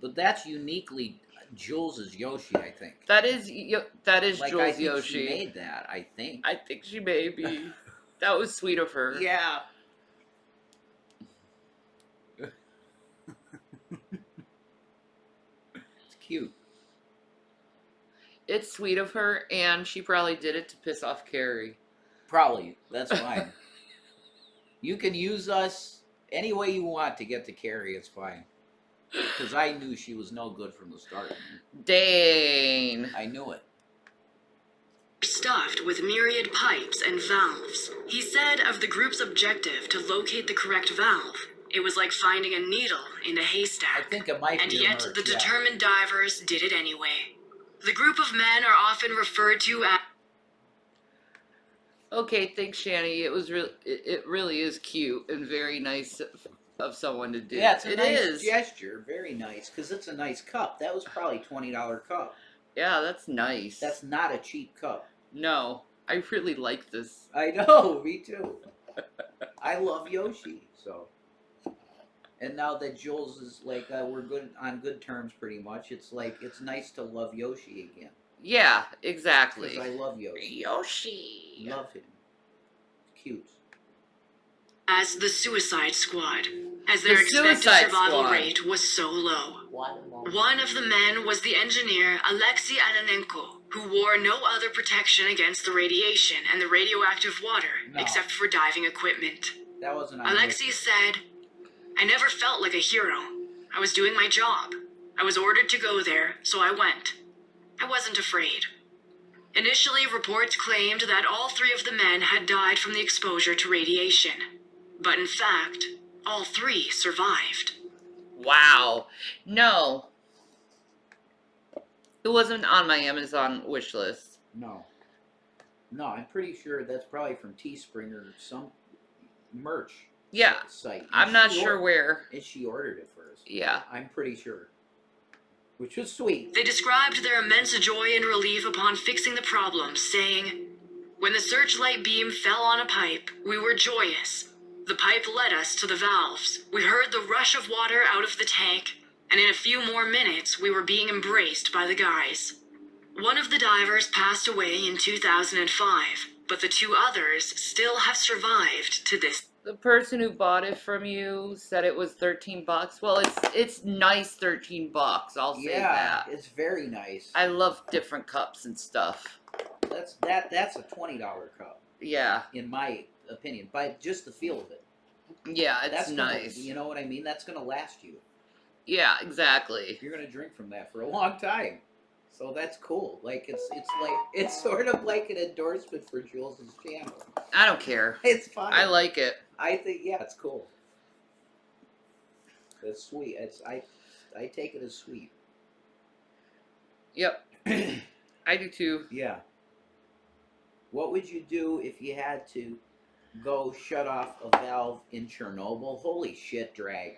But that's uniquely Jules' Yoshi, I think. That is Like, Jules I think Yoshi. she made that, I think. I think she may be. That was sweet of her. Yeah. It's cute. It's sweet of her, and she probably did it to piss off Carrie. Probably. That's fine. You can use us any way you want to get to Carrie. It's fine. Because I knew she was no good from the start. Man. Dane. I knew it. Stuffed with myriad pipes and valves. He said of the group's objective to locate the correct valve, it was like finding a needle in a haystack. I think it might And be a yet merch, the yeah. determined divers did it anyway. The group of men are often referred to as... Okay, thanks, Shanny. It really is cute and very nice of someone to do. Yeah, it's a It nice is. gesture. Very nice. Because it's a nice cup. That was probably a $20 cup. Yeah, that's nice. That's not a cheap cup. No, I really like this. I know, me too. I love Yoshi, so. And now that Jules is like, we're good on good terms pretty much, it's like, it's nice to love Yoshi again. Yeah, exactly. Because I love Yoshi. Yoshi. Love him. Cute. as the Suicide Squad, as their The expected Suicide survival Squad. rate was so low. One of the men was the engineer Alexei Ananenko, who wore no other protection against the radiation and the radioactive water No. except for diving equipment. That wasn't on Alexei Yoshi. said, "I never felt like a hero. I was doing my job. I was ordered to go there, so I went. I wasn't afraid." Initially, reports claimed that all three of the men had died from the exposure to radiation. But in fact, all three survived. Wow. No. It wasn't on my Amazon wish list. No. No, I'm pretty sure that's probably from Teespring or some merch Yeah. site. And I'm not she sure or- where. And she ordered it first. Yeah. I'm pretty sure. Which was sweet. They described their immense joy and relief upon fixing the problem, saying, "When the searchlight beam fell on a pipe, we were joyous. The pipe led us to the valves. We heard the rush of water out of the tank, and in a few more minutes, we were being embraced by the guys." One of the divers passed away in 2005, but the two others still have survived to this. The person who bought it from you said it was $13. Well, it's nice $13. I'll say Yeah, that. it's very nice. I love different cups and stuff. That's a $20 cup, Yeah. in my opinion, by just the feel of it. Yeah, it's That's nice. You know what I mean? That's gonna last you. Yeah, exactly. You're gonna drink from that for a long time. So that's cool. Like it's sort of like an endorsement for Jules' channel. I don't care. It's fine. I like it. I think it's cool. It's sweet. I take it as sweet. Yep. I do too. Yeah. What would you do if you had to go shut off a valve in Chernobyl? Holy shit, Drag.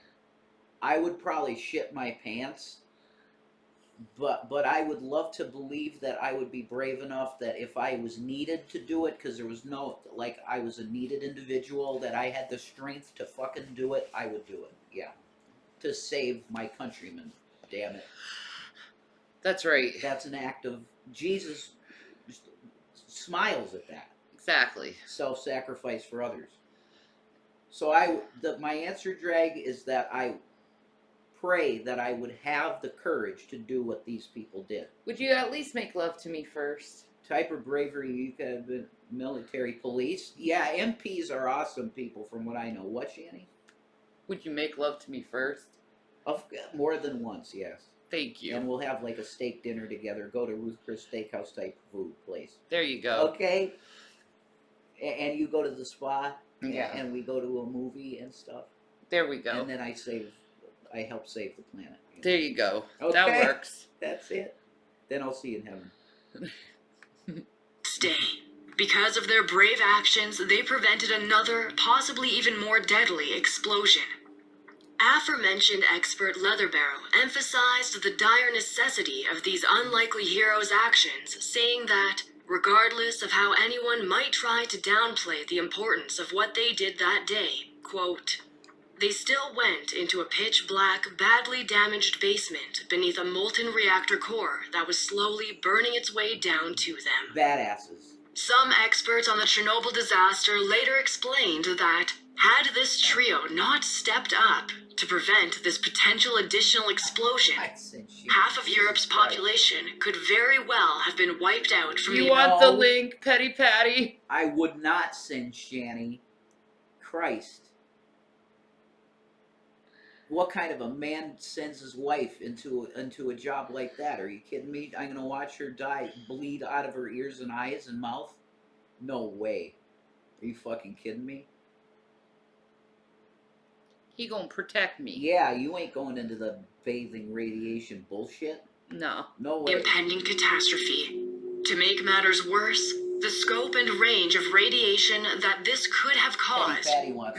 I would probably shit my pants. But I would love to believe that I would be brave enough that if I was needed to do it, because there was no, like, I was a needed individual, that I had the strength to fucking do it, I would do it. Yeah. To save my countrymen. Damn it. That's right. That's an act of Jesus just smiles at that. Exactly. Self-sacrifice for others. So my answer, Drag, is that I pray that I would have the courage to do what these people did. Would you at least make love to me first? Type of bravery you could have been military police. Yeah, MPs are awesome people from what I know. What, Shanny? Would you make love to me first? More than once, yes. Thank you. And we'll have like a steak dinner together. Go to Ruth Chris Steakhouse type food place. There you go. Okay? And you go to the spa. Yeah. And we go to a movie and stuff. There we go. And then I help save the planet. There you go. Okay. That works. That's it. Then I'll see you in heaven. Stay. Because of their brave actions, they prevented another, possibly even more deadly explosion. Aforementioned expert Leatherbarrow emphasized the dire necessity of these unlikely heroes' actions, saying that, regardless of how anyone might try to downplay the importance of what they did that day, quote, They still went into a pitch-black, badly damaged basement beneath a molten reactor core that was slowly burning its way down to them. Badasses. Some experts on the Chernobyl disaster later explained that, had this trio not stepped up to prevent this potential additional explosion, half of Europe's population could very well have been wiped out from You the... want the link, Petty Patty? I would not send Shanny. Christ. What kind of a man sends his wife into a job like that? Are you kidding me? I'm going to watch her die, bleed out of her ears and eyes and mouth? No way. Are you fucking kidding me? He gonna protect me. Yeah, you ain't going into the bathing radiation bullshit. No. No way. Impending catastrophe. To make matters worse, the scope and range of radiation that this could have caused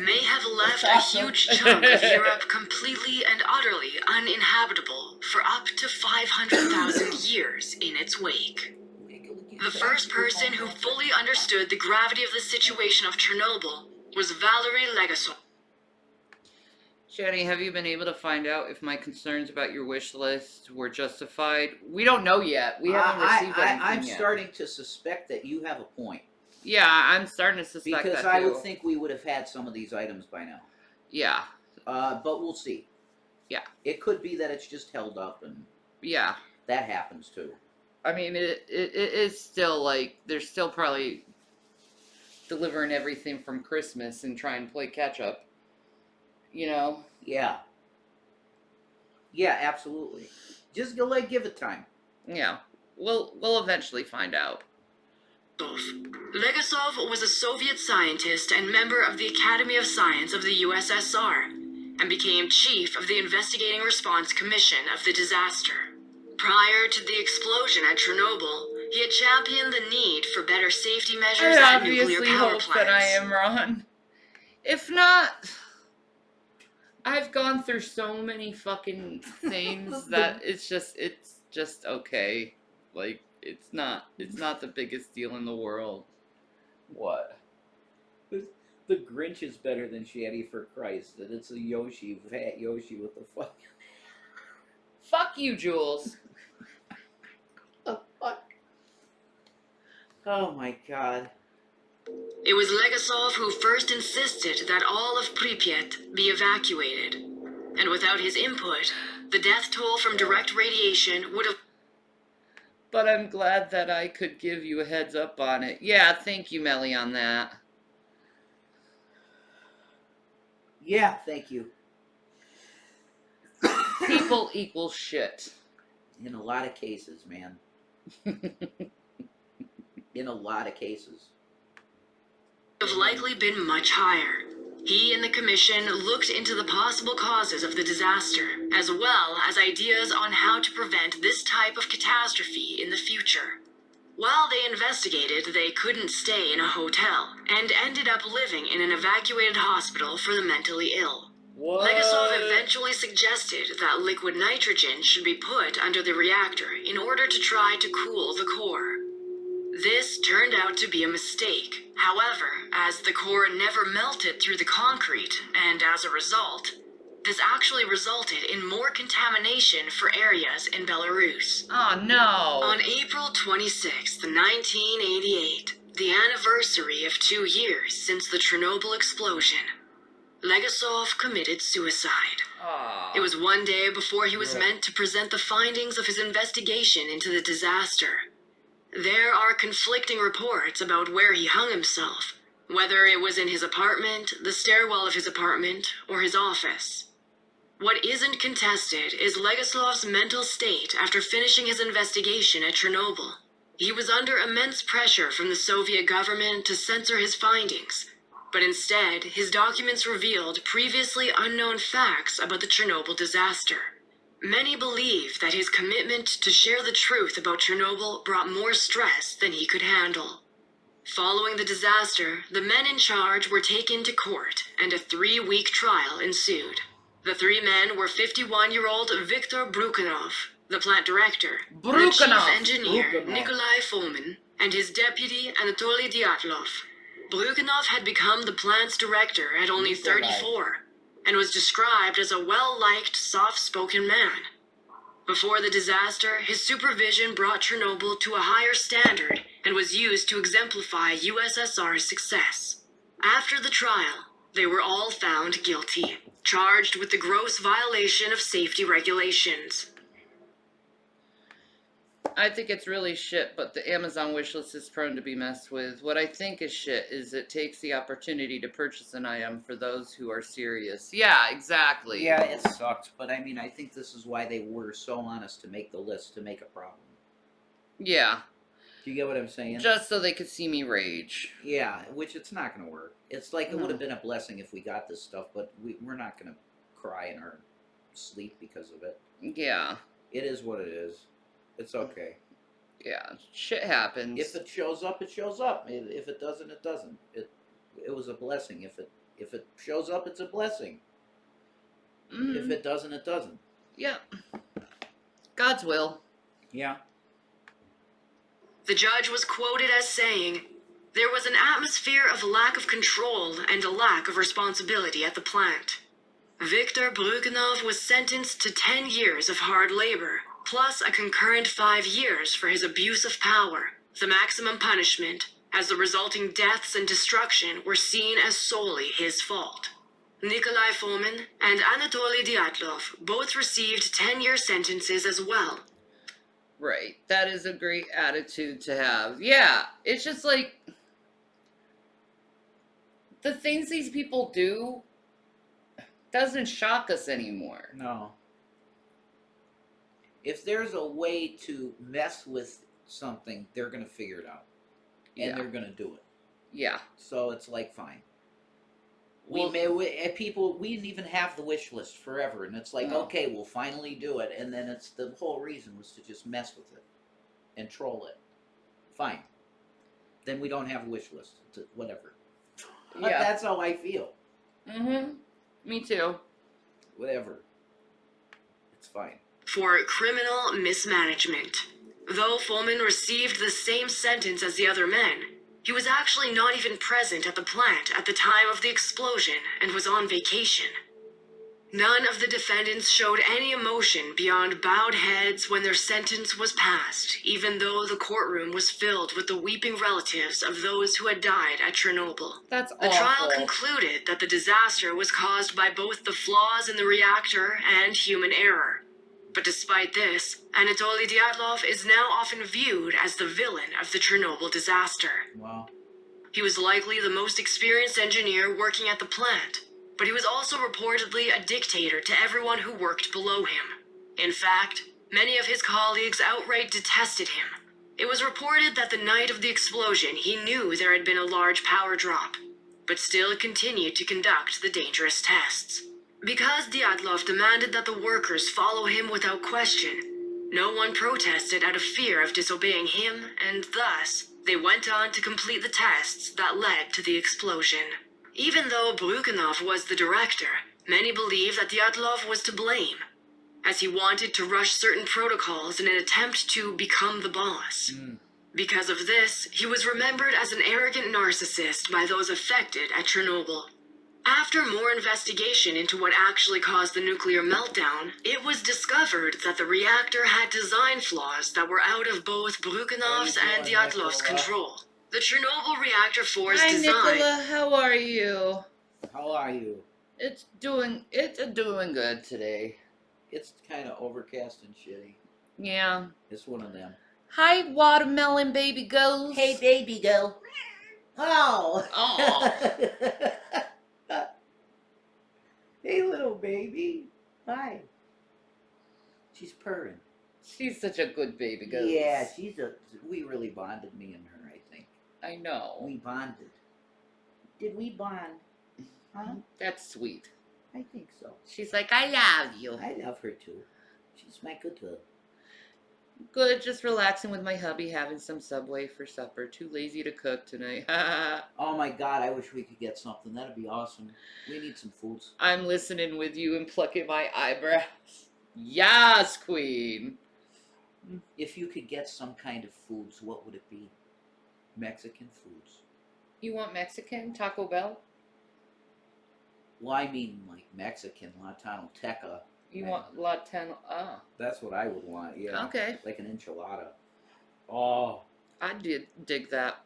may have left a huge chunk of Europe completely and utterly uninhabitable for up to 500,000 years in its wake. The first person who fully understood the gravity of the situation of Chernobyl was Valery Legasov. Shanny, have you been able to find out if my concerns about your wish list were justified? We don't know yet. We haven't received anything I'm yet. starting to suspect that you have a point. Yeah, I'm starting to suspect because that too. I would think we would have had some of these items by now. Yeah. But we'll see. Yeah. It could be that it's just held up, and yeah, that happens too. I mean, it is still like they're still probably delivering everything from Christmas and trying to play catch up. You know? Yeah. Yeah, absolutely. Just give it time. Yeah. We'll eventually find out. Legasov was a Soviet scientist and member of the Academy of Science of the USSR, and became chief of the Investigating Response Commission of the disaster. Prior to the explosion at Chernobyl, he had championed the need for better safety measures at nuclear power hope plants. that I am wrong. If not, I've gone through so many fucking things that it's just okay. Like, it's not the biggest deal in the world. What? The Grinch is better than Shanny, for Christ. And it's a Yoshi, fat Yoshi with the fuck. Fuck you, Jules. The fuck? Oh my god. It was Legasov who first insisted that all of Pripyat be evacuated, and without his input, the death toll from direct radiation would have... But I'm glad that I could give you a heads up on it. Yeah, thank you, Melly, on that. Yeah, thank you. People equal shit. In a lot of cases, man. In a lot of cases. Have likely been much higher. He and the commission looked into the possible causes of the disaster, as well as ideas on how to prevent this type of catastrophe in the future. While they investigated, they couldn't stay in a hotel, and ended up living in an evacuated hospital for the mentally ill. What? Legasov eventually suggested that liquid nitrogen should be put under the reactor in order to try to cool the core. This turned out to be a mistake. However, as the core never melted through the concrete, and as a result, this actually resulted in more contamination for areas in Belarus. Oh no! On April 26, 1988, the anniversary of 2 years since the Chernobyl explosion, Legasov committed suicide. Aww. It was one day before he was meant to present the findings of his investigation into the disaster. There are conflicting reports about where he hung himself, whether it was in his apartment, the stairwell of his apartment, or his office. What isn't contested is Legasov's mental state after finishing his investigation at Chernobyl. He was under immense pressure from the Soviet government to censor his findings, but instead, his documents revealed previously unknown facts about the Chernobyl disaster. Many believe that his commitment to share the truth about Chernobyl brought more stress than he could handle. Following the disaster, the men in charge were taken to court, and a 3-week trial ensued. The 3 men were 51-year-old Viktor Brukhanov, the plant director, the chief engineer Nikolai Fomin, and his deputy Anatoly Dyatlov. Brukhanov had become the plant's director at only 34. and was described as a well-liked, soft-spoken man. Before the disaster, his supervision brought Chernobyl to a higher standard and was used to exemplify USSR's success. After the trial, they were all found guilty, charged with the gross violation of safety regulations. I think it's really shit, but the Amazon wishlist is prone to be messed with. What I think is shit is it takes the opportunity to purchase an item for those who are serious. Yeah, exactly. Yeah, it sucks, but I mean, I think this is why they were so honest to make the list to make a problem. Yeah. Do you get what I'm saying? Just so they could see me rage. Yeah, which it's not going to work. It's like it would No. have been a blessing if we got this stuff, but we're not going to cry in our sleep because of it. Yeah. It is what it is. It's okay. Yeah. Shit happens. If it shows up, it shows up. If it doesn't, it doesn't. It was a blessing. If it shows up, it's a blessing. If it doesn't, it doesn't. Yeah. God's will. Yeah. The judge was quoted as saying, "There was an atmosphere of lack of control and a lack of responsibility at the plant." Viktor Brukhanov was sentenced to 10 years of hard labor, plus a concurrent 5 years for his abuse of power, the maximum punishment, as the resulting deaths and destruction were seen as solely his fault. Nikolai Fomin and Anatoly Dyatlov both received 10-year sentences as well. Right. That is a great attitude to have. Yeah. It's just like the things these people do doesn't shock us anymore. No. If there's a way to mess with something, they're going to figure it out. And Yeah. they're going to do it. Yeah. So it's like, fine. Well- we didn't even have the wish list forever. And it's like, No. okay, we'll finally do it. And then it's the whole reason was to just mess with it and troll it. Fine. Then we don't have a wish list. Whatever. But Yeah. that's how I feel. Mm-hmm. Me too. Whatever. It's fine. For criminal mismanagement. Though Fomin received the same sentence as the other men, he was actually not even present at the plant at the time of the explosion and was on vacation. None of the defendants showed any emotion beyond bowed heads when their sentence was passed, even though the courtroom was filled with the weeping relatives of those who had died at Chernobyl. That's The awful. trial concluded that the disaster was caused by both the flaws in the reactor and human error. But despite this, Anatoly Dyatlov is now often viewed as the villain of the Chernobyl disaster. Wow. He was likely the most experienced engineer working at the plant, but he was also reportedly a dictator to everyone who worked below him. In fact, many of his colleagues outright detested him. It was reported that the night of the explosion he knew there had been a large power drop, but still continued to conduct the dangerous tests. Because Dyatlov demanded that the workers follow him without question, no one protested out of fear of disobeying him, and thus, they went on to complete the tests that led to the explosion. Even though Brukhanov was the director, many believe that Dyatlov was to blame, as he wanted to rush certain protocols in an attempt to become the boss. Because of this, he was remembered as an arrogant narcissist by those affected at Chernobyl. After more investigation into what actually caused the nuclear meltdown, it was discovered that the reactor had design flaws that were out of both Brukhanov's and Dyatlov's control. The Chernobyl Reactor 4's Hi, design... Nicola. How are you? How are you? It's doing good today. It's kind of overcast and shitty. Yeah. It's one of them. Hi, watermelon baby ghost. Hey, baby girl. Oh. Hey, little baby. Hi. She's purring. She's such a good baby ghost. Yeah, we really bonded, me and her, I think. I know. We bonded. Did we bond? Huh? That's sweet. I think so. She's like, I love you. I love her too. She's my good girl. Good, just relaxing with my hubby, having some Subway for supper. Too lazy to cook tonight. Oh my God, I wish we could get something. That'd be awesome. We need some foods. I'm listening with you and plucking my eyebrows. Yes, queen. If you could get some kind of foods, what would it be? Mexican foods. You want Mexican? Taco Bell? Well, I mean like Mexican, Latinoteca. You Man. want Latino? Oh, That's what I would want, yeah. okay. Like an enchilada. Oh, I did dig that.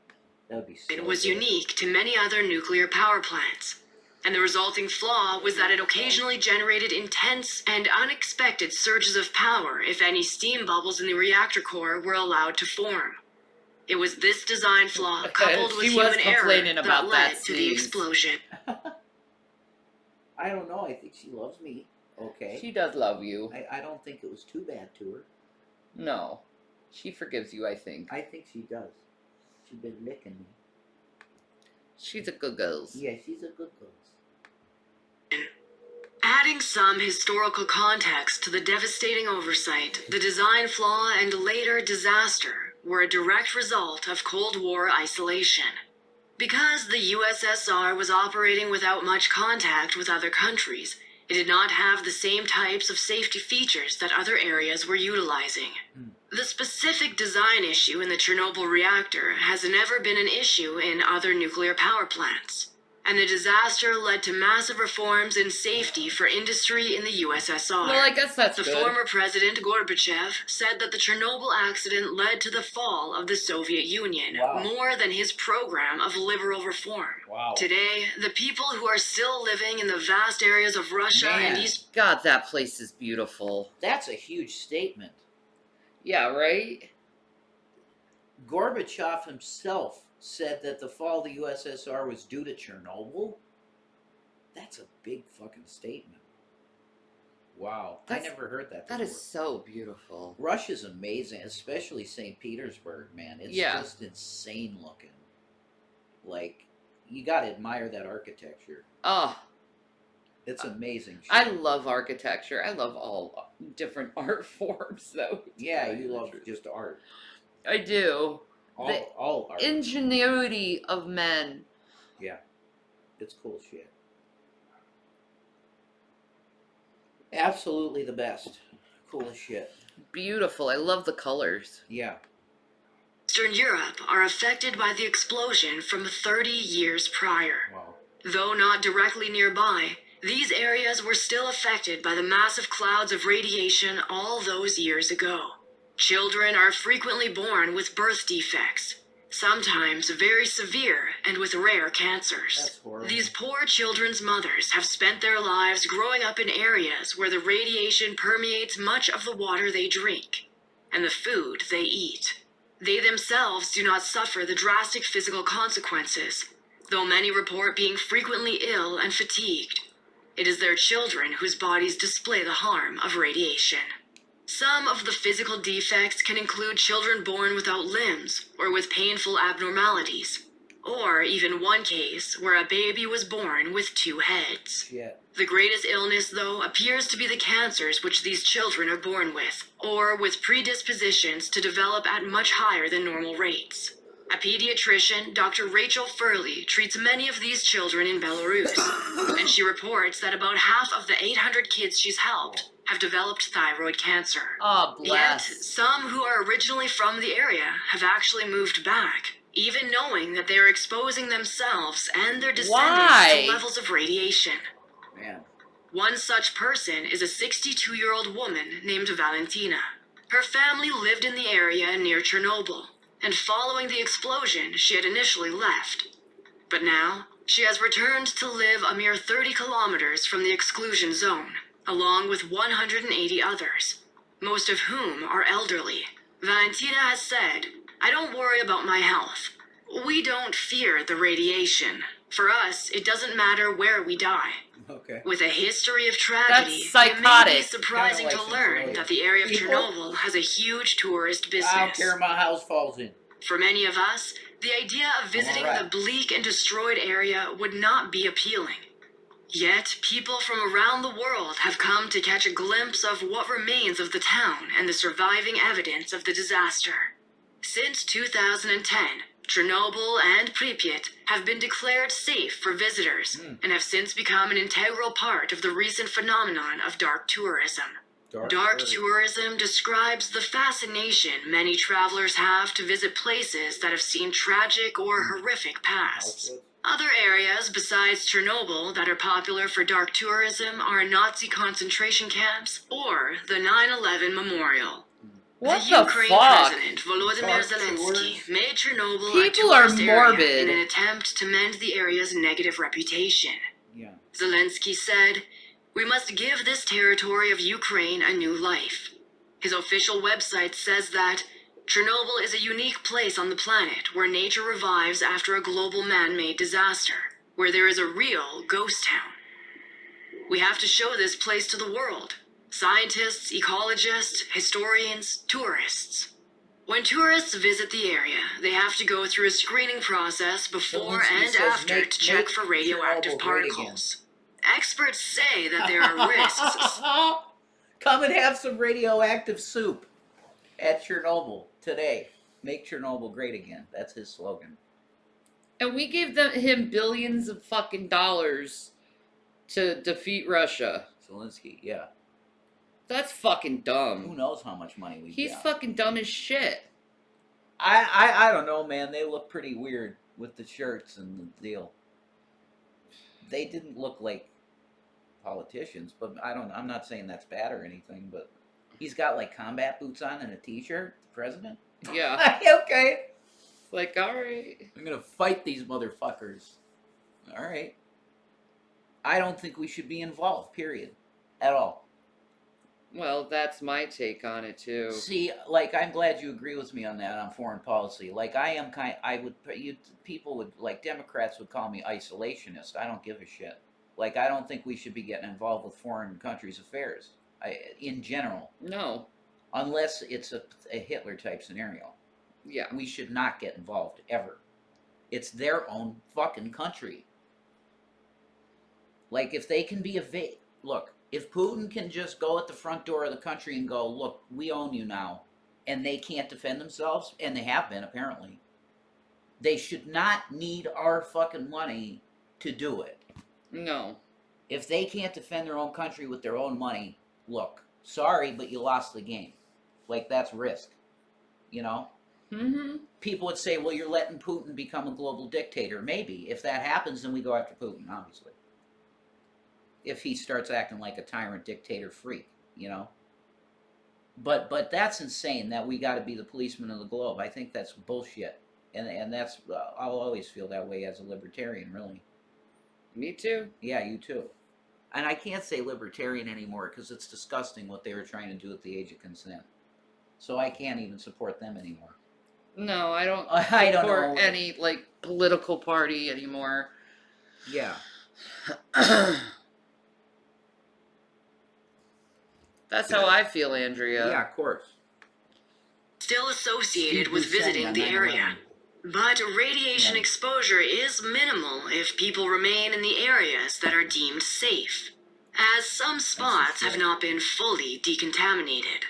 that would be so It was good. unique to many other nuclear power plants, and the resulting flaw was that it occasionally generated intense and unexpected surges of power if any steam bubbles in the reactor core were allowed to form. It was this design flaw, coupled with She was human error, complaining that about led that to the sneeze. explosion. I don't know. I think she loves me. Okay. She does love you. I don't think it was too bad to her. No. She forgives you, I think. I think she does. She's been licking me. She's a good girl. Yeah, she's a good girl. Adding some historical context to the devastating oversight, the design flaw and later disaster were a direct result of Cold War isolation. Because the USSR was operating without much contact with other countries, it did not have the same types of safety features that other areas were utilizing. The specific design issue in the Chernobyl reactor has never been an issue in other nuclear power plants, and the disaster led to massive reforms in safety for industry in the USSR. Well, I guess that's The good. former president Gorbachev said that the Chernobyl accident led to the fall of the Soviet Union Wow. more than his program of liberal reform. Wow. Today, the people who are still living in the vast areas of Russia Man. and East God, that place is beautiful. That's a huge statement. Yeah, right? Gorbachev himself said that the fall of the USSR was due to Chernobyl. That's a big fucking statement. Wow. I That's- never heard that That before. is so beautiful. Russia's amazing, especially St. Petersburg, man. It's Yeah. just insane looking. Like, you gotta admire that architecture. Oh, It's amazing. I love architecture. I love all different art forms, though. Yeah, you love just art. I do. The All art. ingenuity of men. Yeah. It's cool shit. Absolutely the best. Coolest shit. Beautiful. I love the colors. Yeah. Eastern Europe are affected by the explosion from 30 years prior. Wow. Though not directly nearby, these areas were still affected by the massive clouds of radiation all those years ago. Children are frequently born with birth defects, sometimes very severe and with rare cancers. That's horrible. These poor children's mothers have spent their lives growing up in areas where the radiation permeates much of the water they drink and the food they eat. They themselves do not suffer the drastic physical consequences, though many report being frequently ill and fatigued. It is their children whose bodies display the harm of radiation. Some of the physical defects can include children born without limbs or with painful abnormalities, or even one case where a baby was born with 2 heads. Shit. The greatest illness, though, appears to be the cancers which these children are born with, or with predispositions to develop at much higher than normal rates. A pediatrician, Dr. Rachel Furley, treats many of these children in Belarus, and she reports that about half of the 800 kids she's helped have developed thyroid cancer. Oh, Yet, bless. some who are originally from the area have actually moved back, even knowing that they are exposing themselves and their descendants Why? to levels of radiation. Man. One such person is a 62-year-old woman named Valentina. Her family lived in the area near Chernobyl, and following the explosion, she had initially left. But now, she has returned to live a mere 30 kilometers from the exclusion zone, along with 180 others, most of whom are elderly. Valentina has said, "I don't worry about my health. We don't fear the radiation. For us, it doesn't matter where we die." Okay. With a history of tragedy, That's it may be psychotic. surprising Kinda like to learn Centralia. that the area of People- Chernobyl has a huge tourist I don't business. care if my house falls in. For many of us, the idea of visiting alright. the bleak and destroyed area would not be appealing. Yet, people from around the world have come to catch a glimpse of what remains of the town and the surviving evidence of the disaster. Since 2010, Chernobyl and Pripyat have been declared safe for visitors and have since become an integral part of the recent phenomenon of dark tourism. Dark tourism describes the fascination many travelers have to visit places that have seen tragic or horrific pasts. Other areas besides Chernobyl that are popular for dark tourism are Nazi concentration camps or the 9/11 Memorial. What the the Ukraine fuck? president Volodymyr Dark Zelensky tours? made Chernobyl People a are tourist area morbid. in an attempt to mend the area's negative reputation. Yeah. Zelensky said, "We must give this territory of Ukraine a new life." His official website says that Chernobyl is a unique place on the planet where nature revives after a global man-made disaster, where there is a real ghost town. We have to show this place to the world. Scientists, ecologists, historians, tourists. When tourists visit the area, they have to go through a screening process before Zelensky and says, after to check for radioactive Chernobyl great again. particles. Experts say that there are risks. Come and have some radioactive soup at Chernobyl today. Make Chernobyl great again. That's his slogan. And we gave him billions of fucking dollars to defeat Russia. Zelensky, yeah. That's fucking Who dumb. knows how much money we He's got? fucking dumb as shit. I don't know, man. They look pretty weird with the shirts and the deal. They didn't look like politicians, but I'm not saying that's bad or anything, but he's got like combat boots on and a t-shirt, the president. Yeah. Okay. Like, alright. I'm gonna fight these motherfuckers. Alright. I don't think we should be involved, period. At all. Well, that's my take on it too. See, like, I'm glad you agree with me on that, on foreign policy. Like, people would, like, Democrats would call me isolationist. I don't give a shit. Like, I don't think we should be getting involved with foreign countries' affairs, in general. No. Unless it's a Hitler-type scenario. Yeah. We should not get involved, ever. It's their own fucking country. Like, if they can be look, if Putin can just go at the front door of the country and go, look, we own you now, and they can't defend themselves, and they have been, apparently, they should not need our fucking money to do it. No. If they can't defend their own country with their own money, look, sorry, but you lost the game. Like, that's risk. You know? Mm-hmm. People would say, well, you're letting Putin become a global dictator. Maybe. If that happens, then we go after Putin, obviously. If he starts acting like a tyrant dictator freak, you know? But that's insane that we got to be the policeman of the globe. I think that's bullshit. And that's, I'll always feel that way as a libertarian, really. Me too. Yeah, you too. And I can't say libertarian anymore because it's disgusting what they were trying to do at the age of consent. So I can't even support them anymore. No, I don't I don't support know. any, like, political party anymore. Yeah. That's how I feel, Andrea. Yeah, of course. Still associated Steve with Buscemi visiting on the 9/11. area. But radiation Yeah. exposure is minimal if people remain in the areas that are deemed safe, as some spots have right. not been fully decontaminated.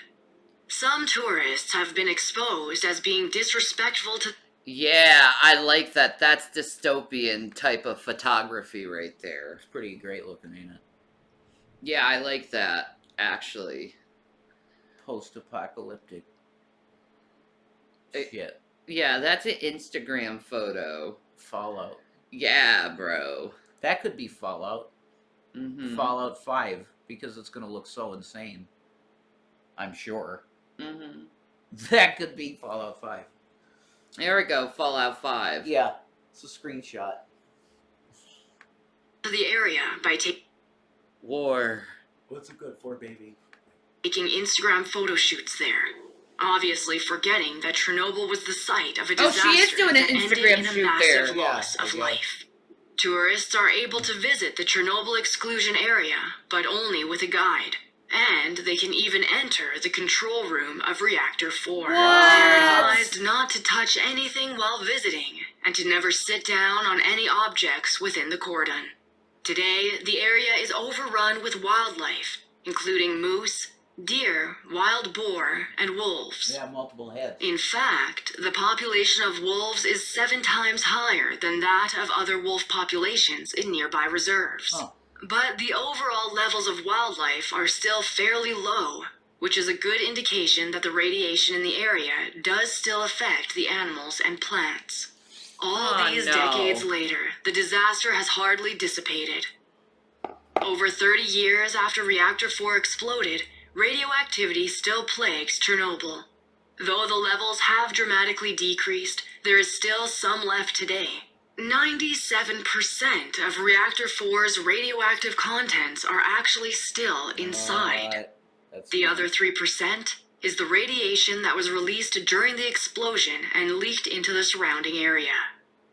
Some tourists have been exposed as being disrespectful to Yeah, I like that. That's dystopian type of photography right there. It's pretty great looking, ain't it? Yeah, I like that, actually. Post-apocalyptic shit. Yeah, that's an Instagram photo. Fallout. Yeah, bro. That could be Fallout. Mm-hmm. Fallout 5, because it's going to look so insane. I'm sure. Mm-hmm. That could be Fallout 5. There we go, Fallout 5. Yeah, it's a screenshot. the area by War. What's it good for, baby? taking Instagram photo shoots there. Obviously forgetting that Chernobyl was the site of a Oh, disaster she is doing an that ended Instagram in a shoot massive there. loss Yeah, of I guess. life. Tourists are able to visit the Chernobyl exclusion area, but only with a guide. And they can even enter the control room of Reactor 4. They are advised not to touch anything while visiting, and to never sit down on any objects within the cordon. Today, the area is overrun with wildlife, including moose, deer, wild boar, and wolves. They have multiple heads. In fact, the population of wolves is 7 times higher than that of other wolf populations in nearby reserves. Huh. But the overall levels of wildlife are still fairly low, which is a good indication that the radiation in the area does still affect the animals and plants. All Oh, these no. decades later, the disaster has hardly dissipated. Over 30 years after Reactor 4 exploded, radioactivity still plagues Chernobyl. Though the levels have dramatically decreased, there is still some left today. 97% of Reactor 4's radioactive contents are actually still inside. That's The fine. other 3% is the radiation that was released during the explosion and leaked into the surrounding area.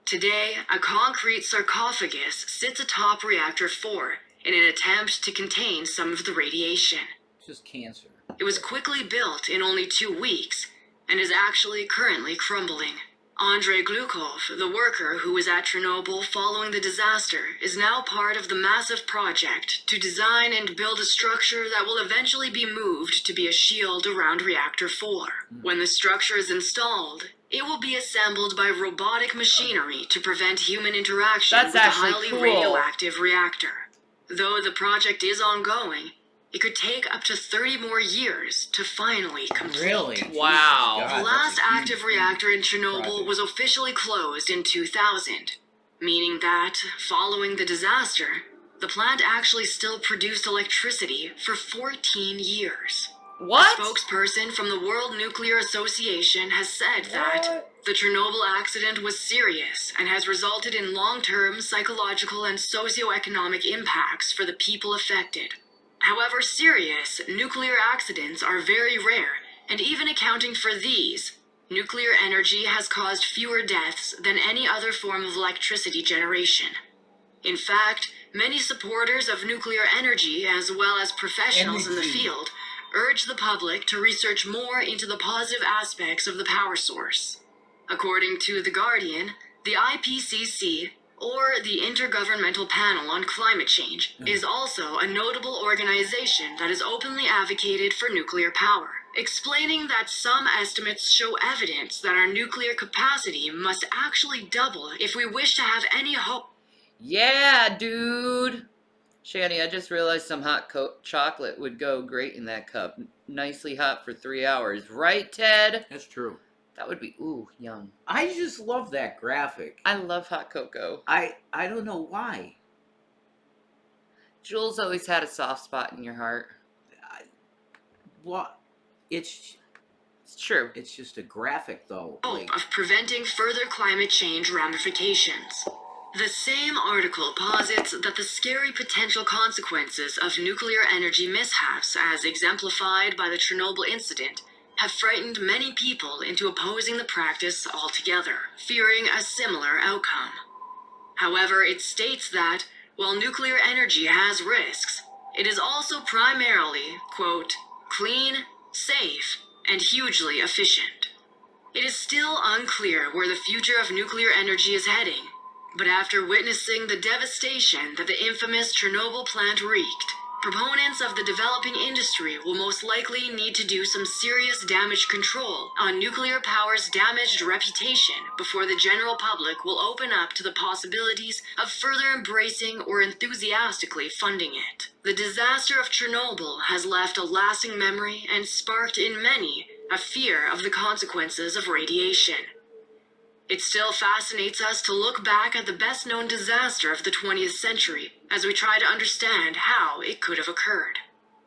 Today, a concrete sarcophagus sits atop Reactor 4 in an attempt to contain some of the radiation. It's just cancer. It was quickly built in only 2 weeks and is actually currently crumbling. Andrei Glukov, the worker who was at Chernobyl following the disaster, is now part of the massive project to design and build a structure that will eventually be moved to be a shield around Reactor 4. When the structure is installed, it will be assembled by robotic machinery to prevent human interaction That's with the actually highly cool. radioactive reactor. Though the project is ongoing, it could take up to 30 more years to finally complete. Really? Wow. Jesus The God, last that's a huge active reactor in Chernobyl project. was officially closed in 2000, meaning that, following the disaster, the plant actually still produced electricity for 14 years. What? A spokesperson from the World Nuclear Association has said that the Chernobyl accident was serious and has resulted in long-term psychological and socioeconomic impacts for the people affected. However, serious nuclear accidents are very rare, and even accounting for these, nuclear energy has caused fewer deaths than any other form of electricity generation. In fact, many supporters of nuclear energy, as well as professionals in the Energy. field, urge the public to research more into the positive aspects of the power source. According to The Guardian, the IPCC, or the Intergovernmental Panel on Climate Change, is also a notable organization that has openly advocated for nuclear power, explaining that some estimates show evidence that our nuclear capacity must actually double if we wish to have any hope. Yeah, dude. Shanny, I just realized some hot chocolate would go great in that cup. Nicely hot for 3 hours. Right, Ted? That's true. That would be, ooh, yum. I just love that graphic. I love hot cocoa. I don't know why. Jules always had a soft spot in your heart. What? It's true. It's just a graphic, though. Hope of preventing further climate change ramifications. The same article posits that the scary potential consequences of nuclear energy mishaps, as exemplified by the Chernobyl incident, have frightened many people into opposing the practice altogether, fearing a similar outcome. However, it states that, while nuclear energy has risks, it is also primarily, quote, clean, safe, and hugely efficient. It is still unclear where the future of nuclear energy is heading, but after witnessing the devastation that the infamous Chernobyl plant wreaked, proponents of the developing industry will most likely need to do some serious damage control on nuclear power's damaged reputation before the general public will open up to the possibilities of further embracing or enthusiastically funding it. The disaster of Chernobyl has left a lasting memory and sparked in many a fear of the consequences of radiation. It still fascinates us to look back at the best-known disaster of the 20th century as we try to understand how it could have occurred.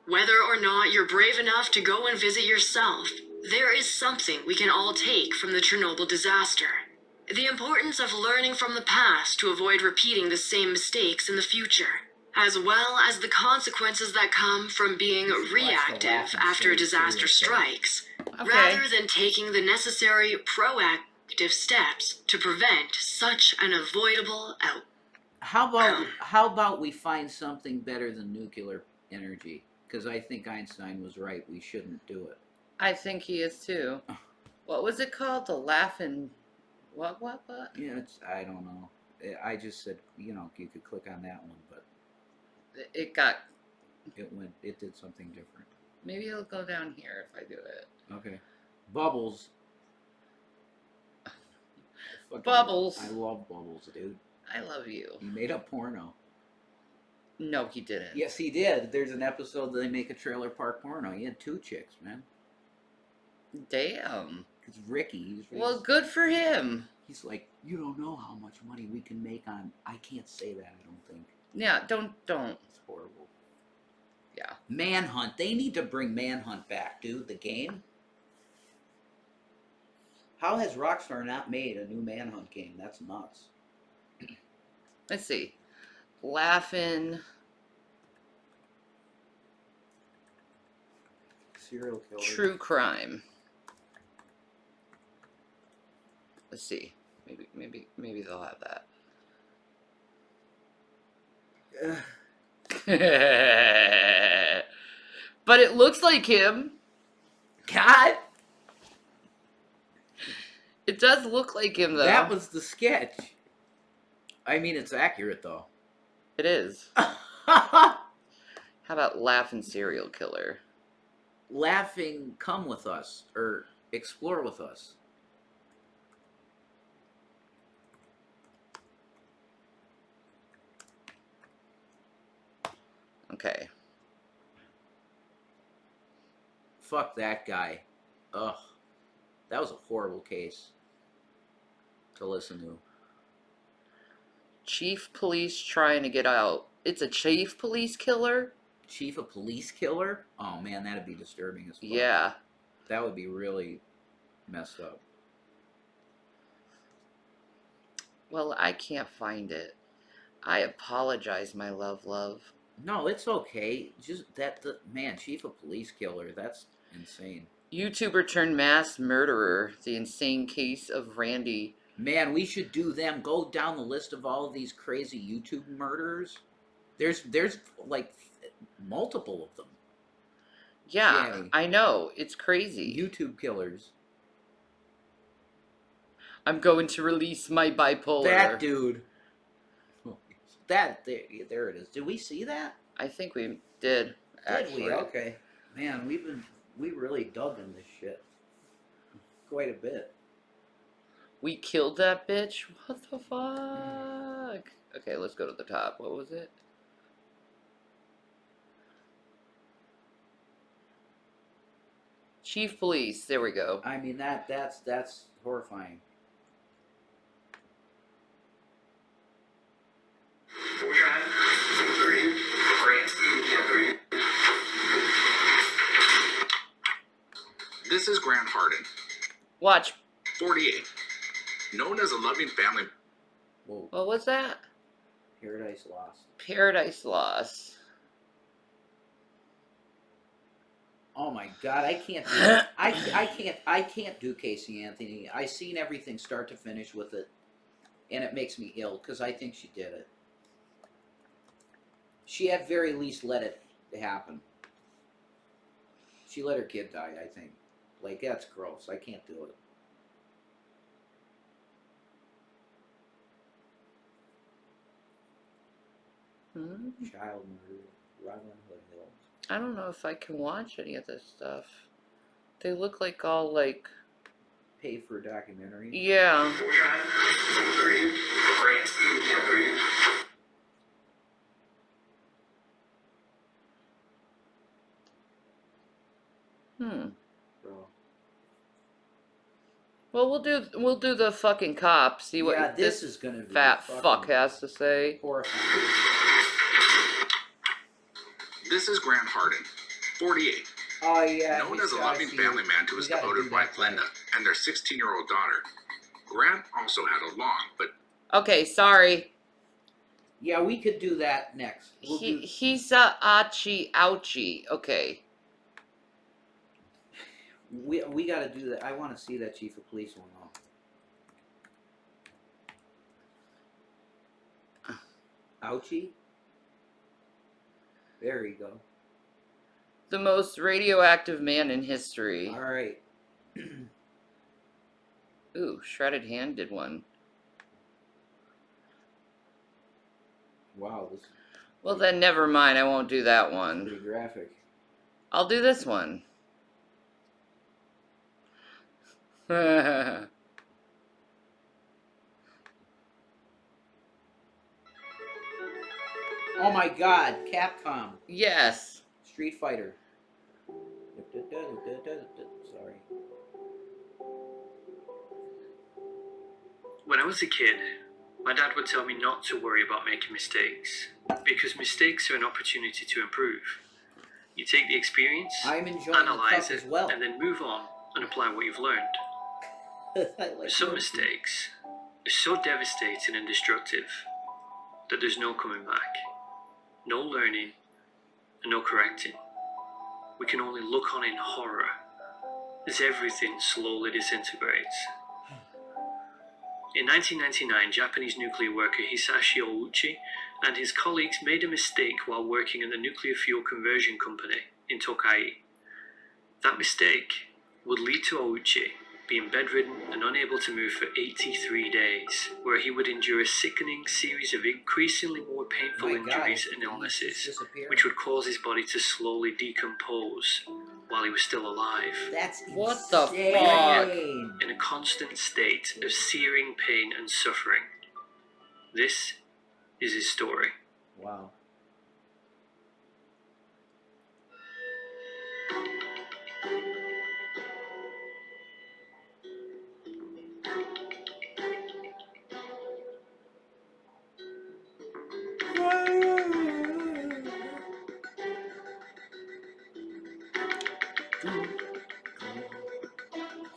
Whether or not you're brave enough to go and visit yourself, there is something we can all take from the Chernobyl disaster. The importance of learning from the past to avoid repeating the same mistakes in the future, as well as the consequences that come from being reactive after a disaster strikes, rather than taking the necessary proactive steps to prevent such an avoidable outcome. How about we find something better than nuclear energy? Because I think Einstein was right. We shouldn't do it. I think he is too. What was it called? The laughing... What? Yeah, I don't know. I just said, you could click on that one, but... It did something different. Maybe it'll go down here if I do it. Okay. Bubbles. Bubbles. I love Bubbles, dude. I love you. He made a porno. No, he didn't. Yes, he did. There's an episode that they make a trailer park porno. He had 2 chicks, man. Damn. It's Ricky. Well, good for him. He's like You don't know how much money we can make on. I can't say that. I don't think. Yeah, don't. It's horrible. Yeah. Manhunt. They need to bring Manhunt back, dude. The game. How has Rockstar not made a new Manhunt game? That's nuts. Let's see. Laughing. Serial killer. True crime. Let's see. Maybe they'll have that. But it looks like him. God. It does look like him, though. That was the sketch. I mean, it's accurate, though. It is. How about Laughing Serial Killer? Laughing, come with us, or explore with us. Okay. Fuck that guy. Ugh. That was a horrible case to listen to. Chief police trying to get out. It's a chief police killer? Chief of police killer? Oh man, that'd be disturbing as fuck. Yeah. That would be really messed up. Well, I can't find it. I apologize, my love. No, it's okay. Just man, chief of police killer, that's insane. YouTuber turned mass murderer. The insane case of Randy. Man, we should do them. Go down the list of all of these crazy YouTube murderers. There's like multiple of them. Yeah, Shanny. I know. It's crazy. YouTube killers. I'm going to release my bipolar. That dude. There it is. Did we see that? I think we did. Actually. Did we? Okay. Man, we really dug in this shit. Quite a bit. We killed that bitch? What the fuck? Okay, let's go to the top. What was it? Chief police. There we go. I mean that's horrifying. This is Grant Harden, Watch. 48, known as a loving family. Whoa. What was that? Paradise Lost. Paradise Lost. Oh my God, I can't do I can't do Casey Anthony. I seen everything start to finish with it, and it makes me ill because I think she did it. She at very least let it happen. She let her kid die, I think. Like, that's gross. I can't do it. Child murder, Robin Hood Hills. I don't know if I can watch any of this stuff. They look like all like... Pay for a documentary? Yeah. Bro. Well, we'll do the fucking cop. See what Yeah, this is gonna be fat fucking fuck has to say. horrifying. This is Grant Harden, 48, Oh yeah. known we as a gotta loving see family it. man to We his gotta devoted do wife that Linda and their 16-year-old daughter. Grant also had a long but Okay, sorry. Yeah, we could do that next. He's a achi ouchie. Okay. We got to do that. I want to see that chief of police one though. Ouchie. There you go. The most radioactive man in history. All right. Ooh, Shredded Hand did one. Wow, this is Well, then never mind. I won't do that one. pretty graphic. I'll do this one. Oh my God, Capcom. Yes. Street Fighter. Sorry. When I was a kid, my dad would tell me not to worry about making mistakes, because mistakes are an opportunity to improve. You take the experience, I'm enjoying analyze the it, cup as well. and then move on and apply what you've learned. I like Some that. mistakes are so devastating and destructive that there's no coming back, no learning, and no correcting. We can only look on in horror as everything slowly disintegrates. In 1999, Japanese nuclear worker Hisashi Ouchi and his colleagues made a mistake while working in the nuclear fuel conversion company in Tokai. That mistake would lead to Ouchi being bedridden and unable to move for 83 days, where he would endure a sickening series of increasingly more painful injuries and illnesses, which would cause his body to slowly decompose while he was still alive. That's What the insane. fuck? In a constant state of searing pain and suffering. This is his story. Wow.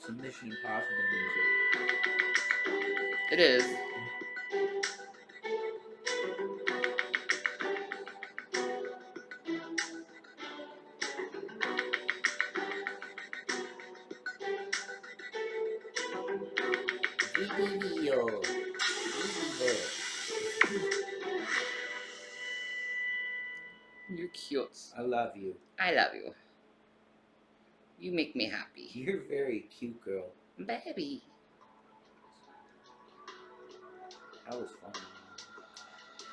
Some Mission Impossible music. It is. Video. You're cute. I love you. I love you. You make me happy. You're a very cute girl. Baby. That was fun.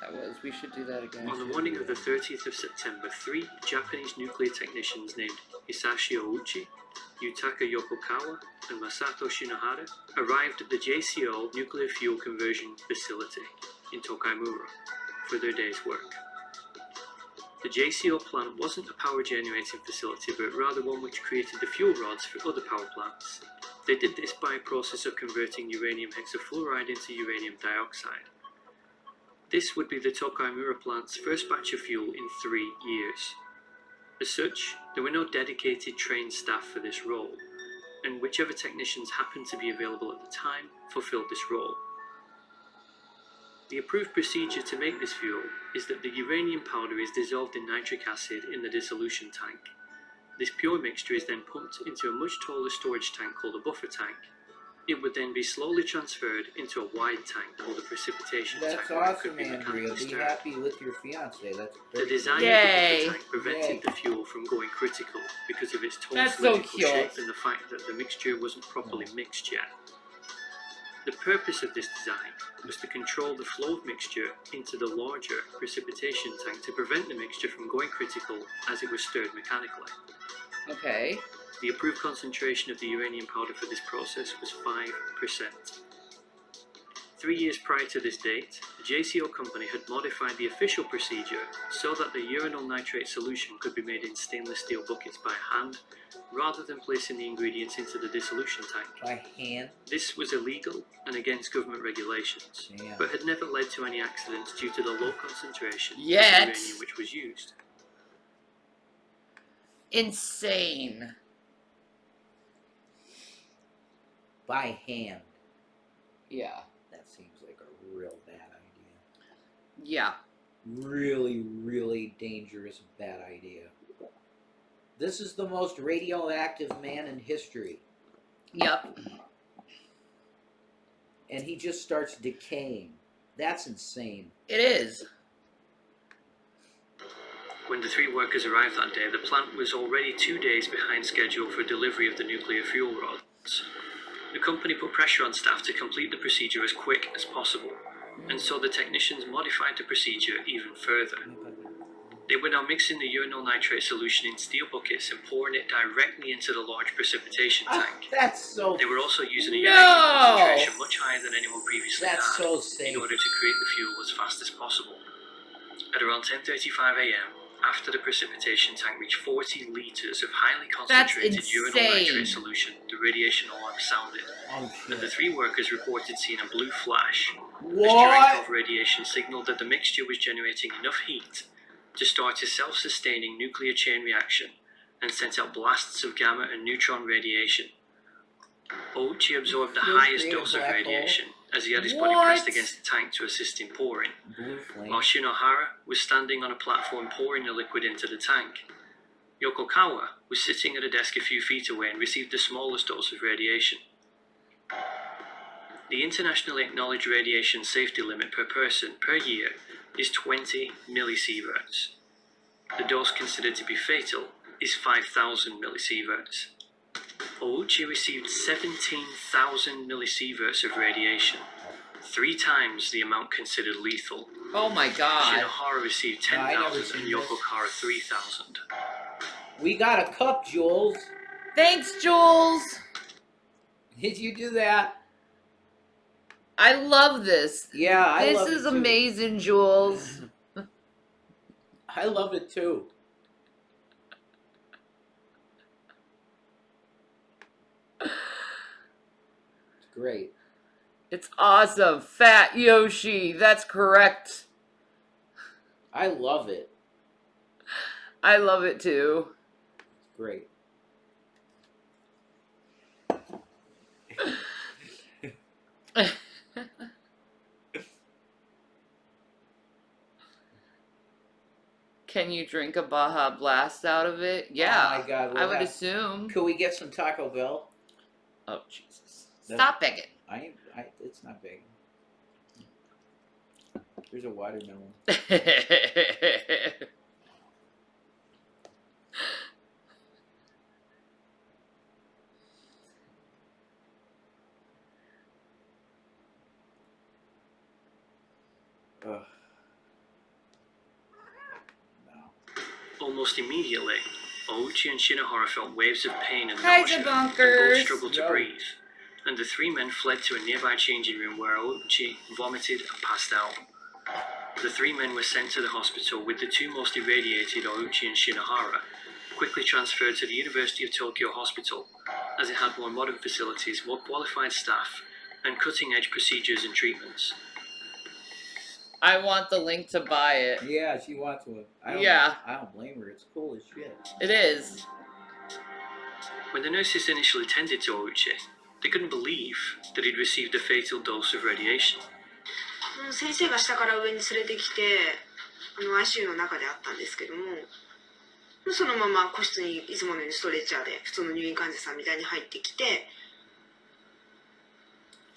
That was. We should do that again. On the morning of the 30th of September, 3 Japanese nuclear technicians named Hisashi Ouchi, Yutaka Yokokawa, and Masato Shinohara arrived at the JCO nuclear fuel conversion facility in Tokaimura for their day's work. The JCO plant wasn't a power generating facility, but rather one which created the fuel rods for other power plants. They did this by a process of converting uranium hexafluoride into uranium dioxide. This would be the Tokaimura plant's first batch of fuel in 3 years. As such, there were no dedicated trained staff for this role, and whichever technicians happened to be available at the time fulfilled this role. The approved procedure to make this fuel is that the uranium powder is dissolved in nitric acid in the dissolution tank. This pure mixture is then pumped into a much taller storage tank called a buffer tank. It would then be slowly transferred into a wide tank called a precipitation tank. That's where it awesome, could be Andrea. mechanically Be stirred. happy with your fiance. That's The very design cool. of the Yay. buffer tank prevented Yay. the fuel from going critical because of its tall That's so cylindrical cute. shape and the fact that the mixture wasn't properly mixed yet. The purpose of this design was to control the flow of mixture into the larger precipitation tank to prevent the mixture from going critical as it was stirred mechanically. Okay. The approved concentration of the uranium powder for this process was 5%. 3 years prior to this date, the JCO company had modified the official procedure so that the uranyl nitrate solution could be made in stainless steel buckets by hand, rather than placing the ingredients into the dissolution tank. By hand? This was illegal and against government regulations, Damn. but had never led to any accidents due to the low concentration Yet. of uranium which was used. Insane. By hand. Yeah. That seems like a real bad idea. Yeah. Really, really dangerous bad idea. This is the most radioactive man in history. Yep. And he just starts decaying. That's insane. It is. When the 3 workers arrived that day, the plant was already 2 days behind schedule for delivery of the nuclear fuel rods. The company put pressure on staff to complete the procedure as quick as possible, and so the technicians modified the procedure even further. They were now mixing the uranyl nitrate solution in steel buckets and pouring it directly into the large precipitation tank. That's so... They were also using a No! uranium concentration much higher than anyone previously That's had so safe. in order to create the fuel as fast as possible. At around 10:35 a.m., After the precipitation tank reached 40 litres of highly That's concentrated urinal insane. nitrate solution, the radiation alarm sounded, Oh and the shit. 3 workers reported seeing a blue flash. As What? Cherenkov radiation signaled that the mixture was generating enough heat to start a self-sustaining nuclear chain reaction and sent out blasts of gamma and neutron radiation. Ouchi absorbed the You'll highest create a dose of black hole. radiation as he had his body pressed against the tank to assist in pouring, Blue flame. while Shinohara was standing on a platform pouring the liquid into the tank. Yokokawa was sitting at a desk a few feet away and received the smallest dose of radiation. The internationally acknowledged radiation safety limit per person per year is 20 millisieverts. The dose considered to be fatal is 5,000 millisieverts. Ouchi received 17,000 millisieverts of radiation, 3 times the amount considered lethal. Oh my god. Shinohara received No, I never 10,000 and seen this. Yokohara 3,000. We got a cup, Jules. Thanks, Jules. Did you do that? I love this. Yeah, I This love it is too. amazing, Jules. I love it too. It's great. It's awesome. Fat Yoshi. That's correct. I love it. I love it too. It's great. Can you drink a Baja Blast out of it? Yeah. Oh my God, I we'll would have- assume. Could we get some Taco Bell? Oh, Jesus. No. Stop begging. It's not big. There's a watermelon. Ugh. No. Almost immediately, Ouchi and Shinohara felt waves of pain and Hi, nausea, and both debunkers. struggled to Yo. breathe. And the 3 men fled to a nearby changing room where Ouchi vomited and passed out. The 3 men were sent to the hospital with the 2 most irradiated, Ouchi and Shinohara, quickly transferred to the University of Tokyo Hospital, as it had more modern facilities, more qualified staff, and cutting-edge procedures and treatments. I want the link to buy it. Yeah, she wants one. I don't blame her. It's cool as shit. It is. When the nurses initially tended to Ouchi, they couldn't believe that he'd received a fatal dose of radiation. 先生が下から上に連れてきてICU の中であったんですけども、そのまま個室にいつものようにストレッチャーで普通の入院患者さんみたいに入ってきて、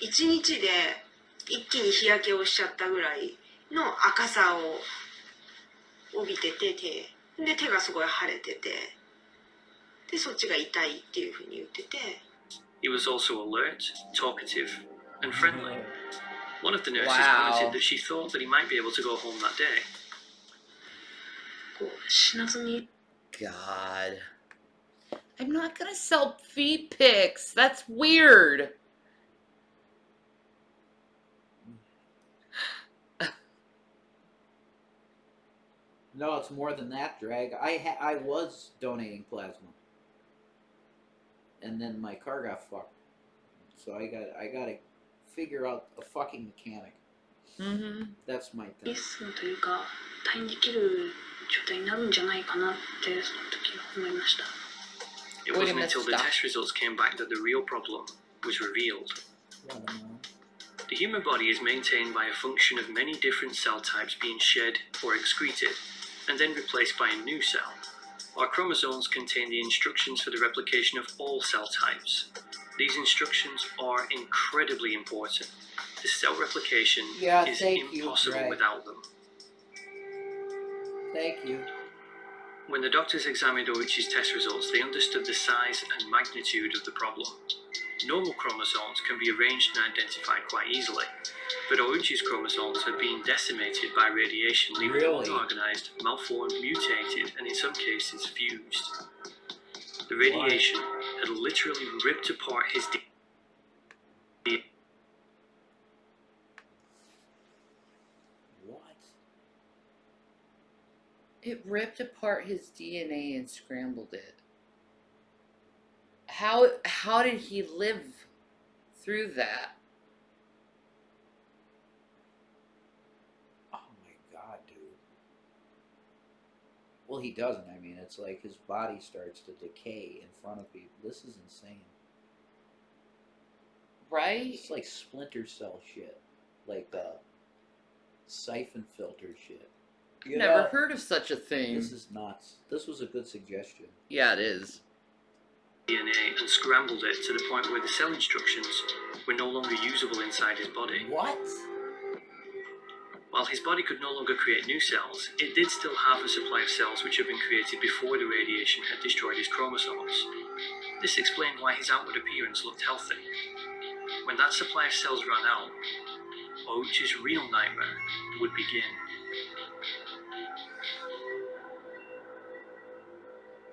1日で一気に日焼けをしちゃったぐらいの赤さを帯びてて、手がすごい腫れてて、でそっちが痛いっていうふうに言ってて。 He was also alert, talkative, and friendly. One of the nurses Wow. commented that she thought that he might be able to go home that day. こう死なずに God. I'm not gonna sell feet pics. That's weird. No, it's more than that, Drag. I was donating plasma, and then my car got fucked. So I gotta figure out a fucking mechanic. Mm-hmm. That's my リ thing. スクというか退院できる状態になるんじゃないかなってその時は思いました。 It Wait a wasn't minute, until the stop. test results came back that the real problem was revealed. The human body is maintained by a function of many different cell types being shed or excreted, and then replaced by a new cell. Our chromosomes contain the instructions for the replication of all cell types. These instructions are incredibly important. The cell replication is thank you, impossible Greg. without them. Thank you. When the doctors examined Ouchi's test results, they understood the size and magnitude of the problem. Normal chromosomes can be arranged and identified quite easily, but Ouchi's chromosomes had been decimated by radiation, leaving them Really? unorganized, malformed, mutated, and in some cases fused. The radiation had literally ripped apart his DNA. What? It ripped apart his DNA and scrambled it. How did he live through that? Oh my god, dude. Well, he doesn't. I mean, it's like his body starts to decay in front of people. This is insane. Right? It's like Splinter Cell shit. Like siphon filter shit. You Never know, heard of such a thing. This is nuts. This was a good suggestion. Yeah, it is. DNA and scrambled it to the point where the cell instructions were no longer usable inside his body. What? While his body could no longer create new cells, it did still have a supply of cells which had been created before the radiation had destroyed his chromosomes. This explained why his outward appearance looked healthy. When that supply of cells ran out, Ouchi's real nightmare would begin.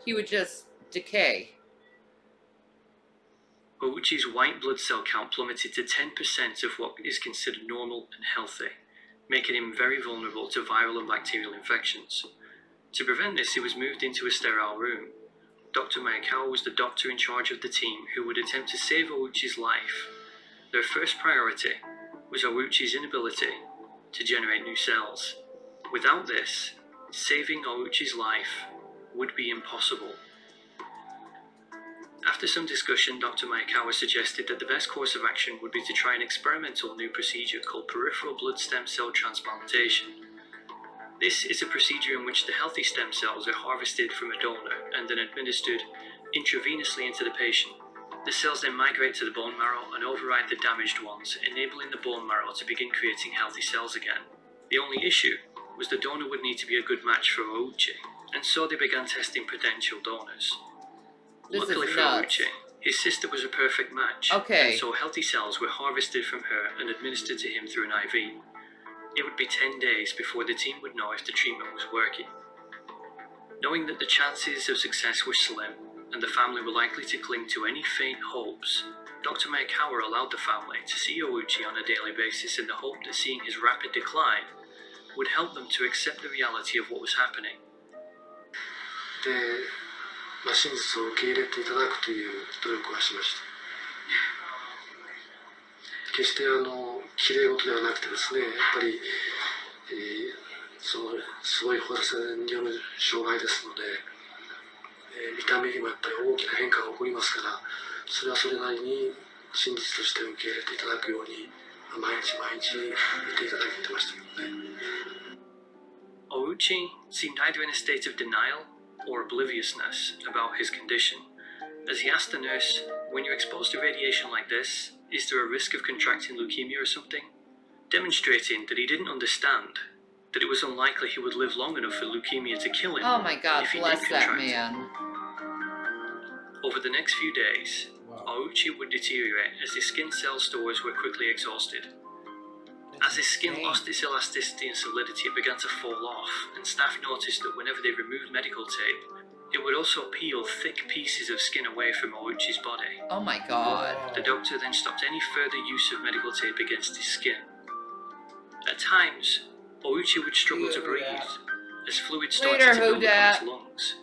He would just decay. Ouchi's white blood cell count plummeted to 10% of what is considered normal and healthy, making him very vulnerable to viral and bacterial infections. To prevent this, he was moved into a sterile room. Dr. Maekawa was the doctor in charge of the team who would attempt to save Ouchi's life. Their first priority was Ouchi's inability to generate new cells. Without this, saving Ouchi's life would be impossible. After some discussion, Dr. Maekawa suggested that the best course of action would be to try an experimental new procedure called peripheral blood stem cell transplantation. This is a procedure in which the healthy stem cells are harvested from a donor and then administered intravenously into the patient. The cells then migrate to the bone marrow and override the damaged ones, enabling the bone marrow to begin creating healthy cells again. The only issue was the donor would need to be a good match for Ouchi, and so they began testing potential donors. This Luckily is for nuts. Ouchi, his sister was a perfect match, Okay. and so healthy cells were harvested from her and administered to him through an IV. It would be 10 days before the team would know if the treatment was working. Knowing that the chances of success were slim, and the family were likely to cling to any faint hopes, Dr. Maekawa allowed the family to see Ouchi on a daily basis in the hope that seeing his rapid decline would help them to accept the reality of what was happening. で、真実を受け入れていただくという努力はしました。決して綺麗事ではなくてですね、やっぱり、そのすごい放射線による障害ですので、見た目にもやっぱり大きな変化が起こりますから、それはそれなりに真実として受け入れていただくように、毎日毎日見ていただいてましたけどね。Ouchi seemed either in a state of denial or obliviousness about his condition, as he asked the nurse, "When you're exposed to radiation like this, is there a risk of contracting leukemia or something?" Demonstrating that he didn't understand, that it was unlikely he would live long enough for leukemia to kill him Oh my God, if he bless did that contract it. man. Over the next few days, Ouchi would deteriorate as his skin cell stores were quickly exhausted. As his skin lost its elasticity and solidity, it began to fall off, and staff noticed that whenever they removed medical tape, it would also peel thick pieces of skin away from Ouchi's body. Oh my God. The doctor then stopped any further use of medical tape against his skin. At times, Ouchi would struggle to breathe, as fluid started Later, to build up on Hudat. his lungs.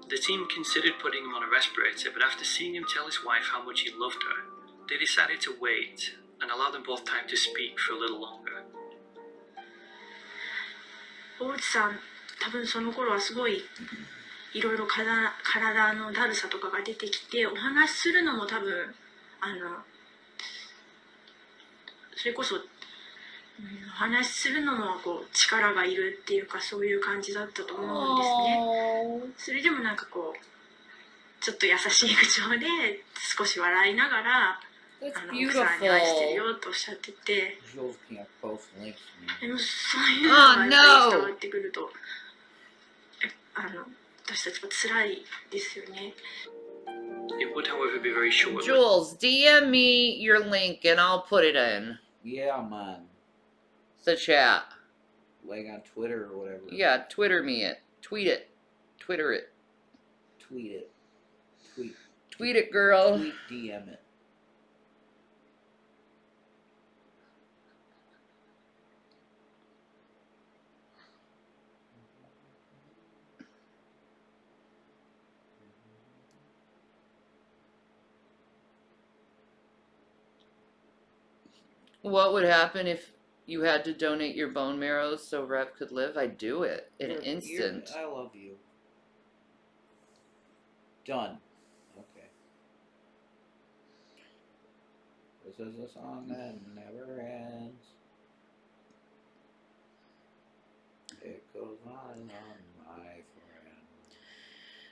The team considered putting him on a respirator, but after seeing him tell his wife how much he loved her, they decided to wait and allow them both time to speak for a little longer. 大内さん、多分その頃はすごいいろいろ体のだるさとかが出てきて、お話しするのも多分それこそ、お話しするのもこう力がいるっていうか、そういう感じだったと思うんですね。それでもなんかこうちょっと優しい口調で少し笑いながら、奥さんに愛してるよとおっしゃってて、でもそういうのが伝わってくると、私たちは辛いですよね。It would, however, be very short. Jules, DM me your link and I'll put it in Yeah, man. the chat. Like on Twitter or whatever. Yeah, Twitter me it. Tweet it. Twitter it. Tweet it. Tweet it, girl. Tweet, DM it. What would happen if you had to donate your bone marrow so Rev could live? I'd do it in an instant. I love you. Done. Okay. This is a song that never ends. It goes on and on, my friend.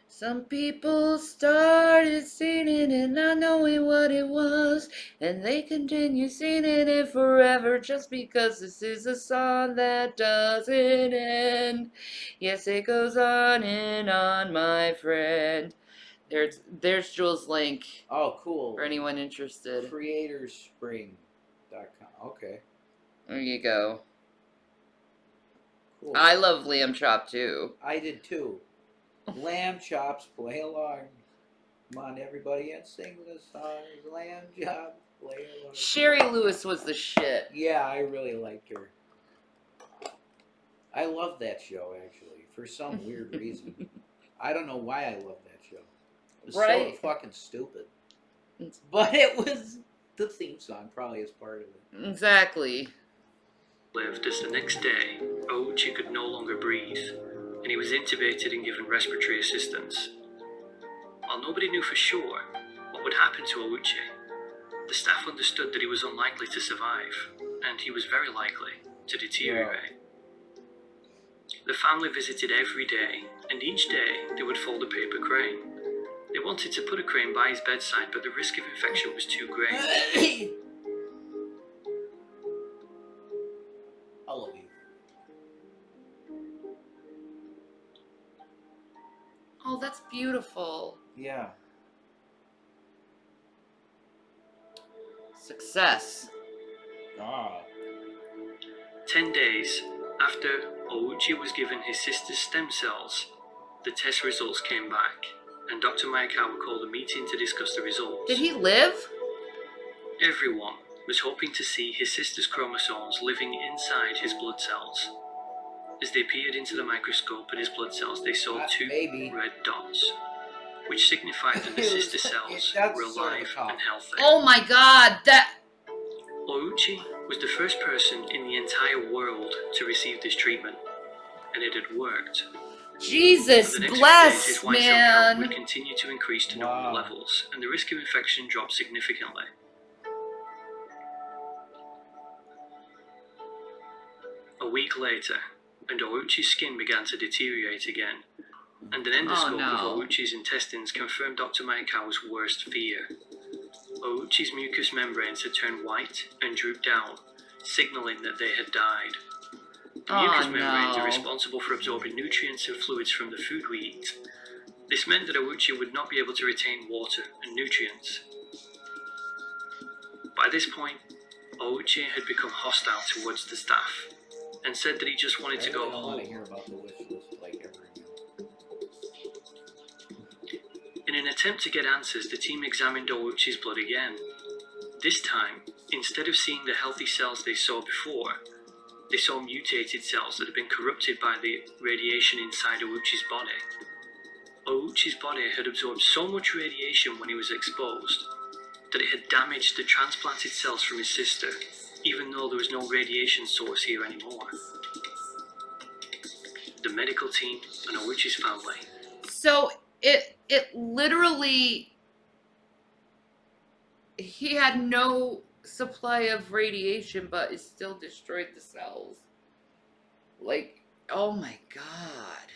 Some people started singing and not knowing what it was, and they continue singing it forever just because this is a song that doesn't end. Yes, it goes on and on, my friend. There's Jules' link. Oh, cool. For anyone interested. Creatorspring.com. Okay. There you go. Cool. I love lamb chop too. I did too. Lamb chops, play along. Come on, everybody, and sing the song. Lamb chops, play along. Sherry Lewis was the shit. Yeah, I really liked her. I love that show, actually, for some weird reason. I don't know why I love that show. It was so fucking stupid. But it was the theme song, probably, as part of it. Exactly. Lived as the next day, Ouchi could no longer breathe, and he was intubated and given respiratory assistance. While nobody knew for sure what would happen to Ouchi, the staff understood that he was unlikely to survive, and he was very likely to deteriorate. The family visited every day, and each day they would fold a paper crane. They wanted to put a crane by his bedside, but the risk of infection was too great. I love you. Oh, that's beautiful. Yeah. Success. Ah. 10 days after Ouchi was given his sister's stem cells, the test results came back, and Dr. Maekawa called a meeting to discuss the results. Did he live? Everyone was hoping to see his sister's chromosomes living inside his blood cells. As they peered into the microscope at his blood cells, they saw two red dots, which signified that the sister cells were alive and healthy. Oh my god, that... Ouchi was the first person in the entire world to receive this treatment, and it had worked. Jesus For the next bless, few days, his white cell count man. would continue to increase to normal levels, and the risk of infection dropped significantly. A week later, and Ouchi's skin began to deteriorate again, and an endoscope of Ouchi's intestines confirmed Dr. Maekawa's worst fear. Ouchi's mucous membranes had turned white and drooped down, signaling that they had died. The mucous membranes are responsible for absorbing nutrients and fluids from the food we eat. This meant that Ouchi would not be able to retain water and nutrients. By this point, Ouchi had become hostile towards the staff, and said that he just wanted to go home. I want to hear about the wish list like every year. In an attempt to get answers, the team examined Ouchi's blood again. This time, instead of seeing the healthy cells they saw before, they saw mutated cells that had been corrupted by the radiation inside Ouchi's body. Ouchi's body had absorbed so much radiation when he was exposed that it had damaged the transplanted cells from his sister, even though there was no radiation source here anymore. The medical team and Ouchi's family. So it literally, he had no supply of radiation, but it still destroyed the cells. Like, oh my god.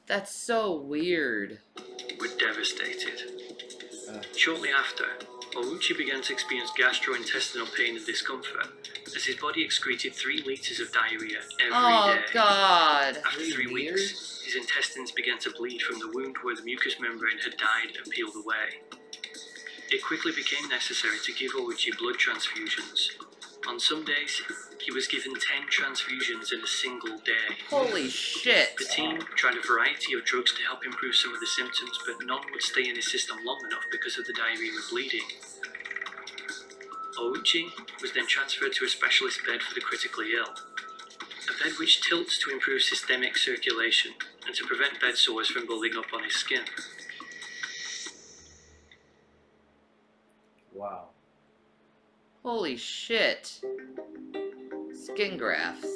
That's so weird. Were devastated. Shortly after, Ouchi began to experience gastrointestinal pain and discomfort as his body excreted 3 liters of diarrhea every day. Oh god. After 3 weeks, his intestines began to bleed from the wound where the mucous membrane had died and peeled away. It quickly became necessary to give Ouchi blood transfusions. On some days, he was given 10 transfusions in a single day. Holy shit. The team tried a variety of drugs to help improve some of the symptoms, but none would stay in his system long enough because of the diarrhea and bleeding. Ouchi was then transferred to a specialist bed for the critically ill. A bed which tilts to improve systemic circulation and to prevent bed sores from building up on his skin. Wow. Holy shit. Skin grafts.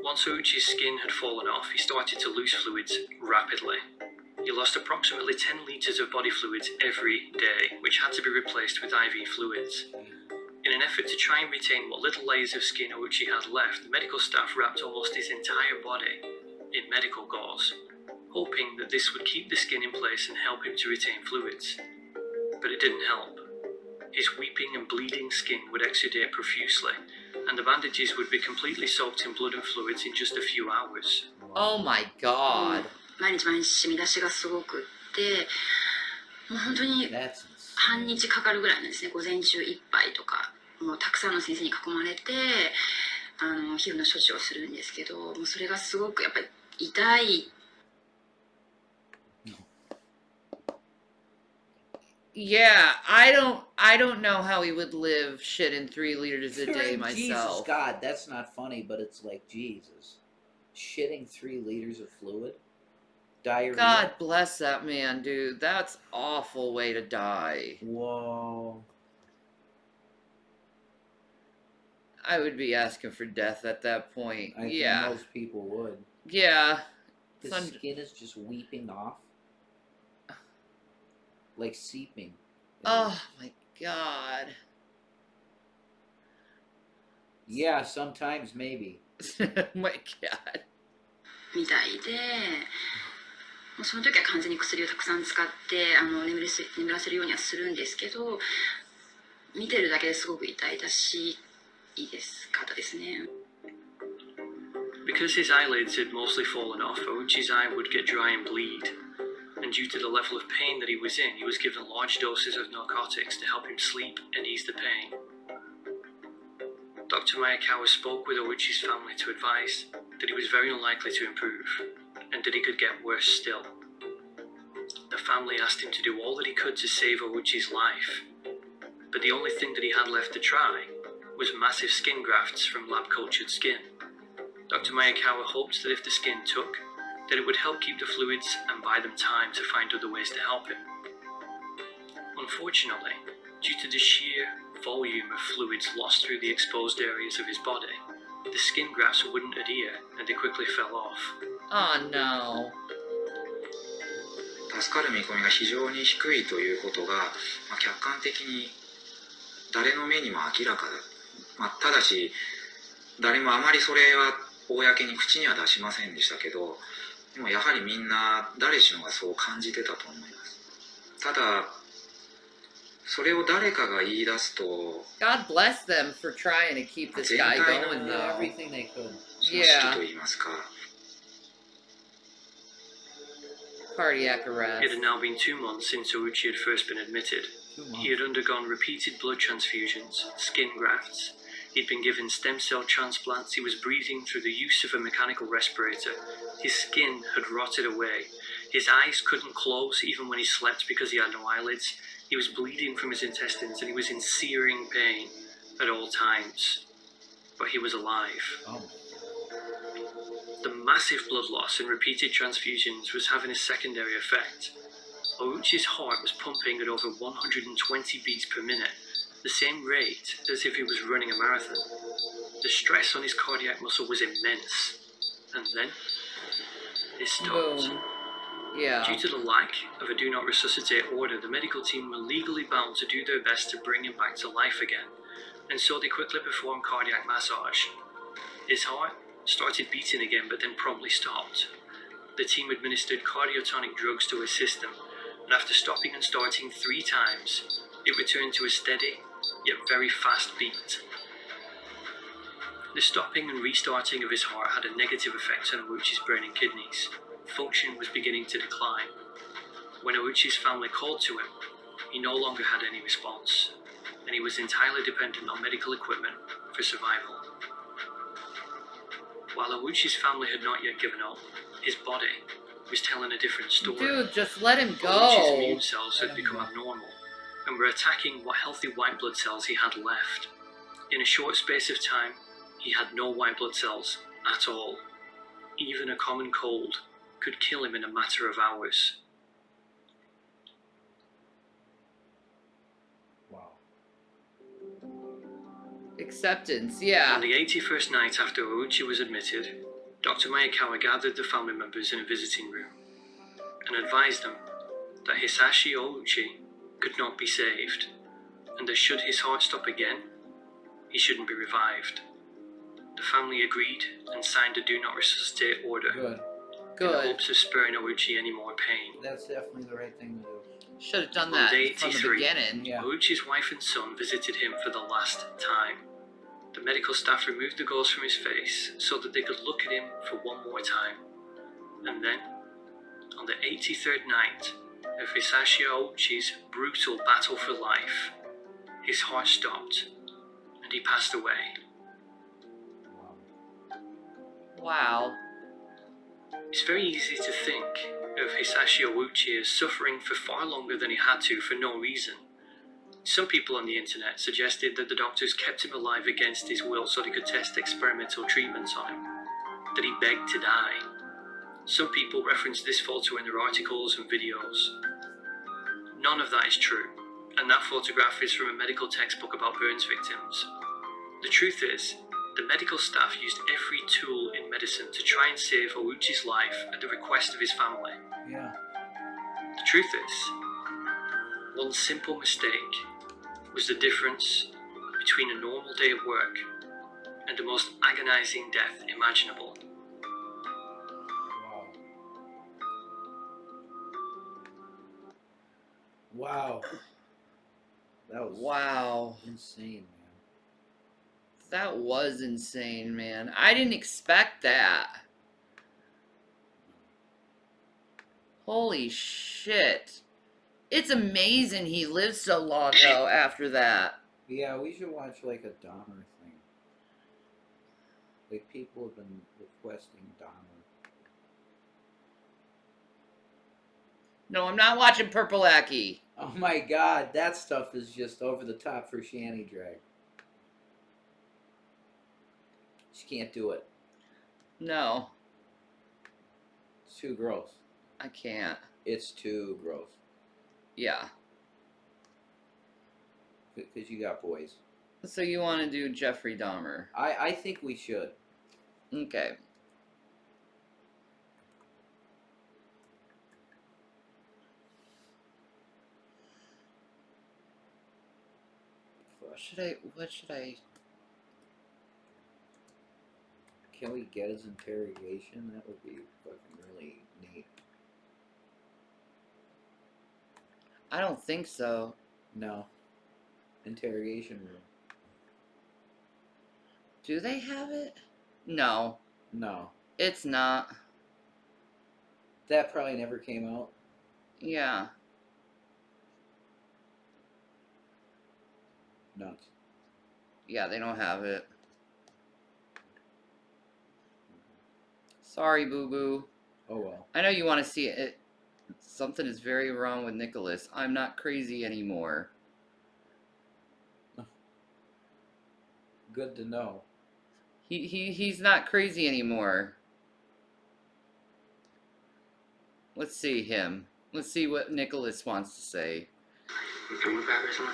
Once Ouchi's skin had fallen off, he started to lose fluids rapidly. He lost approximately 10 litres of body fluids every day, which had to be replaced with IV fluids. In an effort to try and retain what little layers of skin Ouchi had left, the medical staff wrapped almost his entire body in medical gauze, hoping that this would keep the skin in place and help him to retain fluids. But it didn't help. His weeping and bleeding skin would exudate profusely, and the bandages would be completely soaked in blood and fluids in just a few hours. Oh my god. 毎日毎日染み出しがすごくって、もう本当に That's 半日かかるぐらいなんですね。午前中いっぱいとか、もうたくさんの先生に囲まれて、皮膚の処置をするんですけど、もうそれがすごくやっぱり痛い。Yeah, I don't know how he would live shitting 3 liters a day myself. Jesus, God, that's not funny, but it's like, Jesus. Shitting 3 liters of fluid? Diarrhea? God bless that man, dude. That's awful way to die. Whoa. I would be asking for death at that point. I think most people would. Yeah. His skin is just weeping off. Like seeping. Oh my god. Yeah, sometimes maybe. Oh my god. みたいで、もうその時は完全に薬をたくさん使って眠らせるようにはするんですけど、見てるだけですごく痛々しいかったですね。Because his eyelids had mostly fallen off, Ouchi's eye would get dry and bleed. And due to the level of pain that he was in, he was given large doses of narcotics to help him sleep and ease the pain. Dr. Mayakawa spoke with Ouchi's family to advise that he was very unlikely to improve, and that he could get worse still. The family asked him to do all that he could to save Ouchi's life, but the only thing that he had left to try was massive skin grafts from lab-cultured skin. Dr. Mayakawa hoped that if the skin took, that it would help keep the fluids and buy them time to find other ways to help him. Unfortunately, due to the sheer volume of fluids lost through the exposed areas of his body, the skin grafts wouldn't adhere and they quickly fell off. Oh no. 助かる見込みが非常に低いということが、客観的に誰の目にも明らかだ。ただし、誰もあまりそれは公に口には出しませんでしたけど、でもやはりみんな誰しもがそう感じてたと思います。ただ、それを誰かが言い出すと、God bless them for trying to keep this guy going though. Everything they could. その士気といいますか。Cardiac arrest. It had now been 2 months since Ouchi had first been admitted. He had undergone repeated blood transfusions, skin grafts. He'd been given stem cell transplants. He was breathing through the use of a mechanical respirator. His skin had rotted away. His eyes couldn't close even when he slept because he had no eyelids. He was bleeding from his intestines and he was in searing pain at all times. But he was alive. Oh. The massive blood loss and repeated transfusions was having a secondary effect. Ouchi's heart was pumping at over 120 beats per minute, the same rate as if he was running a marathon. The stress on his cardiac muscle was immense. And then, it stopped. Boom. Yeah. Due to the lack of a do not resuscitate order, the medical team were legally bound to do their best to bring him back to life again, and so they quickly performed cardiac massage. His heart started beating again, but then promptly stopped. The team administered cardiotonic drugs to assist him, and after stopping and starting 3 times, it returned to a steady, yet very fast beat. The stopping and restarting of his heart had a negative effect on Ouchi's brain and kidneys. Function was beginning to decline. When Ouchi's family called to him, he no longer had any response, and he was entirely dependent on medical equipment for survival. While Ouchi's family had not yet given up, his body was telling a different story. Dude, just let him Ouchi's go. immune cells had become abnormal, and were attacking what healthy white blood cells he had left. In a short space of time, he had no white blood cells at all. Even a common cold could kill him in a matter of hours. Acceptance, yeah. On the 81st night after Ouchi was admitted, Dr. Mayakawa gathered the family members in a visiting room and advised them that Hisashi Ouchi could not be saved, and that should his heart stop again, he shouldn't be revived. The family agreed and signed a do not resuscitate order Good. in the Good. hopes of sparing Ouchi any more pain. That's definitely the right thing to do. Should have done On that day from the 83, beginning. Yeah. Ouchi's wife and son visited him for the last time. The medical staff removed the gauze from his face so that they could look at him for one more time. And then, on the 83rd night of Hisashi Ouchi's brutal battle for life, his heart stopped and he passed away. Wow. It's very easy to think of Hisashi Ouchi as suffering for far longer than he had to for no reason. Some people on the internet suggested that the doctors kept him alive against his will so they could test experimental treatments on him, that he begged to die. Some people referenced this photo in their articles and videos. None of that is true, and that photograph is from a medical textbook about burns victims. The truth is, the medical staff used every tool in medicine to try and save Ouchi's life at the request of his family. Yeah. The truth is, one simple mistake was the difference between a normal day at work and the most agonizing death imaginable. Wow. That was Wow. insane, man. That was insane, man. I didn't expect that. Holy shit. It's amazing he lived so long, though, after that. Yeah, we should watch like a Dahmer thing. Like people have been requesting Dahmer. No, I'm not watching Purple Aki. Oh my god, that stuff is just over the top for Shanny Drag. She can't do it. No, It's too gross. I can't. It's too gross. Yeah. Because you got boys. So you want to do Jeffrey Dahmer? I think we should. Okay. What should I? Can we get his interrogation? That would be fucking really neat. I don't think so. No. Interrogation room. Do they have it? No, No. it's not. That probably never came out. Yeah. Nuts. Yeah, they don't have it. Sorry, boo-boo. Oh well. I know you want to see it. Something is very wrong with Nicholas. I'm not crazy anymore. Good to know. He's not crazy anymore. Let's see him. Let's see what Nicholas wants to say. Come with that, recently?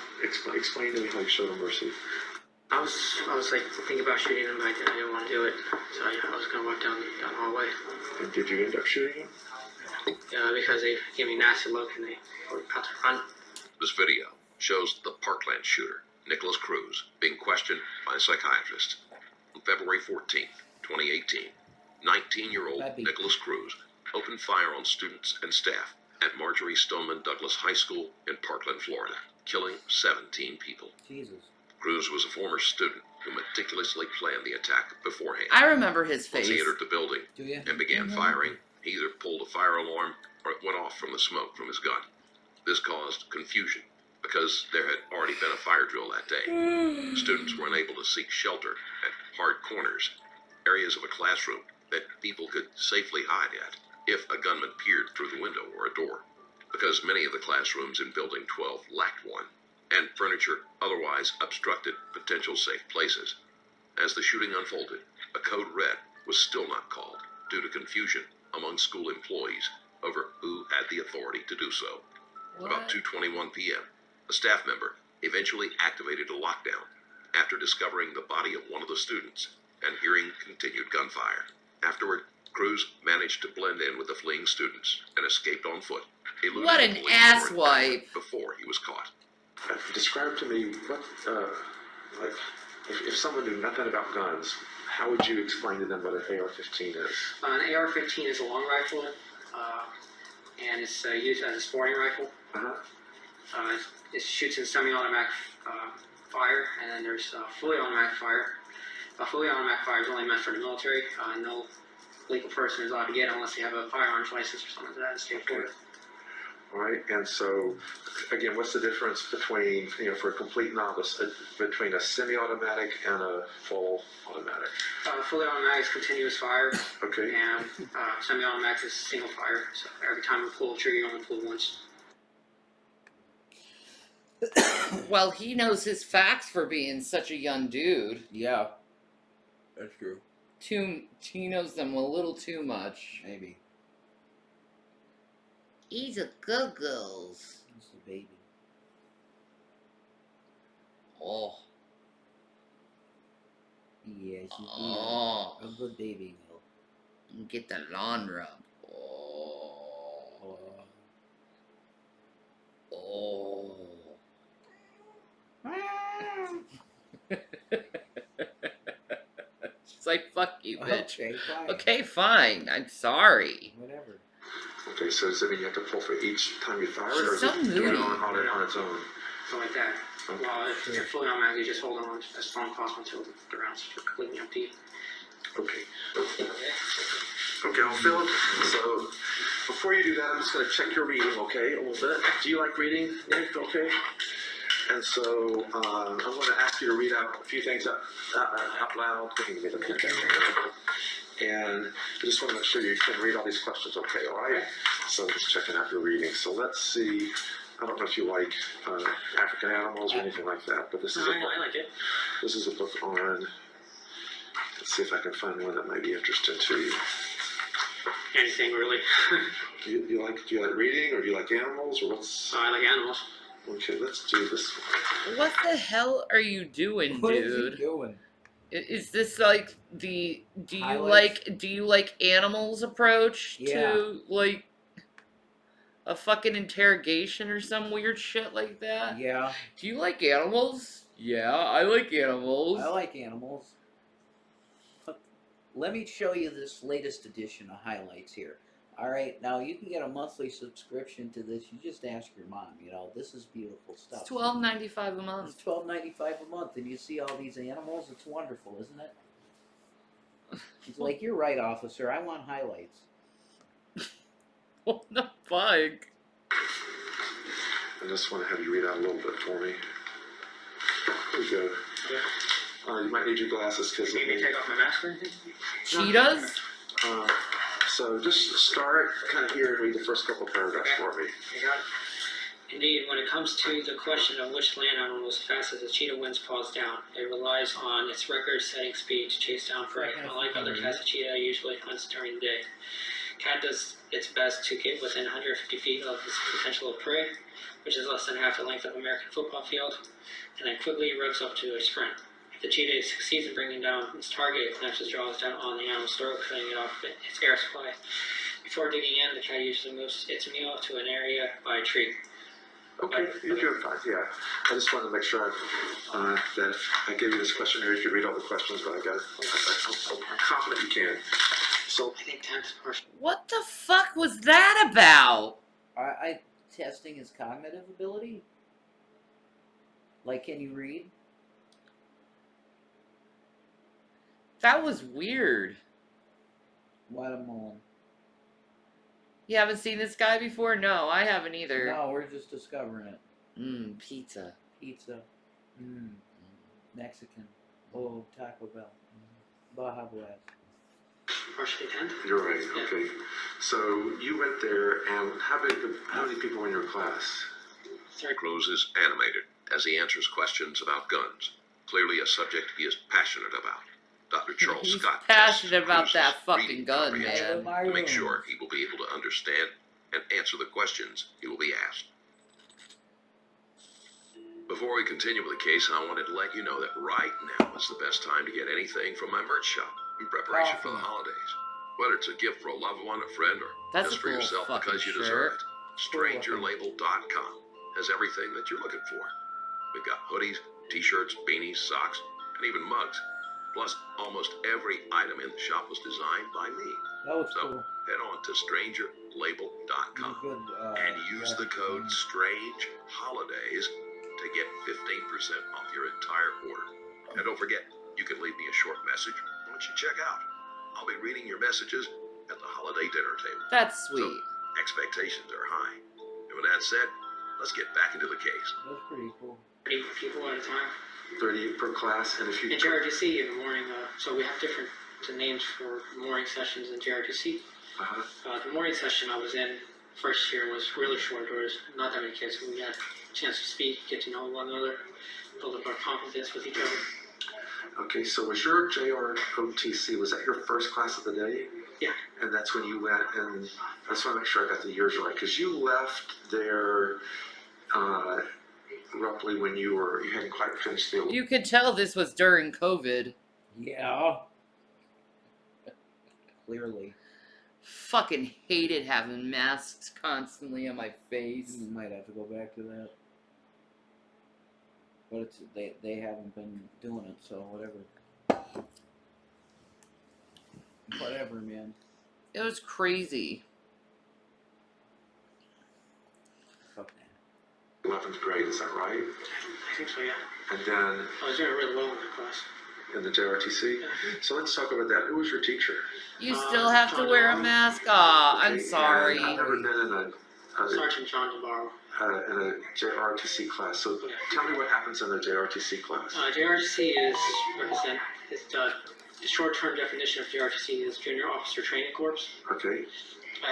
Explain to me how you showed him mercy. I was like thinking about shooting him, but I didn't want to do it. So I was gonna walk down the hallway. And did you end up shooting him? Because they gave me a nasty look and they were about to run. This video shows the Parkland shooter, Nicholas Cruz, being questioned by a psychiatrist. On February 14th, 2018, 19-year-old Nicholas Cruz opened fire on students and staff at Marjorie Stoneman Douglas High School in Parkland, Florida, killing 17 people. Jesus. Cruz was a former student who meticulously planned the attack beforehand. I remember his face. Once he entered the building Do you? and began firing, he either pulled a fire alarm or it went off from the smoke from his gun. This caused confusion because there had already been a fire drill that day. Students were unable to seek shelter at hard corners, areas of a classroom that people could safely hide at if a gunman peered through the window or a door, because many of the classrooms in Building 12 lacked one, and furniture otherwise obstructed potential safe places. As the shooting unfolded, a code red was still not called due to confusion among school employees over who had the authority to do so. About 2:21 p.m., a staff member eventually activated a lockdown, after discovering the body of one of the students and hearing continued gunfire. Afterward, Cruz managed to blend in with the fleeing students and escaped on foot, eluding What the an police for an asswipe. hour before he was caught. Describe to me what, like, if someone knew nothing about guns, how would you explain to them what an AR-15 is? An AR-15 is a long rifle, and it's used as a sporting rifle. It shoots in semi-automatic fire, and then there's fully automatic fire. Fully automatic fire is only meant for the military. No legal person is allowed to get it unless they have a firearms license or something like that in state Florida. All right, and so, again, what's the difference between, for a complete novice, between a semi-automatic and a full automatic? Fully automatic is continuous fire, Okay. and semi-automatic is single fire. So every time you pull the trigger, you only pull once. Well, he knows his facts for being such a young dude. Yeah. That's true. He knows them a little too much. Maybe. He's a good girl. He's a baby. Oh. Yes, he's Oh. a good baby girl. Get the lawn rub. Oh. Oh. She's like, fuck you, bitch. Okay, fine. Okay, fine. I'm sorry. Whatever. Okay, so does that mean you have to pull for each time you fire it, She's or is so it doing moody. it on its own? So like that. Okay. Well, if you're fully automatic, you just hold on as long as possible until the rounds are completely empty. Okay. Okay, well, Philip, so before you do that, I'm just going to check your reading, okay, a little bit. Do you like reading, Nick? Okay. And so I'm going to ask you to read out a few things out loud. And I just want to make sure you can read all these questions okay, all right? So I'm just checking out your reading. So let's see. I don't know if you like African animals or anything like that, but this is a book. I like it. This is a book on. Let's see if I can find one that might be interesting to you. Anything really. Do you like reading, or do you like animals, or what's? I like animals. Okay, let's do this one. What the hell are you doing, What dude? is he doing? Is this like the do Highlights? you like animals approach Yeah. to like a fucking interrogation or some weird shit like that? Yeah, Do you like animals? Yeah, I like animals. I like animals. Let me show you this latest edition of highlights here. All right, now you can get a monthly subscription to this. You just ask your mom. This is beautiful stuff. It's $12.95 a It's month. $12.95 a month, and you see all these animals. It's wonderful, isn't it? He's like, "You're right, officer. I want highlights." What the fuck? I just want to have you read out a little bit for me. Here we go. You might need your glasses because. You need me to take off my mask or anything? Cheetahs? So just start kind of here and read the first couple paragraphs for me. I got it. Indeed, when it comes to the question of which land animal is fastest, a cheetah wins paws down. It relies on its record-setting speed to chase down prey. Unlike other cats, a cheetah usually hunts during the day. Cat does its best to get within 150 feet of its potential of prey, which is less than half the length of an American football field, and then quickly revs up to a sprint. If the cheetah succeeds in bringing down its target, it clamps its jaws down on the animal's throat, cutting it off its air supply. Before digging in, the cat usually moves its meal to an area by a tree. Okay, you're doing fine, yeah. I just wanted to make sure that if I gave you this questionnaire, you could read all the questions, but I'm confident you can. So, I think 10th question. What the fuck was that about? I testing his cognitive ability. Like, can you read? That was weird. Watermelon. You haven't seen this guy before? No, I haven't either. No, we're just discovering it. Pizza. Pizza. Mexican. Oh, Taco Bell. Baja Blast. Partially 10th? you're right, okay. So you went there, and how many people were in your class? Cruz is animated as he answers questions about guns, clearly a subject he is passionate about. Dr. Charles He's Scott passionate about Cruz's that fucking reading gun, comprehension man. to make sure he will be able to understand and answer the questions he will be asked. Before we continue with the case, I wanted to let you know that right now is the best time to get anything from my merch shop in preparation for the holidays. Whether it's a gift for a loved one, a friend, or That's just a for cool yourself fucking because you shirt. deserve it, StrangerLabel.com has everything that you're looking for. We've got hoodies, t-shirts, beanies, socks, and even mugs. Plus, almost every item in the shop was designed by me. That was So, cool. head on to StrangerLabel.com Good, and use the code STRANGEHOLIDAYS to get 15% off your entire order. And don't forget, you can leave me a short message once you check out. I'll be reading your messages at the holiday dinner table. That's sweet. So, expectations are high. And with that said, let's get back into the case. That's pretty cool. 30 people at a time. 30 per class, and if you In JRTC in the morning, so we have different names for morning sessions in JRTC. The morning session I was in first year was really short. There was not that many kids, so we had a chance to speak, get to know one another, build up our confidence with each other. Okay, so was your JROTC, was that your first class of the day? Yeah. And that's when you went, and I just want to make sure I got the years right, because you left there roughly when you hadn't quite finished the... You could tell this was during COVID. Yeah. Clearly. Fucking hated having masks constantly on my face. You might have to go back to that. But it's they haven't been doing it, so whatever. Whatever, man. It was crazy. Fuck that. 11th grade, is that right? I think so, yeah. And then I was doing really well in that class. in the JRTC. So let's talk about that. Who was your teacher? You still have to wear a mask? Aw, I'm sorry. I've never been in Sergeant John DeBarro. in a JRTC class. So tell me what happens in a JRTC class. JRTC the short-term definition of JRTC is Junior Officer Training Corps. Okay.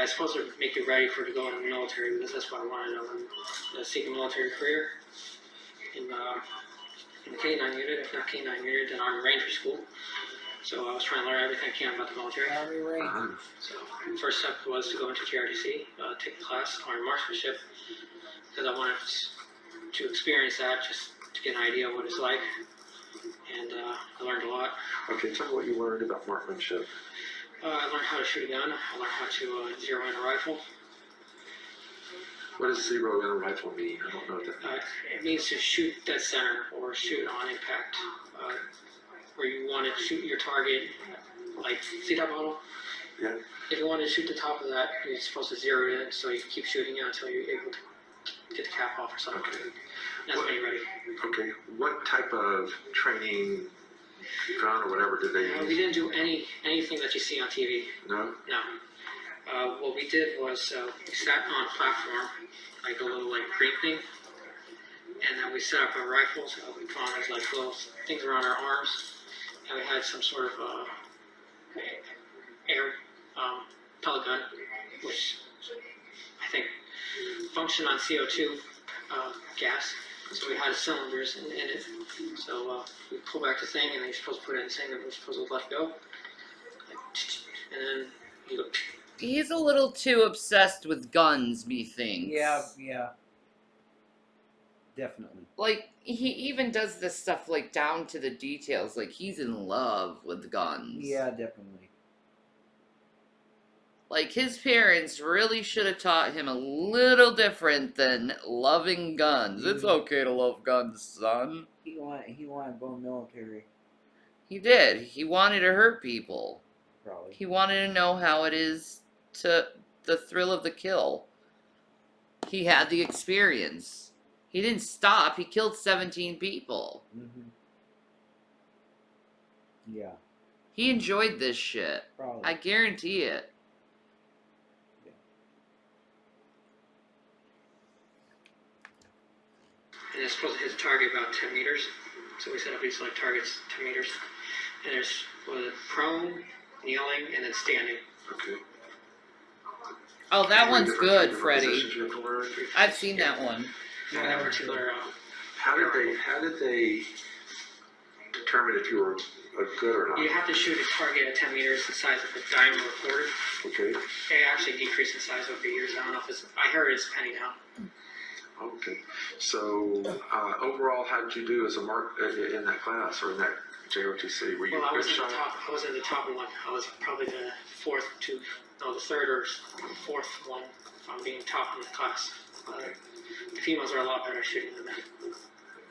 It's supposed to make you ready to go in the military, because that's what I wanted to know. Seek a military career in the K-9 unit. If not K-9 unit, then Army Ranger School. So I was trying to learn everything I can about the military. Army Ranger. So the first step was to go into JRTC, take a class, Army Marksmanship, because I wanted to experience that, just to get an idea of what it's like. And I learned a lot. Okay, tell me what you learned about marksmanship. I learned how to shoot a gun. I learned how to zero in a rifle. What does zero in a rifle mean? I don't know what that means. It means to shoot dead center or shoot on impact. Where you want to shoot your target, like, see that model? Yeah. If you want to shoot the top of that, you're supposed to zero it in, so you can keep shooting it until you're able to get the cap off or something. Okay. That's when you're ready. Okay. What type of training, gun or whatever, did they use? We didn't do anything that you see on TV. No? No. What we did was we sat on a platform, like a little green thing, and then we set up our rifles. We put on these little things around our arms, and we had some sort of air pellet gun, which I think functioned on CO2 gas. So we had cylinders in it. So we pull back the thing, and then you're supposed to put it in the thing, and we're supposed to let go. And then you go. He's a little too obsessed with guns, methinks. Yeah. Definitely. Like, he even does this stuff, down to the details. Like, he's in love with guns. Yeah, definitely. Like, his parents really should have taught him a little different than loving guns. It's okay to love guns, son. He wanted to go military. He did. He wanted to hurt people. Probably. He wanted to know how it is to the thrill of the kill. He had the experience. He didn't stop. He killed 17 people. Mm-hmm. Yeah. He enjoyed this shit. Probably. I guarantee it. Yeah. And it's supposed to hit the target about 10 meters. So we set up these targets 10 meters. And there's prone, kneeling, and then standing. Okay. Oh, that one's good, Different Freddie. positions you have to learn. I've seen that one. That particular. How did they determine if you were a good or not? You have to shoot a target at 10 meters the size of the diamond recorded. Okay. It actually decreased in size over the years. I don't know if I heard it's a penny now. Okay. So overall, how did you do as a mark in that class or in that JOTC? Were you Well, a good shot? I was in the top one. I was probably the third or fourth one on being top in the class. The females are a lot better at shooting than men.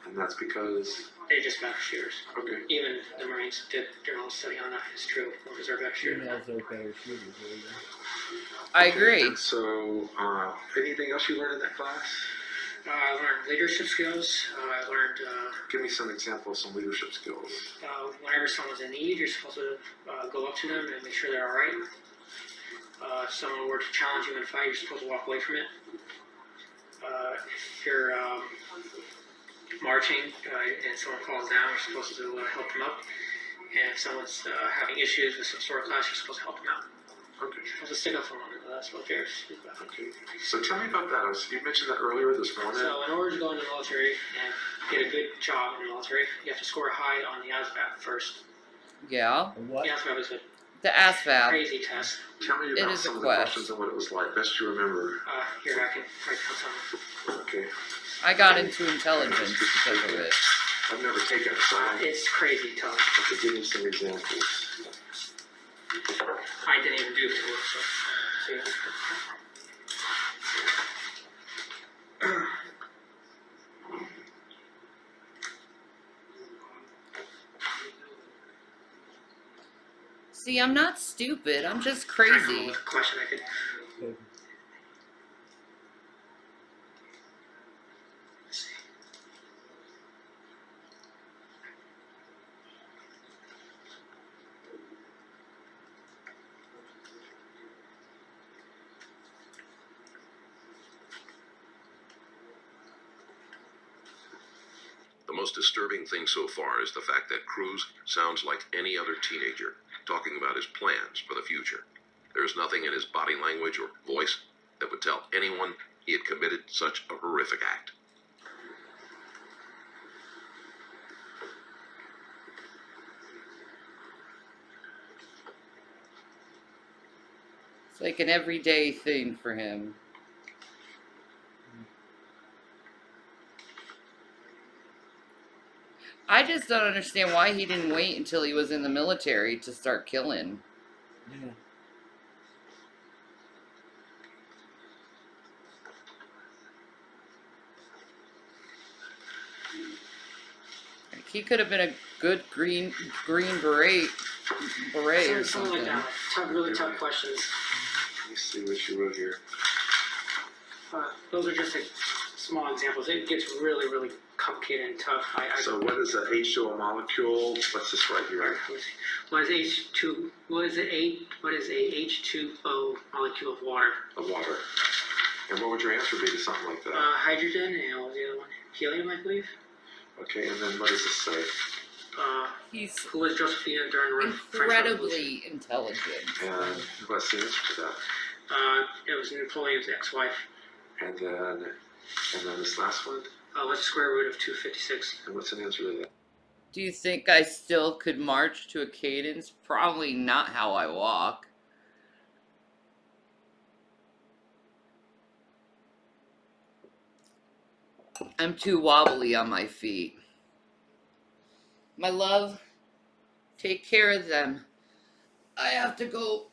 And that's because? They're just better shooters. Okay. Even the Marines did their own study on that. It's true. Because they're better shooters. Females are better shooters. I agree. And so, anything else you learned in that class? I learned leadership skills. I learned. Give me some examples of some leadership skills. Whenever someone's in need, you're supposed to go up to them and make sure they're all right. If someone were to challenge you in a fight, you're supposed to walk away from it. If you're marching and someone falls down, you're supposed to help them up. And if someone's having issues with some sort of class, you're supposed to help them out. Okay. You're supposed to stick up for one another. That's what they're about. Okay. So tell me about that. You mentioned that earlier this morning. So in order to go into the military and get a good job in the military, you have to score high on the ASVAB first. Yeah. What? The ASVAB is a The ASVAB. crazy test. Tell me about is some a of the quest. questions and what it was like. Best you remember. Here, I can write down some. Okay. I got into intelligence because of it. I've never taken it, so It's crazy tough. okay, give me some examples. I didn't even do it, so. See, I'm not stupid. I'm just Trying to come up crazy. with a question I could. Let's see. The most disturbing thing so far is the fact that Cruz sounds like any other teenager, talking about his plans for the future. There's nothing in his body language or voice that would tell anyone he had committed such a horrific act. It's like an everyday thing for him. I just don't understand why he didn't wait until he was in the military to start killing. Yeah. Like, he could have been a good green beret or Something like something. that. Really tough questions. Let me see what you wrote here. Those are just like small examples. It gets really, really complicated and tough. So what is a H2O molecule? What's this right here? What is H2? What is a H2O molecule of water? Of water. And what would your answer be to something like that? Hydrogen and what was the other one? Helium, I believe. Okay, and then what does this say? He's who was Josephina during the French incredibly intelligent. And what's the answer to that? It was Napoleon's ex-wife. And then this last one? What's the square root of 256? And what's an answer to that? Do you think I still could march to a cadence? Probably not how I walk. I'm too wobbly on my feet. My love, take care of them. I have to go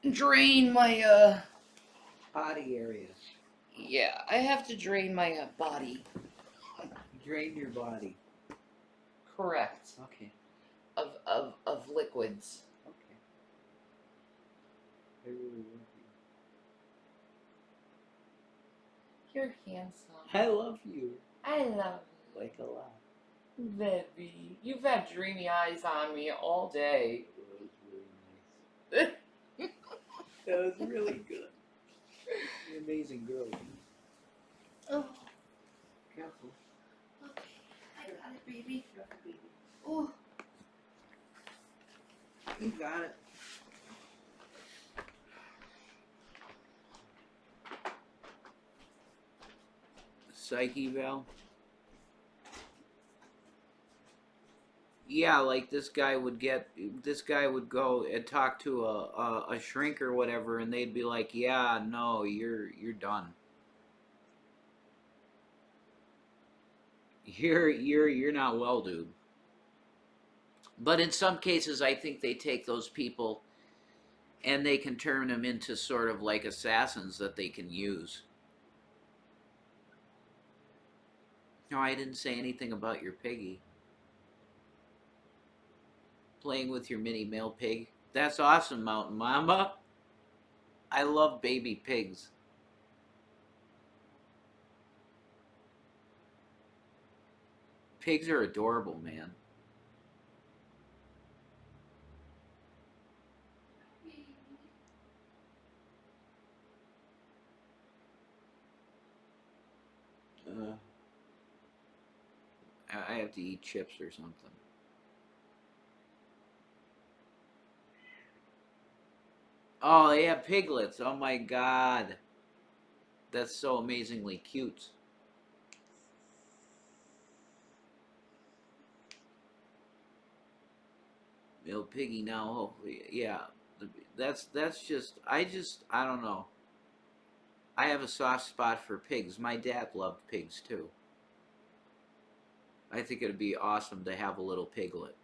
drain my, Body area. yeah, I have to drain my body. Drain your body. Correct. Okay. Of liquids. Okay. I really love you. You're handsome. I love you. I love you. Like a lot. Baby, you've had dreamy eyes on me all day. That was really nice. That was really good. You're an amazing girl. Oh, Careful. okay. I got it, baby. Oh. You got it. Psyche Val. Yeah, like this guy would go and talk to a shrink or whatever, and they'd be like, "Yeah, no, you're done." You're not well, dude. But in some cases, I think they take those people and they can turn them into sort of like assassins that they can use. No, I didn't say anything about your piggy. Playing with your mini male pig. That's awesome, Mountain Mama. I love baby pigs. Pigs are adorable, man. I have to eat chips or something. Oh, they have piglets. Oh my god. That's so amazingly cute. Male piggy now, hopefully. Yeah. That's just I don't know. I have a soft spot for pigs. My dad loved pigs too. I think it'd be awesome to have a little piglet.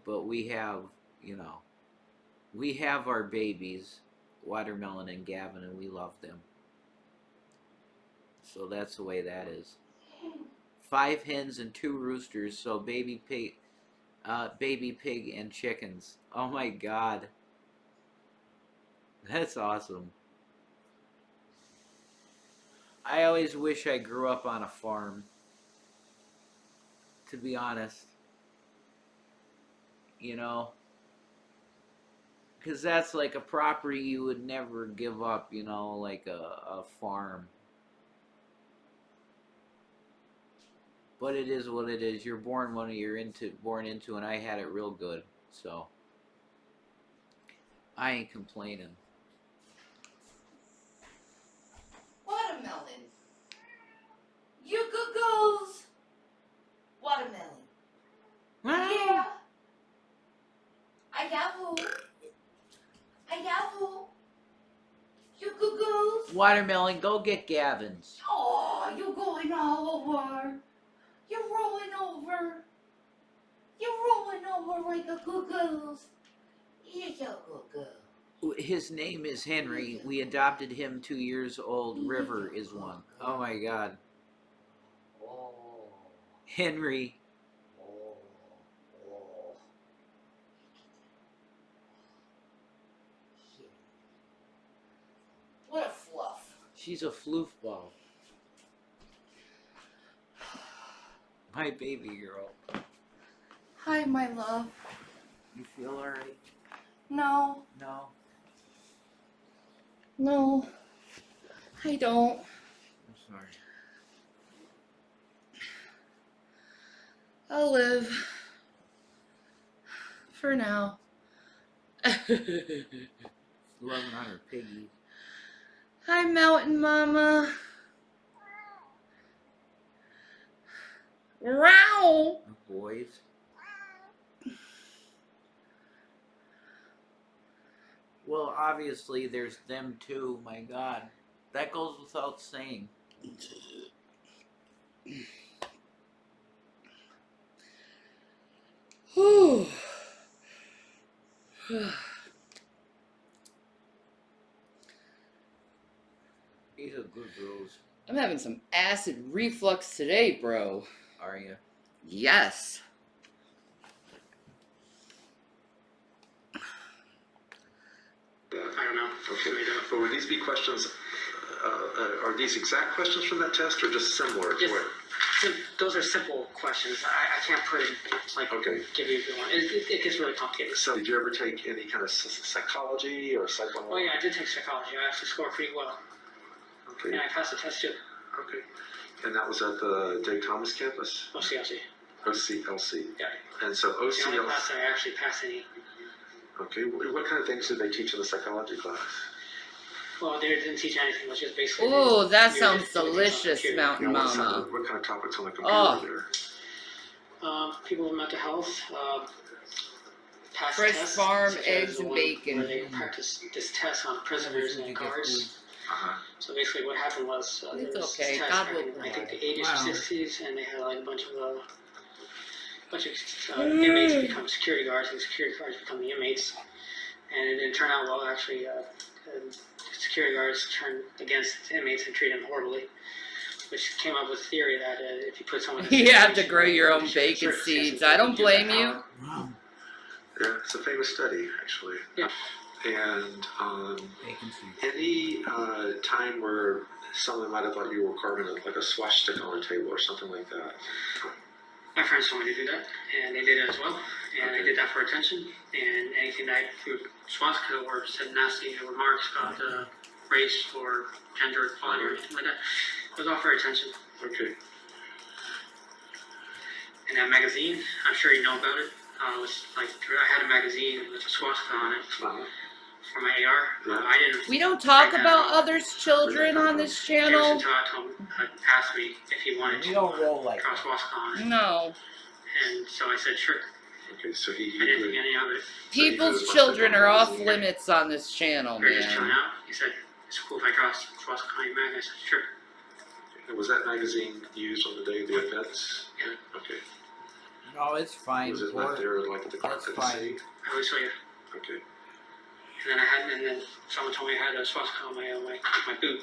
But we have, you know, we have our babies, Watermelon and Gavin, and we love them. So that's the way that is. 5 hens and 2 roosters, so baby pig and chickens. Oh my god. That's awesome. I always wish I grew up on a farm, to be honest. You know, because that's like a property you would never give up, you know, like a farm. But it is what it is. You're born what you're born into, and I had it real good, so I ain't complaining. Watermelon. You googles. Watermelon. Yeah. I have You googles. Watermelon, go get Gavin's. Oh, you're going all over. You're rolling over. You're rolling over like a googles. You're so googles. His name is Henry. We adopted him 2 years old. River is one. Oh my god. Henry. What a fluff. She's a floof ball. My baby girl. Hi, my love. You feel alright? No. No. No. I don't. I'm sorry. I'll live. For now. Loving on her piggy. Hi, Mountain Mama. Wow. Boys. Well, obviously, there's them too. My God. That goes without saying. Whew. These are good girls. I'm having some acid reflux today, bro. Are you? Yes. I don't know. Okay. But would these be questions? Are these exact questions from that test, or just similar to it? Those are simple questions. I can't put it like give you one. It gets really complicated. So, did you ever take any kind of psychology or psychology? Oh yeah, I did take psychology. I actually scored pretty well. Okay. And I passed the test too. Okay. And that was at the Dave Thomas campus? OCLC. OCLC. Yeah. And so The only OCLC. class I actually passed any. Okay. What kind of things did they teach in the psychology class? Well, they didn't teach anything. It was just basically. Oh, that sounds delicious, Mountain Mama. What kind of topics on the computer there? People with mental health, pass Fresh tests, farm such as eggs the and one bacon. where they practice this test on prisoners and guards. So basically, what happened was there It's was okay. this test God back will in I think provide. the 80s Wow. or 60s, and they had like a bunch of inmates become security guards, and security guards become the inmates. And it didn't turn out well. Actually, security guards turned against inmates and treated them horribly, which came up with a theory that if you put someone in a You have to situation grow where your own certain bacon circumstances seeds. where I they don't use their blame you. power. Wow. Yeah, it's a famous study, actually. Yeah. And Bacon seeds. any time where someone might have thought you were carving like a swastika on a table or something like that. My friends told me to do that, and they did it as well. And I did that for attention. And anything that through swastika or said nasty remarks about race or gender equality or anything like that, it was all for attention. Okay. And that magazine, I'm sure you know about it. Was like I had a magazine with a swastika on it for my AR. I didn't. We don't talk write that about at all. others' children on this Jameson channel. Todd asked me if he wanted We to don't roll like draw a that. swastika on it. No. And so I said, sure. Okay, so he I didn't think any of it. People's children are off limits on this channel, We were just chilling man. out. He said, it's cool if I draw a swastika on your mag. I said, sure. And was that magazine used on the day of the events? Yeah. Okay. No, it's fine. Was it Or- not there like at the That's carpet fine. seat? I will show you. Okay. And then someone told me I had a swastika on my boot.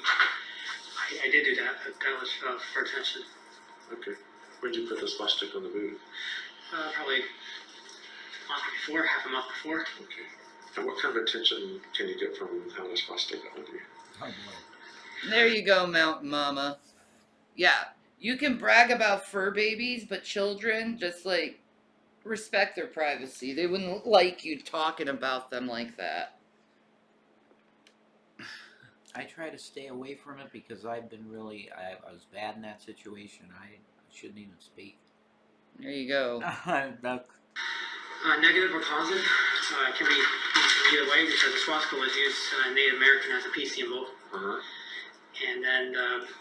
I did do that, but that was for attention. Okay. When did you put the swastika on the boot? Probably a month before, half a month before. Okay. And what kind of attention can you get from having a swastika on you? Oh, boy. There you go, Mountain Mama. Yeah, you can brag about fur babies, but children just like respect their privacy. They wouldn't like you talking about them like that. I try to stay away from it because I've been really, I was bad in that situation. I shouldn't even speak. There you go. Negative or positive can be used either way because the swastika was used Native American as a peace symbol. Uh-huh. And then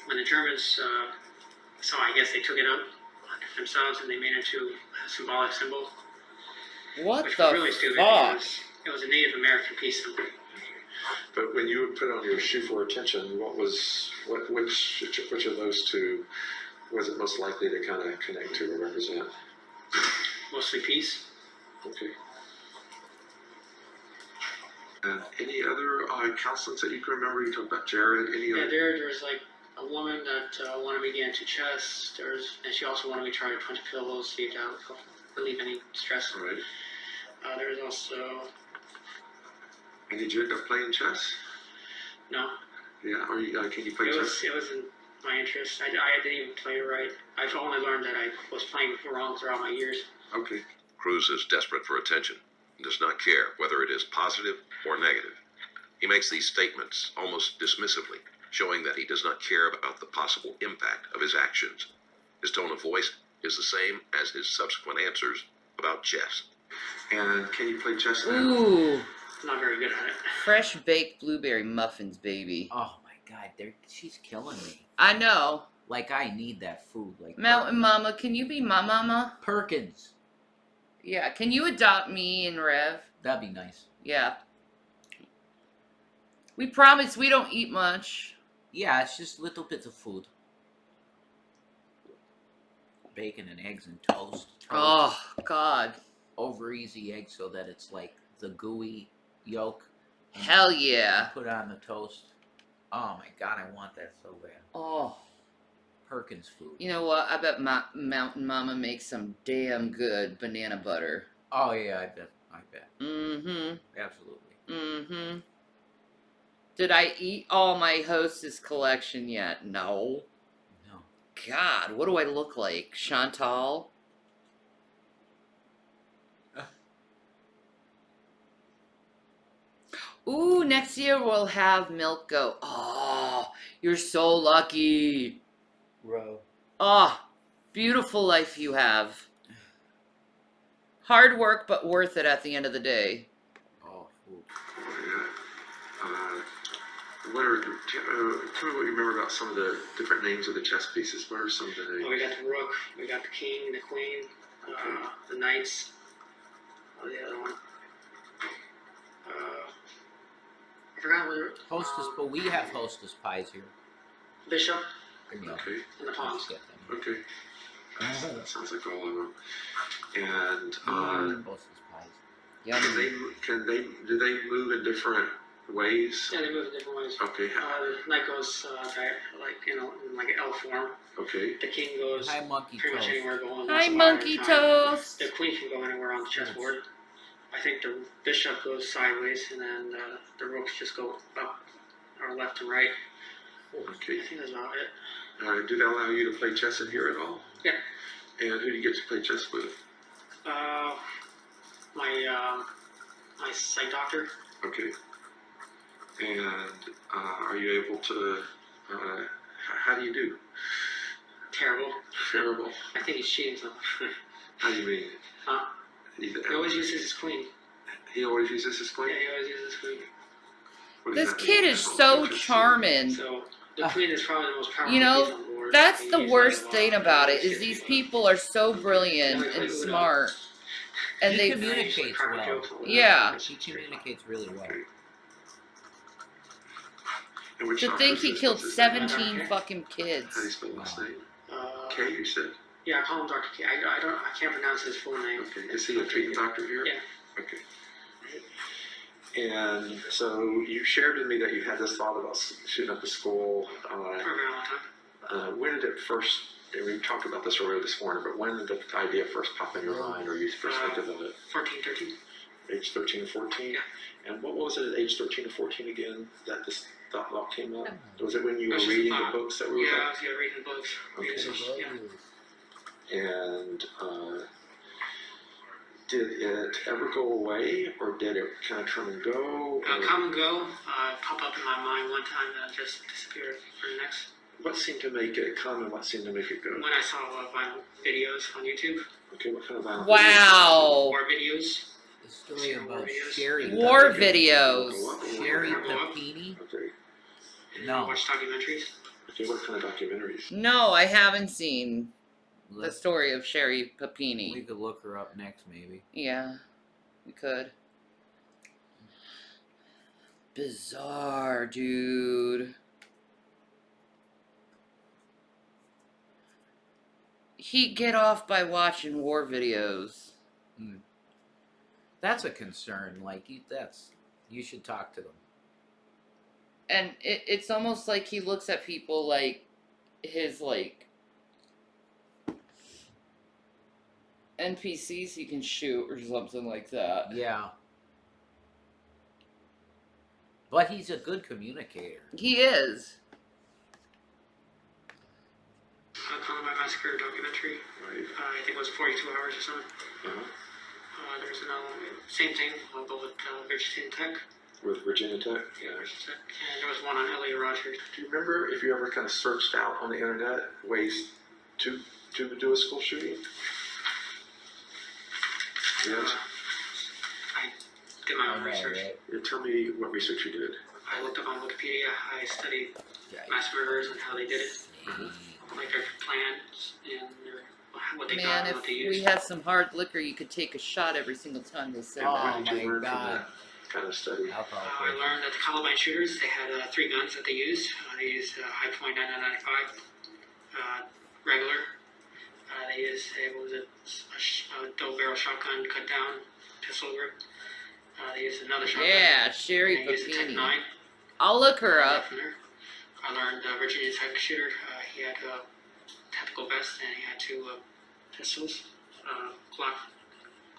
when the Germans saw, I guess they took it up themselves and they made it into a symbolic symbol. What which the was really stupid. fuck? It was a Native American peace symbol. But when you would put on your shoe for attention, which of those two was it most likely to kind of connect to or represent? Mostly peace. Okay. Any other counselors that you can remember? You talked about Jared. Any Yeah, other? there was like a woman that wanted me to get into chess. And she also wanted me to try to punch pillows, see if that would relieve any stress. Right. There was also. And did you end up playing chess? No. Yeah. Or can you play It chess? wasn't my interest. I didn't even play it right. I've only learned that I was playing wrong throughout my years. Okay. Cruz is desperate for attention and does not care whether it is positive or negative. He makes these statements almost dismissively, showing that he does not care about the possible impact of his actions. His tone of voice is the same as his subsequent answers about chess. And can you play chess now? Ooh. Not very good at it. Fresh baked blueberry muffins, baby. Oh my God, she's killing me. I know. Like I need that food. Like Mountain Mama, can you be my mama? Perkins. Yeah, can you adopt me and Rev? That'd be nice. Yeah. We promise we don't eat much. Yeah, it's just little bits of food. Bacon and eggs and toast. Oh, God. Over easy egg so that it's like the gooey yolk. Hell yeah. Put on the toast. Oh my God, I want that so bad. Oh. Perkins food. You know what? I bet Mountain Mama makes some damn good banana butter. Oh yeah, I bet. Mm-hmm. Absolutely. Mm-hmm. Did I eat all my Hostess collection yet? No. No. God, what do I look like? Chantal? Ooh, next year we'll have Milk Goat. Oh, you're so lucky. Bro. Oh, beautiful life you have. Hard work, but worth it at the end of the day. Oh, food. Tell me what you remember about some of the different names of the chess pieces. What are some of the names? Well, we got the rook, we got the king, the queen, the knights. Oh, the other one. forgot where. Hostess, but we have hostess pies here. Bishop There you go. Okay. and the Palms. Get them. Okay. That sounds like all of them. And Hostess pies. do they move in different ways? Yeah, they move in different ways. Okay. Knight goes like in like an L form. Okay. The king goes Hi, monkey pretty much toast. anywhere going. Hi, monkey toast. The queen can go anywhere on the chessboard. I think the bishop goes sideways, and then the rooks just go up or left and right. Okay. I think that's about it. Do they allow you to play chess in here at all? Yeah. And who do you get to play chess with? My sight doctor. Okay. And are you able to? How do you do? Terrible. Terrible. I think he's cheating somehow. How do you mean? Huh? He always uses his queen. He always uses his queen? Yeah, he always uses his queen. What does This that kid mean? is so charming. So the queen is probably the most powerful You piece know, on the board. that's He the uses worst it a lot. thing about it is these people are so brilliant and smart, and He they communicates well. yeah. He communicates really well. And which To doctor think is he this? killed What's his name? 17 fucking How do you kids. spell his last name? K, you said? Yeah, I call him Dr. K. I can't pronounce his full name. Okay. Is he a treating doctor here? Yeah. Okay. And so you shared with me that you had this thought about shooting up a school. For a very long time. When did it first, and we talked about this earlier this morning, but when did the idea first pop in your mind or you first think about it? 14, 13. Age 13 or 14? Yeah. And what was it at age 13 or 14 again that this thought came up? Was it when you It were was just reading a the thought. books that we were Yeah, I talking? was reading books. Okay. Yeah. And did it ever go away, or did it kind of come and go? Come and go. Pop up in my mind one time and then just disappeared for the next. What seemed to make it come and what seemed to make it go? When I saw violent videos on YouTube. Okay, what kind of violent Wow. War videos. The story about Sherry. War videos. Sherry Papini? Okay. No. Watch documentaries. Okay, what kind of documentaries? No, I haven't seen the story of Sherry Papini. We could look her up next, maybe. Yeah, we could. Bizarre, dude. He'd get off by watching war videos. That's a concern. Like, you should talk to them. And it's almost like he looks at people like his, like, NPCs he can shoot or something like that. Yeah. But he's a good communicator. He is. Columbine Massacre documentary. Right. I think it was 42 hours or something. There's another same thing, but with Virginia Tech. With Virginia Tech? Yeah, Virginia Tech. And there was one on Elliot Rogers. Do you remember if you ever kind of searched out on the internet ways to do a school shooting? Yes. I did my own research. Yeah, tell me what research you did. I looked up on Wikipedia. I studied mass murderers and how they did it, like their plans and what they got Man, and if what they we used. had some hard liquor, you could take a shot every single time they said Oh, that. What did you my learn from God. that kind of study? I learned that the Columbine shooters, they had 3 guns that they used. They used High Point 9995, regular. They used a double barrel shotgun cut down pistol grip. They used another shotgun. Yeah, Sherry And they used a Tech Papini. 9. I'll look her up. From there. I learned Virginia Tech shooter. He had a tactical vest and he had 2 pistols, Glock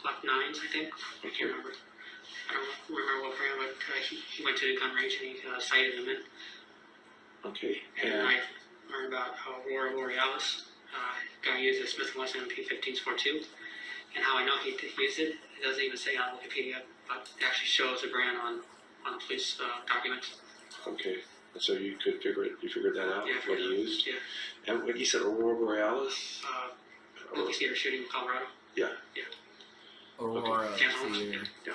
9s, I think. I can't remember. I don't remember what brand, but he went to the gun range and he sighted them in. Okay. And I learned about Aurora Borealis. Guy used a Smith & Wesson MP15 Sport 2. And how I know he used it, it doesn't even say on Wikipedia, but it actually shows the brand on the police documents. Okay. And so you figured that out, Yeah, what he used? Yeah. And when you said Aurora Borealis? Movie theater shooting in Colorado. Yeah. Yeah. Aurora Cancel. Theater. Yeah.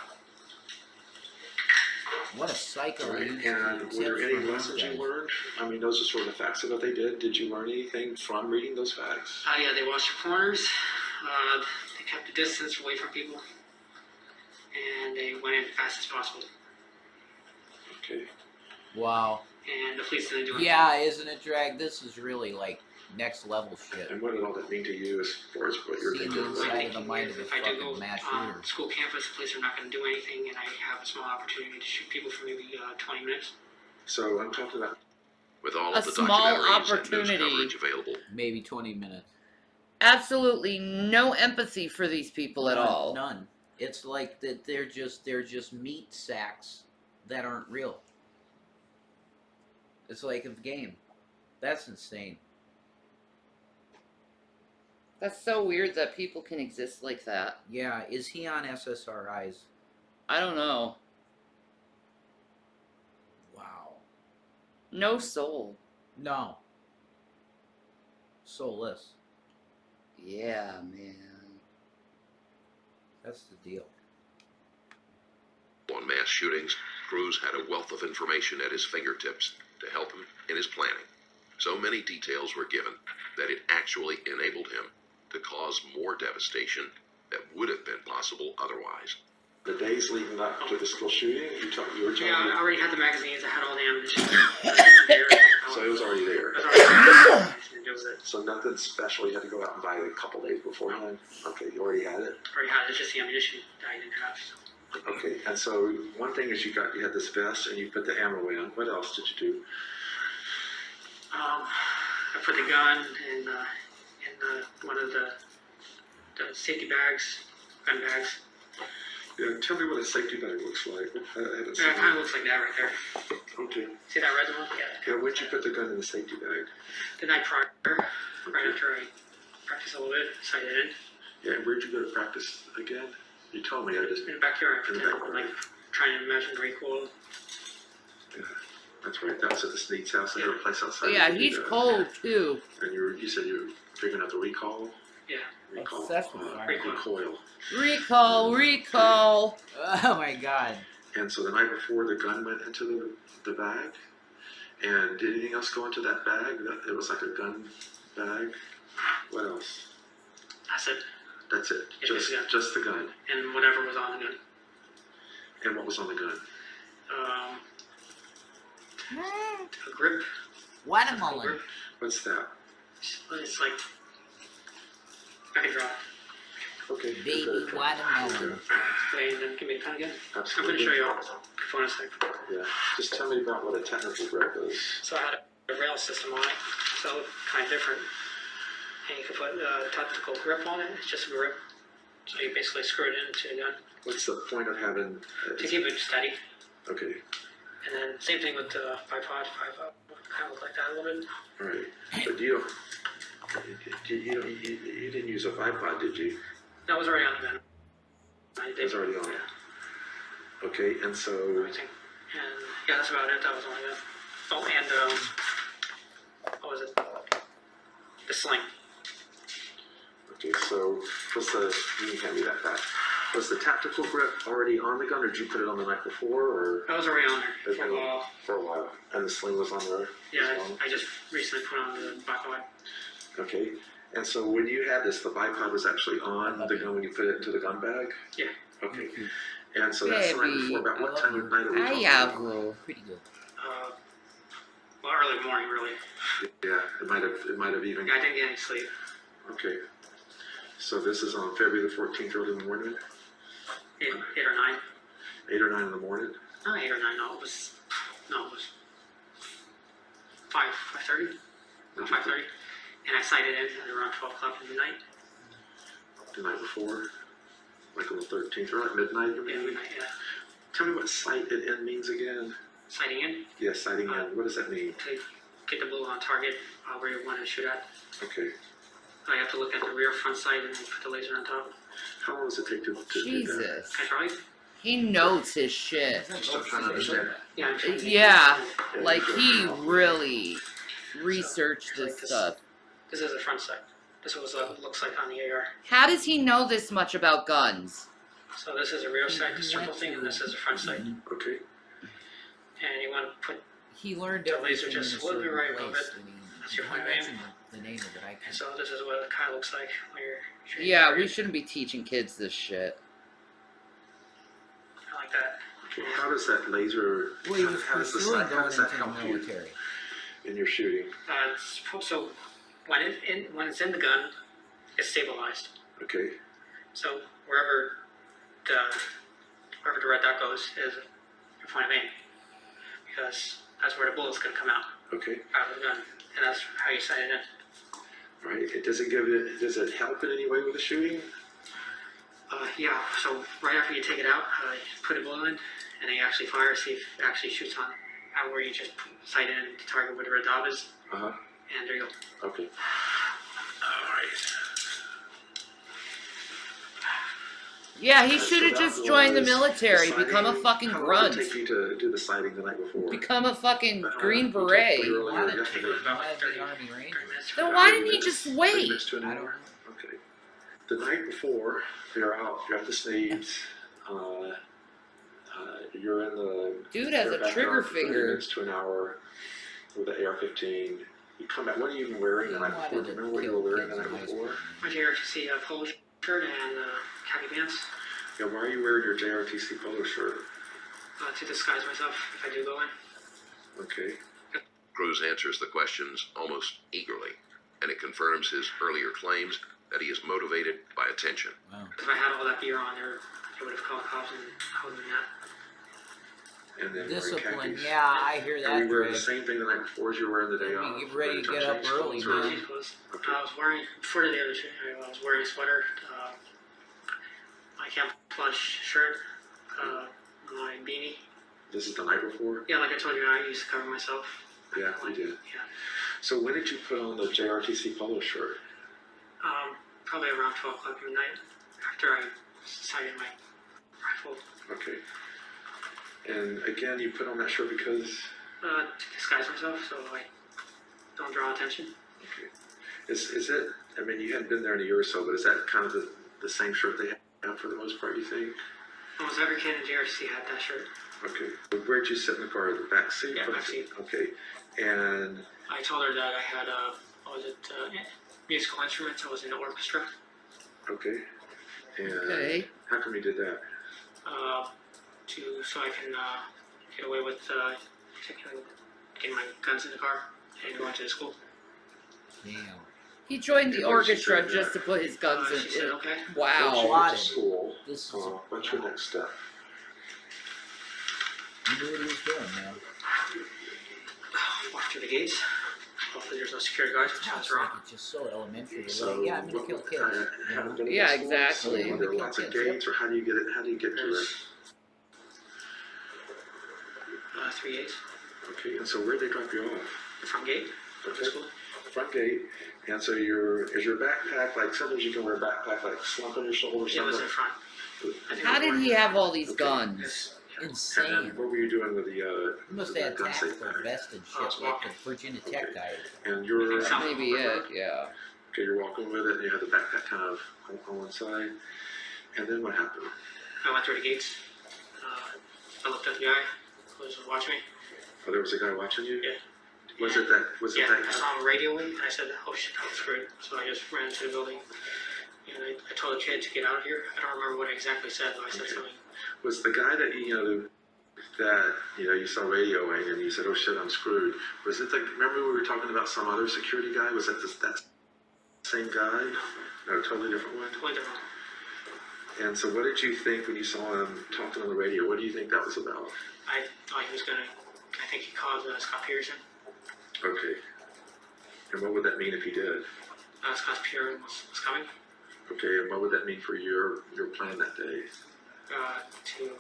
What a psycho. Right. He And tips were there any from those lessons you guys. learned? I mean, those are sort of the facts of what they did. Did you learn anything from reading those facts? Yeah, they watched the corners. They kept the distance away from people. And they went in as fast as possible. Okay. Wow. And the police didn't do anything. Yeah, isn't it, Drag? This is really like next level shit. And what did all that mean to you as far as what you're Seeing thinking? the inside of the mind of a If I do go fucking mass on shooter. school campus, the police are not going to do anything, and I have a small opportunity to shoot people for maybe 20 minutes. So I'm talking about With all A of the small documentaries and news opportunity. coverage available, Maybe 20 minutes. Absolutely no empathy for these people at all. None. It's like that they're just meat sacks that aren't real. It's like a game. That's insane. That's so weird that people can exist like that. Yeah, is he on SSRIs? I don't know. Wow. No soul. No. Soulless. Yeah, man. That's the deal. on mass shootings, Cruz had a wealth of information at his fingertips to help him in his planning. So many details were given that it actually enabled him to cause more devastation that would have been possible otherwise. the days leading up to the school shooting. You were telling Yeah, me. I already had the magazines. I had all the ammunition. So it was already there. It was already there. It was it. So nothing special. You had to go out and buy it a couple days beforehand. Okay, you already had it. Already had it. It's just the ammunition that I didn't have. So. Okay, and so one thing is you had this vest and you put the ammo in. What else did you do? I put the gun in one of the safety bags, gun bags. Yeah, tell me what a safety bag looks like. I haven't It seen kind of looks like that right there. Okay. See that red one? Yeah. Yeah, where'd you put the gun in the safety bag? The night prior, right after I practiced a little bit, sighted in. Yeah, and where'd you go to practice again? You told me. I just. In the backyard, In the backyard. like trying to imagine Great Cool. Yeah, that's right. That was at the Sneed's house. They had a place outside. Yeah, to do he's that. cool too. And you said you were figuring out the recoil. Yeah. Recoil. Obsessed with fire. Recoil. Recall. Oh my god. And so the night before, the gun went into the bag. And did anything else go into that bag? It was like a gun bag. What else? That's it. That's it. Yeah, Just yeah. just the gun. And whatever was on the gun. And what was on the gun? A grip. Watermelon. Grip. What's that? It's like I can draw. Okay. Baby good. watermelon. Wait, and then give me the pen again. I'm Absolutely. going to show you all. Phone a sec. Yeah. Just tell me about what a technical grip is. So I had a rail system on it, so it looked kind of different. And you can put a tactical grip on it. It's just a grip. So you basically screw it into the gun What's the point of having? to keep it steady. Okay. And then same thing with the bipod. Bipod kind of look like that a little bit. All right. But you didn't use a bipod, did you? That was already on the gun. I It did was already on it. Okay. And so. everything. And yeah, that's about it. That was only that. Oh, and what was it? The sling. Okay. So what's the? You can hand me that back. Was the tactical grip already on the gun, or did you put it on the night before, or? That was already on there for a Okay. while. For a while. And the sling was on there? Yeah, as well? I just recently put on the bipod. Okay. And so when you had this, the bipod was actually on the gun when you put it into the gun bag? Yeah. Okay. And so that's the night Baby, before. About I what love time her. of night are we I talking have about? rule. Pretty good. Well, early morning, really. Yeah, it might have even. I didn't get any sleep. Okay. So this is on February the 14th, early in the morning? 8 or 9. 8 or 9 in the morning? Not 8 or 9. No, it was 5:30. No, 5:30. And I sighted in at around 12 o'clock in the night. The night before? Like on the 13th, or at midnight? You Yeah, mean? midnight. Yeah. Tell me what sighted in means again. Sighting in Yeah, sighting in. What does that mean? to get the bullet on target where you want to shoot at. Okay. I have to look at the rear front sight and then put the laser on top. How long does it take to do that? Jesus. Can I try? He knows his shit. I'm still trying to understand. Yeah. I'm trying to- Yeah, like he really researched this stuff. This is the front sight. This is what it looks like on the AR. How does he know this much about guns? So this is a rear sight, the circle thing, and this is a front sight. Okay. And you want to put He learned the laser everything in a just a little bit certain right above place, it. and he That's your point of aim. mentioned the name of it. I And can. so this is what it kind of looks like when you're shooting. Yeah, target. we shouldn't be teaching kids this shit. I like that. How does that laser? Well, he was how does the pursuing sight- how going does that into the help you military. in your shooting? So when it's in the gun, it's stabilized. Okay. So wherever the red dot goes is your point of aim, because that's where the bullet's gonna come out Okay. of the gun, and that's how you sight it in. All right. Does it help in any way with the shooting? Yeah. So right after you take it out, you put a bullet in, and then you actually fire, see if it actually shoots on out where you just sight in the target where the red dot is, Uh-huh. and there you go. Okay. All right. Yeah, he So should have that just joined the was military, the become a sighting. fucking How long grunt. did it take you to do the sighting the night before? Become a fucking Green You talked Beret. earlier Why did yesterday. he the Army Rangers? Then why didn't he just 30 wait? minutes to an I don't hour? know. Okay. The night before, you're at the Sneeds. You're in the. Dude has you're a back trigger on 30 finger. minutes to an hour with the AR-15. You come back. What are you even wearing the night before? Do you remember what you were wearing the night before? My JRTC polo shirt and khaki pants Yeah. Why are you wearing your JRTC polo shirt? to disguise myself if I do go in. Okay. Cruz answers the questions almost eagerly, and it confirms his earlier claims that he is motivated by attention. Wow. If I had all that gear on there, I would have called cops and I would have been that. And then Discipline. wearing khakis. Yeah, I hear Are you that, wearing Greg. the same thing the night before as you were wearing the day Let off? me get ready to Or get up change early, clothes, or- man. Jeans clothes. Okay. I was wearing, before the other two, I was wearing a sweater, my camouflage shirt, my beanie. This is the night before? Yeah, like I told you, I used to cover myself. Yeah, you did. Yeah. So when did you put on the JRTC polo shirt? Probably around 12 o'clock at night after I sighted my rifle. Okay. And again, you put on that shirt because? To disguise myself so I don't draw attention. Okay. Is it, I mean, you hadn't been there in a year or so, but is that kind of the same shirt they have for the most part, you think? Almost every kid in JRC had that shirt. Okay. Where'd you sit in the car? The back seat? Yeah, back seat. Okay. And I told her that I had, musical instruments. I was in the orchestra. okay. And Okay. how come you did that? So I can get away with getting my guns in the car and going to the school. Damn. He joined the Why did she say orchestra that? just to put his guns She said, in. okay. Once Wow. you get Plotted. to school, This is what's your next step? he knew what he was doing, man. Walk through the gates. Hopefully there's no security guards, which It's was wrong. like it's just so elementary. So, Like, yeah, I'm gonna kill kids. You haven't know? been to Yeah, school, exactly. So are there lots of gates, or how do you get it? How do you get to it? There's 3 gates. Okay, and so where they drop you off? The front gate of the Okay. school. Front gate, and so is your backpack, like sometimes you can wear a backpack like slump on your shoulder or It something? was in front. I think How it did was he have all these Okay. guns? And Insane. then what were you doing with the He must have had gun safe tactical pack? vest and Oh, it's shit like walking. the Virginia Tech Okay. guy. And you're It's not- Maybe it, yeah. okay, you're walking with it, and you have the backpack kind of on one side, and then what happened? I went through the gates. I looked at the guy who was watching me. Oh, there was a guy watching you? Yeah. Was it Yeah, that I guy? saw him radioing, and I said, oh shit, I'm screwed. So I just ran into the building, and I told the kid to get out of here. I don't remember what I exactly said, but I said Okay. something. Was the guy that you saw radioing and you said, oh shit, I'm screwed. Was it remember we were talking about some other security guy? Was that that same guy? No, a totally different one? Totally different. And so what did you think when you saw him talking on the radio? What do you think that was about? I thought he was gonna, I think he called Scott Peterson. Okay. And what would that mean if he did? Scott Peterson was coming Okay, and what would that mean for your plan that day? to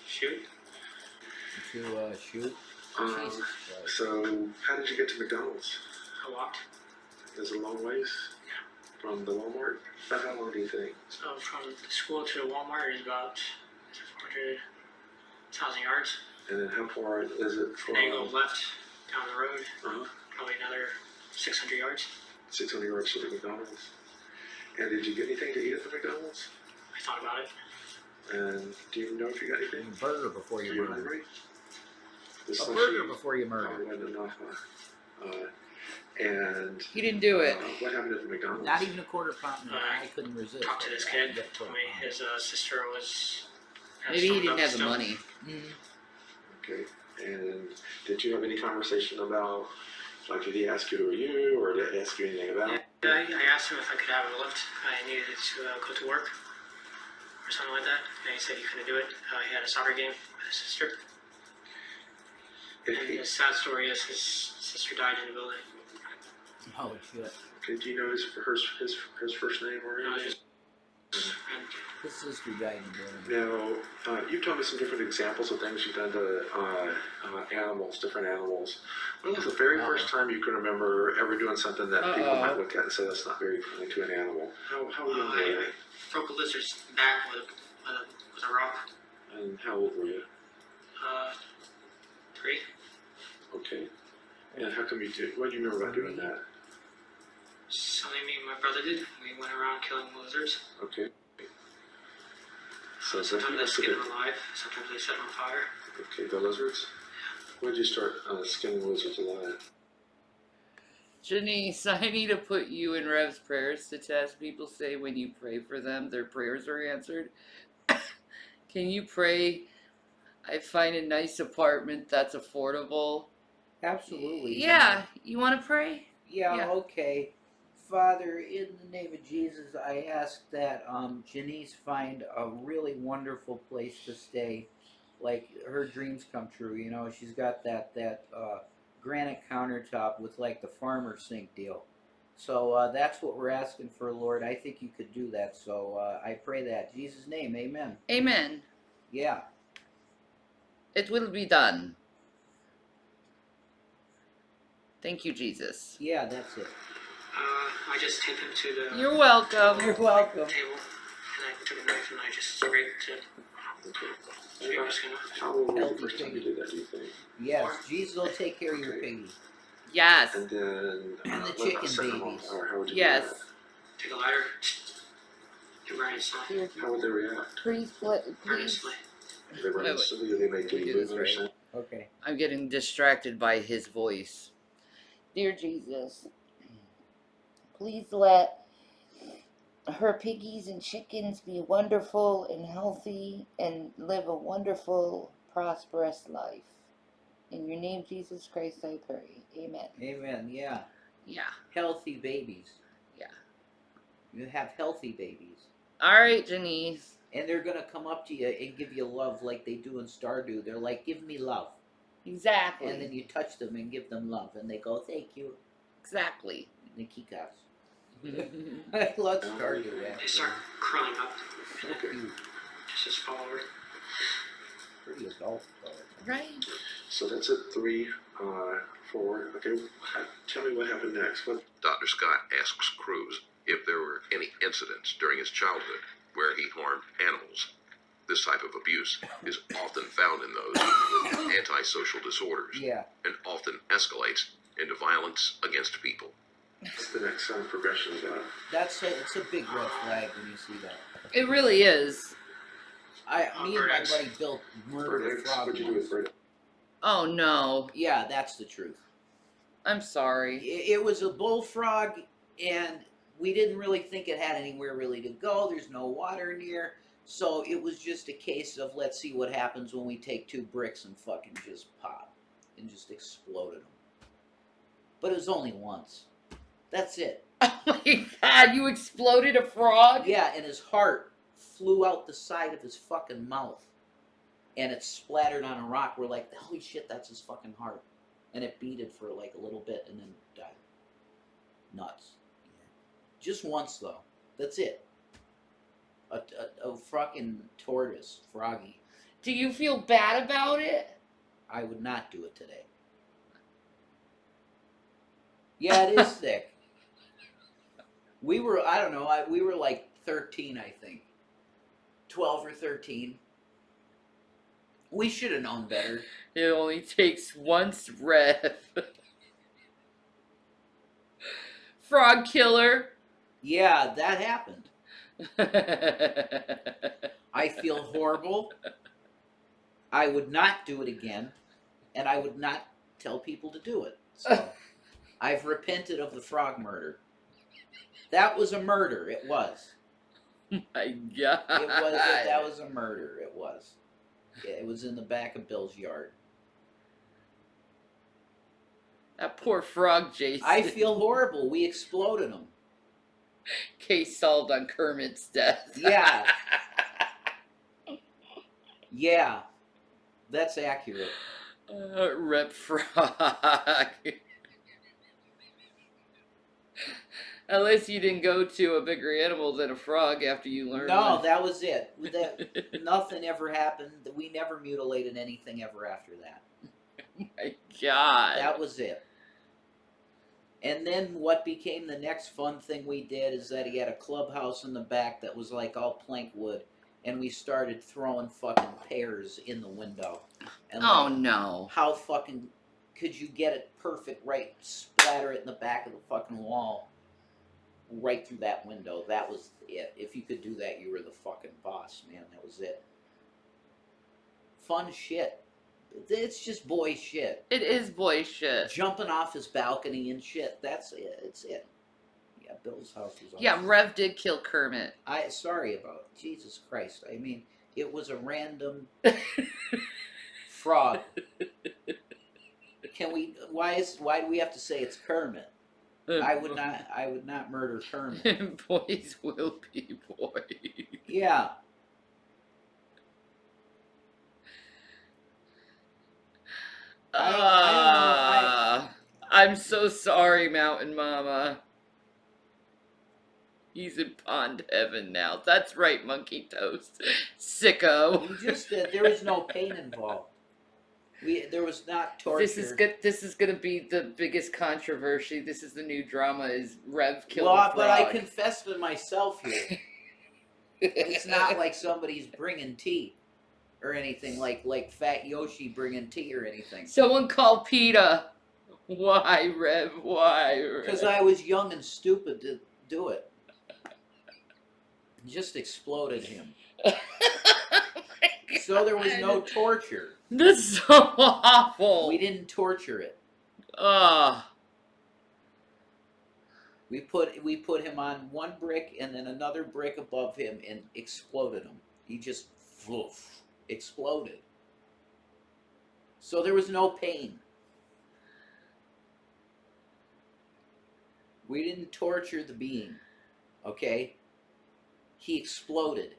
shoot. To shoot. Um, Jesus Christ. So how did you get to McDonald's? I walked. Is it a long ways? From the Walmart? About how long do you think? So from the school to the Walmart is about 400,000 yards. And then how far is it And from? then you go left down the road, Uh-huh. probably another 600 yards. 600 yards to the McDonald's. And did you get anything to eat at the McDonald's? I thought about it. And do you know if you got anything? A burger before Are you you murder. hungry? The A sushi burger before you murder. probably wasn't enough, huh? And He didn't do it. what happened at the McDonald's? Not even a quarter pounder. I couldn't resist. Talked to this I kid. get Told quarter me pounder. his sister was Maybe he didn't have the money. Okay. And did you have any conversation about, like, did he ask you who are you, or did he ask you anything about? Yeah, I asked him if I could have a lift. I needed to go to work or something like that, and he said he couldn't do it. He had a soccer game with his sister. And the sad story is his sister died in the building. Holy shit. Okay, do you know his first name or No, anything? His sister died in the building. Now, you've told me some different examples of things you've done to animals, different animals. When was the very first time you can remember ever doing something that people might look at and say that's not very friendly to an animal? How young were you? I broke a lizard's back with a rock. And how old were you? 3. Okay. And how come you did? What do you remember about doing that? Something me and my brother did. We went around killing lizards. Okay. So Sometimes they skin them alive. Sometimes they set them on fire. Okay, the lizards? When did you start skinning lizards alive? Janice, I need to put you in Rev's prayers to test. People say when you pray for them, their prayers are answered. Can you pray, I find a nice apartment that's affordable? Absolutely. Yeah. You want to pray? Yeah, okay. Father, in the name of Jesus, I ask that Janice find a really wonderful place to stay. Like, her dreams come true, you know. She's got that granite countertop with, like, the farmer sink deal. So that's what we're asking for, Lord. I think you could do that. So I pray that. In Jesus' name, amen. Amen. Yeah. It will be done. Thank you, Jesus. Yeah, that's it. I just take him to the... You're welcome. You're welcome. ...table, and I took a knife and I just scraped it. Okay. How old were you the first time you did that, do you think? Yes, Jesus will take care of your piggy. Yes. And then... And the what chicken about second one? babies. Or how would you Yes. do that? Take a lighter. And burn it slowly. How would they react? Please. Burn it slowly. They run Wait. slowly, they make Do any this movement or right. something? Okay. I'm getting distracted by his voice. Dear Jesus, please let her piggies and chickens be wonderful and healthy and live a wonderful, prosperous life. In your name, Jesus Christ, I pray. Amen. Amen, yeah. Yeah. Healthy babies. Yeah. You have healthy babies. All right, Janice. And they're going to come up to you and give you love like they do in Stardew. They're like, give me love. Exactly. And then you touch them and give them love. And they go, thank you. Exactly. And they kick us. I love Stardew, They start crawling up. Okay. Just fall over. Pretty adult, though. Right. So that's it, 3, 4. Okay, tell me what happened next. What? Dr. Scott asks Cruz if there were any incidents during his childhood where he harmed animals. This type of abuse is often found in those with antisocial disorders and often escalates into violence against people. What's the next progression of that? It's a big red flag when you see that. It really is. Me and my buddy Bill murdered a frog. What'd you do with bird? Oh, no. Yeah, that's the truth. I'm sorry. It was a bullfrog, and we didn't really think it had anywhere really to go. There's no water near. So it was just a case of let's see what happens when we take 2 bricks and fucking just pop. And just exploded them. But it was only once. That's it. Oh my God, you exploded a frog? Yeah, and his heart flew out the side of his fucking mouth. And it splattered on a rock. We're like, holy shit, that's his fucking heart. And it beat it for like a little bit and then died. Nuts. Just once, though. That's it. A fucking tortoise, froggy. Do you feel bad about it? I would not do it today. Yeah, it is sick. We were, I don't know, we were like 13, I think. 12 or 13. We should have known better. It only takes once, Rev. Frog killer. Yeah, that happened. I feel horrible. I would not do it again. And I would not tell people to do it. So, I've repented of the frog murder. That was a murder. It was. My God. That was a murder. It was. It was in the back of Bill's yard. That poor frog, Jason. I feel horrible. We exploded him. Case solved on Kermit's death. Yeah. Yeah. That's accurate. Rep frog. At least you didn't go to a bigger animal than a frog after you learned. No, that was it. Nothing ever happened. We never mutilated anything ever after that. Oh my God. That was it. And then what became the next fun thing we did is that he had a clubhouse in the back that was like all plank wood, and we started throwing fucking pears in the window. And oh no. How fucking could you get it perfect, right? Splatter it in the back of the fucking wall. Right through that window. That was it. If you could do that, you were the fucking boss, man. That was it. Fun shit. It's just boy shit. It is boy shit. Jumping off his balcony and shit. That's it. It's it. Yeah, Bill's house was awesome. Yeah, Rev did kill Kermit. Sorry about it. Jesus Christ. I mean, it was a random frog. Can we? Why do we have to say it's Kermit? I would not murder Kermit. Boys will be boys. Yeah. I'm so sorry, Mountain Mama. He's in pond heaven now. That's right, Monkey Toast. Sicko. You just there was no pain involved. There was not torture. This is good. This is gonna be the biggest controversy. This is the new drama. Is Rev killed a frog? But I confessed to myself here. It's not like somebody's bringing tea or anything like Fat Yoshi bringing tea or anything. Someone call PETA. Why, Rev? Why, Rev? Because I was young and stupid to do it. Just exploded him. So there was no torture. This is so awful. We didn't torture it. We put him on one brick and then another brick above him and exploded him. He just exploded. So there was no pain. We didn't torture the being. Okay? He exploded.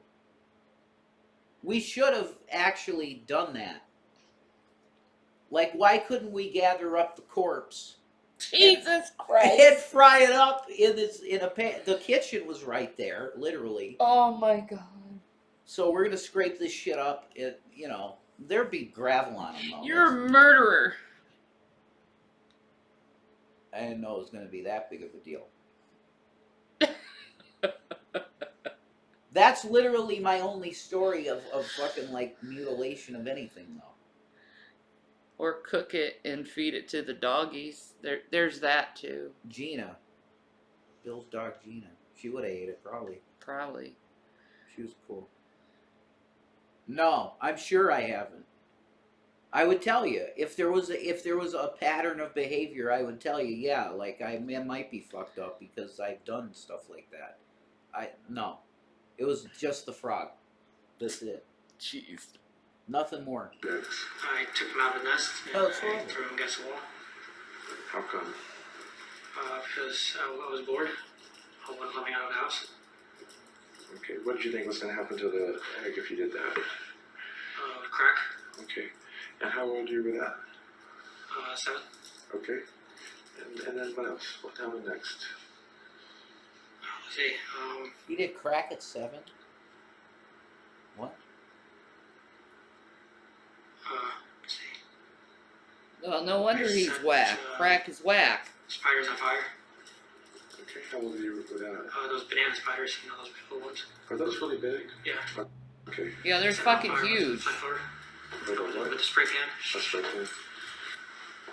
We should have actually done that. Like, why couldn't we gather up the corpse? Jesus Christ! And fry it up in a pan. The kitchen was right there, literally. Oh my God! So we're gonna scrape this shit up. There'd be gravel on them. Though. You're a murderer. I didn't know it was gonna be that big of a deal. That's literally my only story of fucking like mutilation of anything though. Or cook it and feed it to the doggies. There's that too. Gina. Bill's dog Gina. She would have ate it probably. Probably. She was cool. No, I'm sure I haven't. I would tell you if there was a pattern of behavior. I would tell you, yeah, like I might be fucked up because I've done stuff like that. No. It was just the frog. That's it. Jeez. Nothing more. I took him out of the nest and I threw him against the wall. How come? Because I was bored. I wasn't living out of the house. Okay, what did you think was going to happen to the egg if you did that? Crack. Okay, and how old were you with that? 7. Okay, and then what else? What happened next? Let's see. He did crack at 7? What? Let's see. Well, no wonder he's whack. Crack is whack. Spiders on fire. Okay, how old were you with that? Those banana spiders, those little ones. Are those really big? Yeah. Okay. Yeah, they're fucking huge. Like a what? With the spray can. A spray can.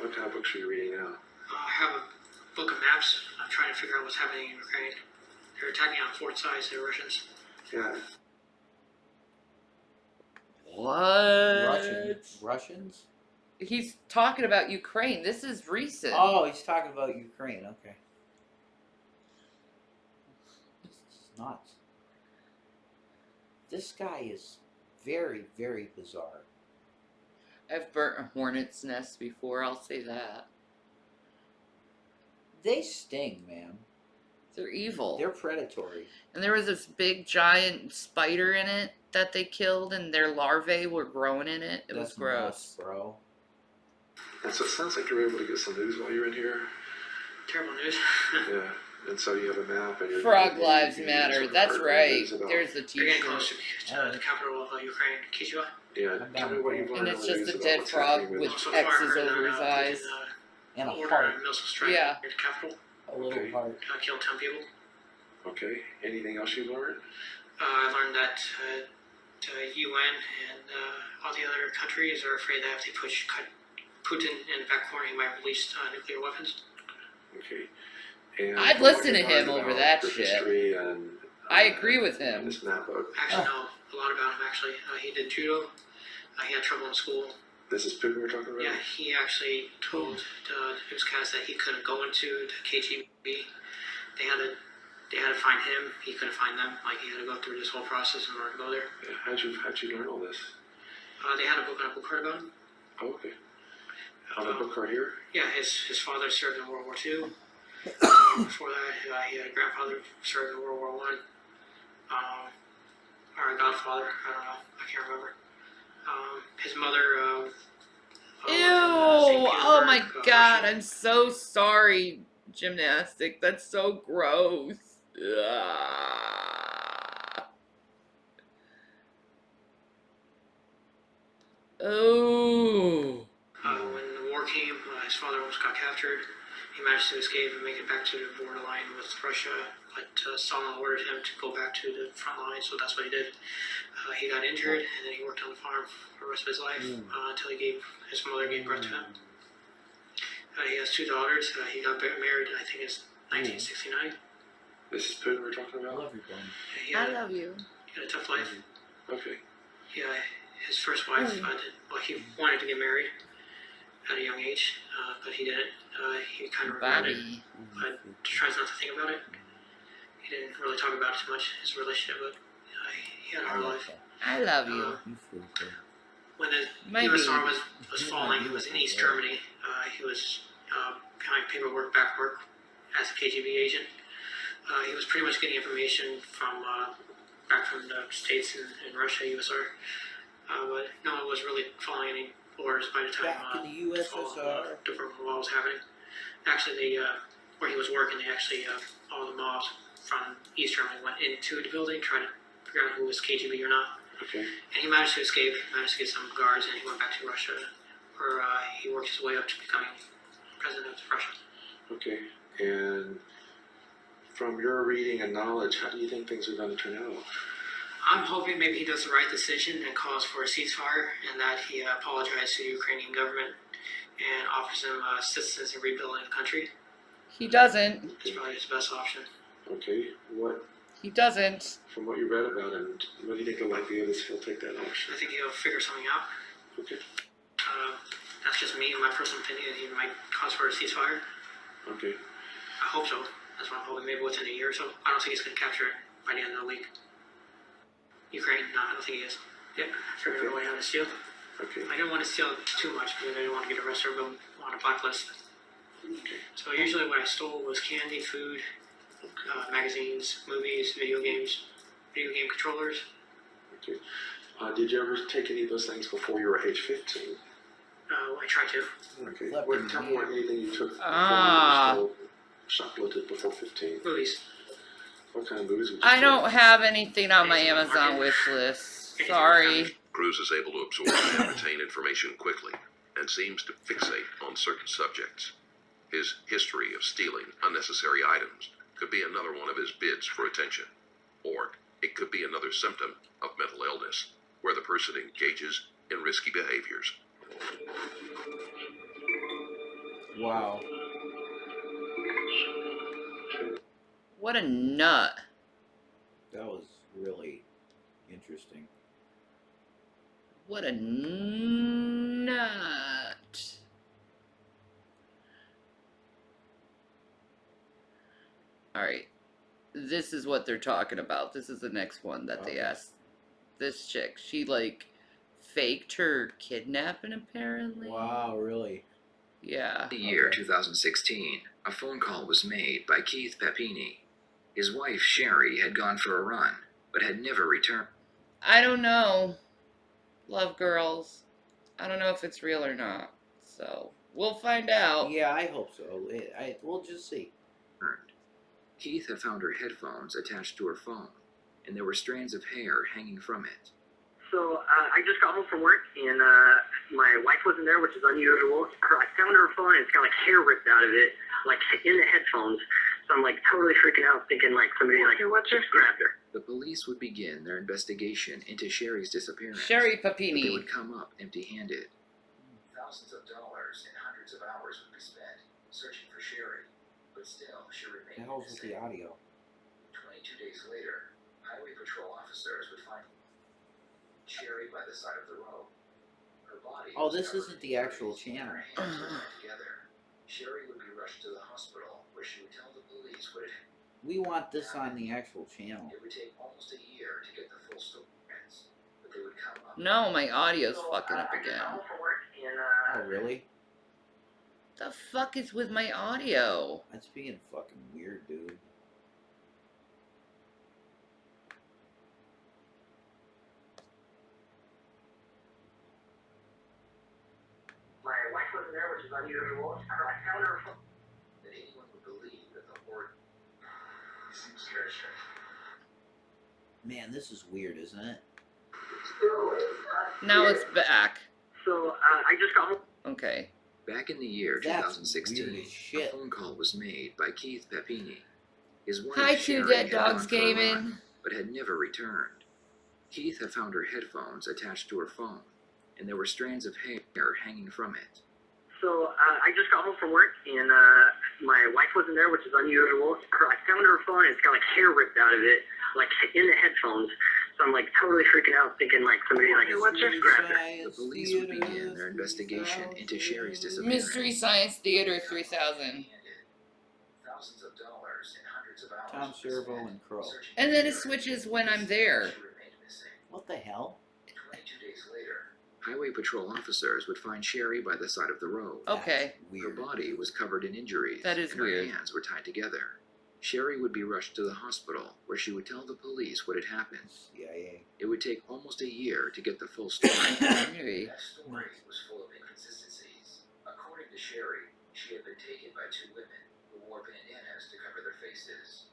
What kind of books are you reading now? I have a book of maps. I'm trying to figure out what's happening in Ukraine. They're attacking on Fort Size, the Russians. Yeah. What? Russians? He's talking about Ukraine. This is recent. Oh, he's talking about Ukraine. Okay. This is nuts. This guy is very, very bizarre. I've burnt a hornet's nest before, I'll say that. They sting, man. They're evil. They're predatory. And there was this big giant spider in it that they killed, and their larvae were growing in it. It was gross. Nuts, bro. And so it sounds like you were able to get some news while you were in here. Terrible news. Yeah. And so you have a map and you're... Frog Lives Matter. That's right. There's the We're getting t-shirt. close to the capital of Ukraine, Kyiv. Yeah, tell me what you've learned. And it's on the just news a about dead what's frog happening with So far, I X's heard over that, his eyes. And a order heart. a missile strike Yeah. at the capital. A little heart. Killed 10 people. Okay. Anything else you learned? I learned that the UN and all the other countries are afraid that if they cut Putin in the back corner, he might release nuclear weapons. Okay. And I'd from what listen to you him learned over about that your shit. history and, I agree with him. This map book. Actually, no, a lot about him, actually. He did judo. He had trouble in school. This is Putin we're talking about? Yeah, he actually told the newscast that he couldn't go into the KGB. They had to find him. He couldn't find them. Like, he had to go through this whole process in order to go there. Yeah, how'd you learn all this? They had a book on a book card about him. Oh, okay. On the book card here? Yeah, his father served in World War II. Before that, he had a grandfather who served in World War I. Or a godfather, I don't know. I can't remember. His mother. Ew! Oh my god, I'm so sorry, gymnastic. That's so gross. Oh. When the war came, his father almost got captured. He managed to escape and make it back to the borderline with Russia, but Stalin ordered him to go back to the front line, so that's what he did. He got injured, and then he worked on the farm for the rest of his life until his mother gave birth to him. He has 2 daughters. He got married, I think it's 1969. This is Putin we're talking about? I love you, buddy. I love you. He had a tough life. Okay. Yeah, his first wife, he wanted to get married at a young age, but he didn't. He kind of regretted it, but tries not to think about it. He didn't really talk about it too much, his relationship, but he had a hard life. I love you. When the USSR was falling, he was in East Germany. He was kind of paperwork, backwork as a KGB agent. He was pretty much getting information from back from the States and Russia, USSR. But no one was really following any orders by the time Back in the USSR. the war was happening. Actually, where he was working, they actually all the mobs from East Germany went into the building trying to figure out who was KGB or not. Okay. And he managed to escape, managed to get some guards, and he went back to Russia, where he worked his way up to becoming president of Russia. Okay. And from your reading and knowledge, how do you think things are going to turn out? I'm hoping maybe he does the right decision and calls for a ceasefire, and that he apologizes to the Ukrainian government and offers them assistance in rebuilding the country. He doesn't. It's probably his best option. Okay. What? He doesn't. From what you read about him, what do you think the likelihood is he'll take that option? I think he'll figure something out. Okay. That's just me and my personal opinion. He might cause for a ceasefire. Okay. I hope so. That's what I'm hoping. Maybe within a year or so. I don't think he's going to capture it by the end of the week. Ukraine? No, I don't think he is. Yep. Figured out a way how to steal. Okay. I didn't want to steal too much because I didn't want to get arrested or go on a blacklist. Okay. So usually what I stole was candy, food, magazines, movies, video game controllers. Okay. Did you ever take any of those things before you were age 15? I tried to. Okay. Tell me anything you took before you were still shoplifted before 15. Movies. What kind of movies would you I take? don't have anything on my Amazon wish list. Sorry. Cruz is able to absorb and retain information quickly and seems to fixate on certain subjects. His history of stealing unnecessary items could be another one of his bids for attention. Or it could be another symptom of mental illness, where the person engages in risky behaviors. Wow. What a nut. That was really interesting. What a nut. Alright. This is what they're talking about. This is the next one that they asked. this chick. She, like, faked her kidnapping, apparently. Wow, really? Yeah. In the year 2016, a phone call was made by Keith Papini. His wife, Sherry, had gone for a run, but had never returned. I don't know. Love girls. I don't know if it's real or not. So, we'll find out. Yeah, I hope so. We'll just see. Keith had found her headphones attached to her phone, and there were strands of hair hanging from it. So I just got home from work, and my wife wasn't there, which is unusual. I found her phone, and it's got like hair ripped out of it, like in the headphones. So I'm like totally freaking out, thinking like somebody like just grabbed her. The police would begin their investigation into Sherry's disappearance. Sherry But Papini. they would come up empty-handed. Thousands of dollars and hundreds of hours would be spent searching for Sherry, but still she The remained hell's with the missing. audio? 22 days later, highway patrol officers would find Sherry by the side of the road. Her body. Oh, was this covered isn't in the actual injuries, and channel. her hands were tied together. Sherry would be rushed to the hospital, where she would tell the police what had happened. We want this on the actual channel. It would take almost a year to get the full story, but they would come up. No, my audio's fucking up again. Oh, really? The fuck is with my audio? That's being fucking weird, dude. My wife wasn't there, which is unusual. I found her phone. That anyone would believe that the horror. Seems very strange. Man, this is weird, isn't it? Now it's back. So I just got home. Okay. Back in the year That's 2016, weird as shit. a phone call was made by Keith Papini. His wife, Hi, Sherry, Two Dead had Dogs gone for a run, Gaming. but had never returned. Keith had found her headphones attached to her phone, and there were strands of hair hanging from it. So I just got home from work, and my wife wasn't there, which is unusual. I found her phone, and it's got like hair ripped out of it, like in the headphones. So I'm like totally freaking out, thinking like somebody like just grabbed her. The police would begin their investigation into Sherry's disappearance. Mystery Science Theater 3000. Thousands of dollars and hundreds of hours. Tom Servo and Crow. And then it switches when I'm there. What the hell? 22 days later, highway patrol officers would find Sherry by the side of the road. Okay. Her body was covered in injuries. That is and weird. Her hands were tied together. Sherry would be rushed to the hospital, where she would tell the police what had happened. CIA. It would take almost a year to get the full story. Maybe. That story was full of inconsistencies. According to Sherry, she had been taken by two women who wore bandanas to cover their faces.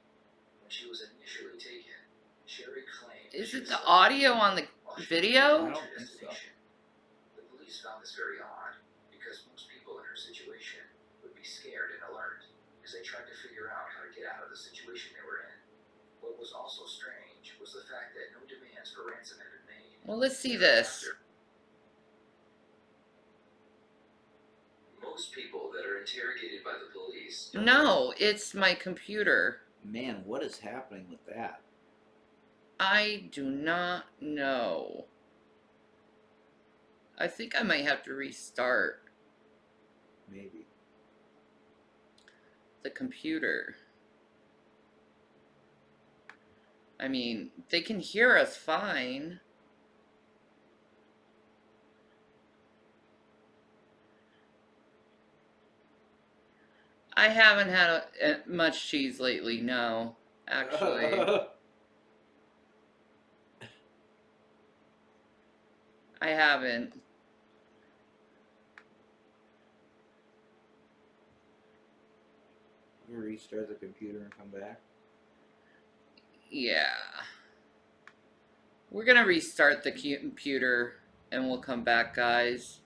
When she was initially taken, Sherry claimed. Is she it was the still audio on the video? I don't think so. The police found this very odd, because most people in her situation would be scared and alert, as they tried to figure out how to get out of the situation they were in. What was also strange was the fact that no demands for ransom had been made. Well, let's see this. Most people that are interrogated by the police. No, it's my computer. Man, what is happening with that? I do not know. I think I might have to restart Maybe. the computer. I mean, they can hear us fine. I haven't had much cheese lately, no, actually. I haven't. You restart the computer and come back? Yeah. We're gonna restart the computer and we'll come back, guys.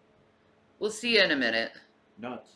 We'll see you in a minute. Nuts.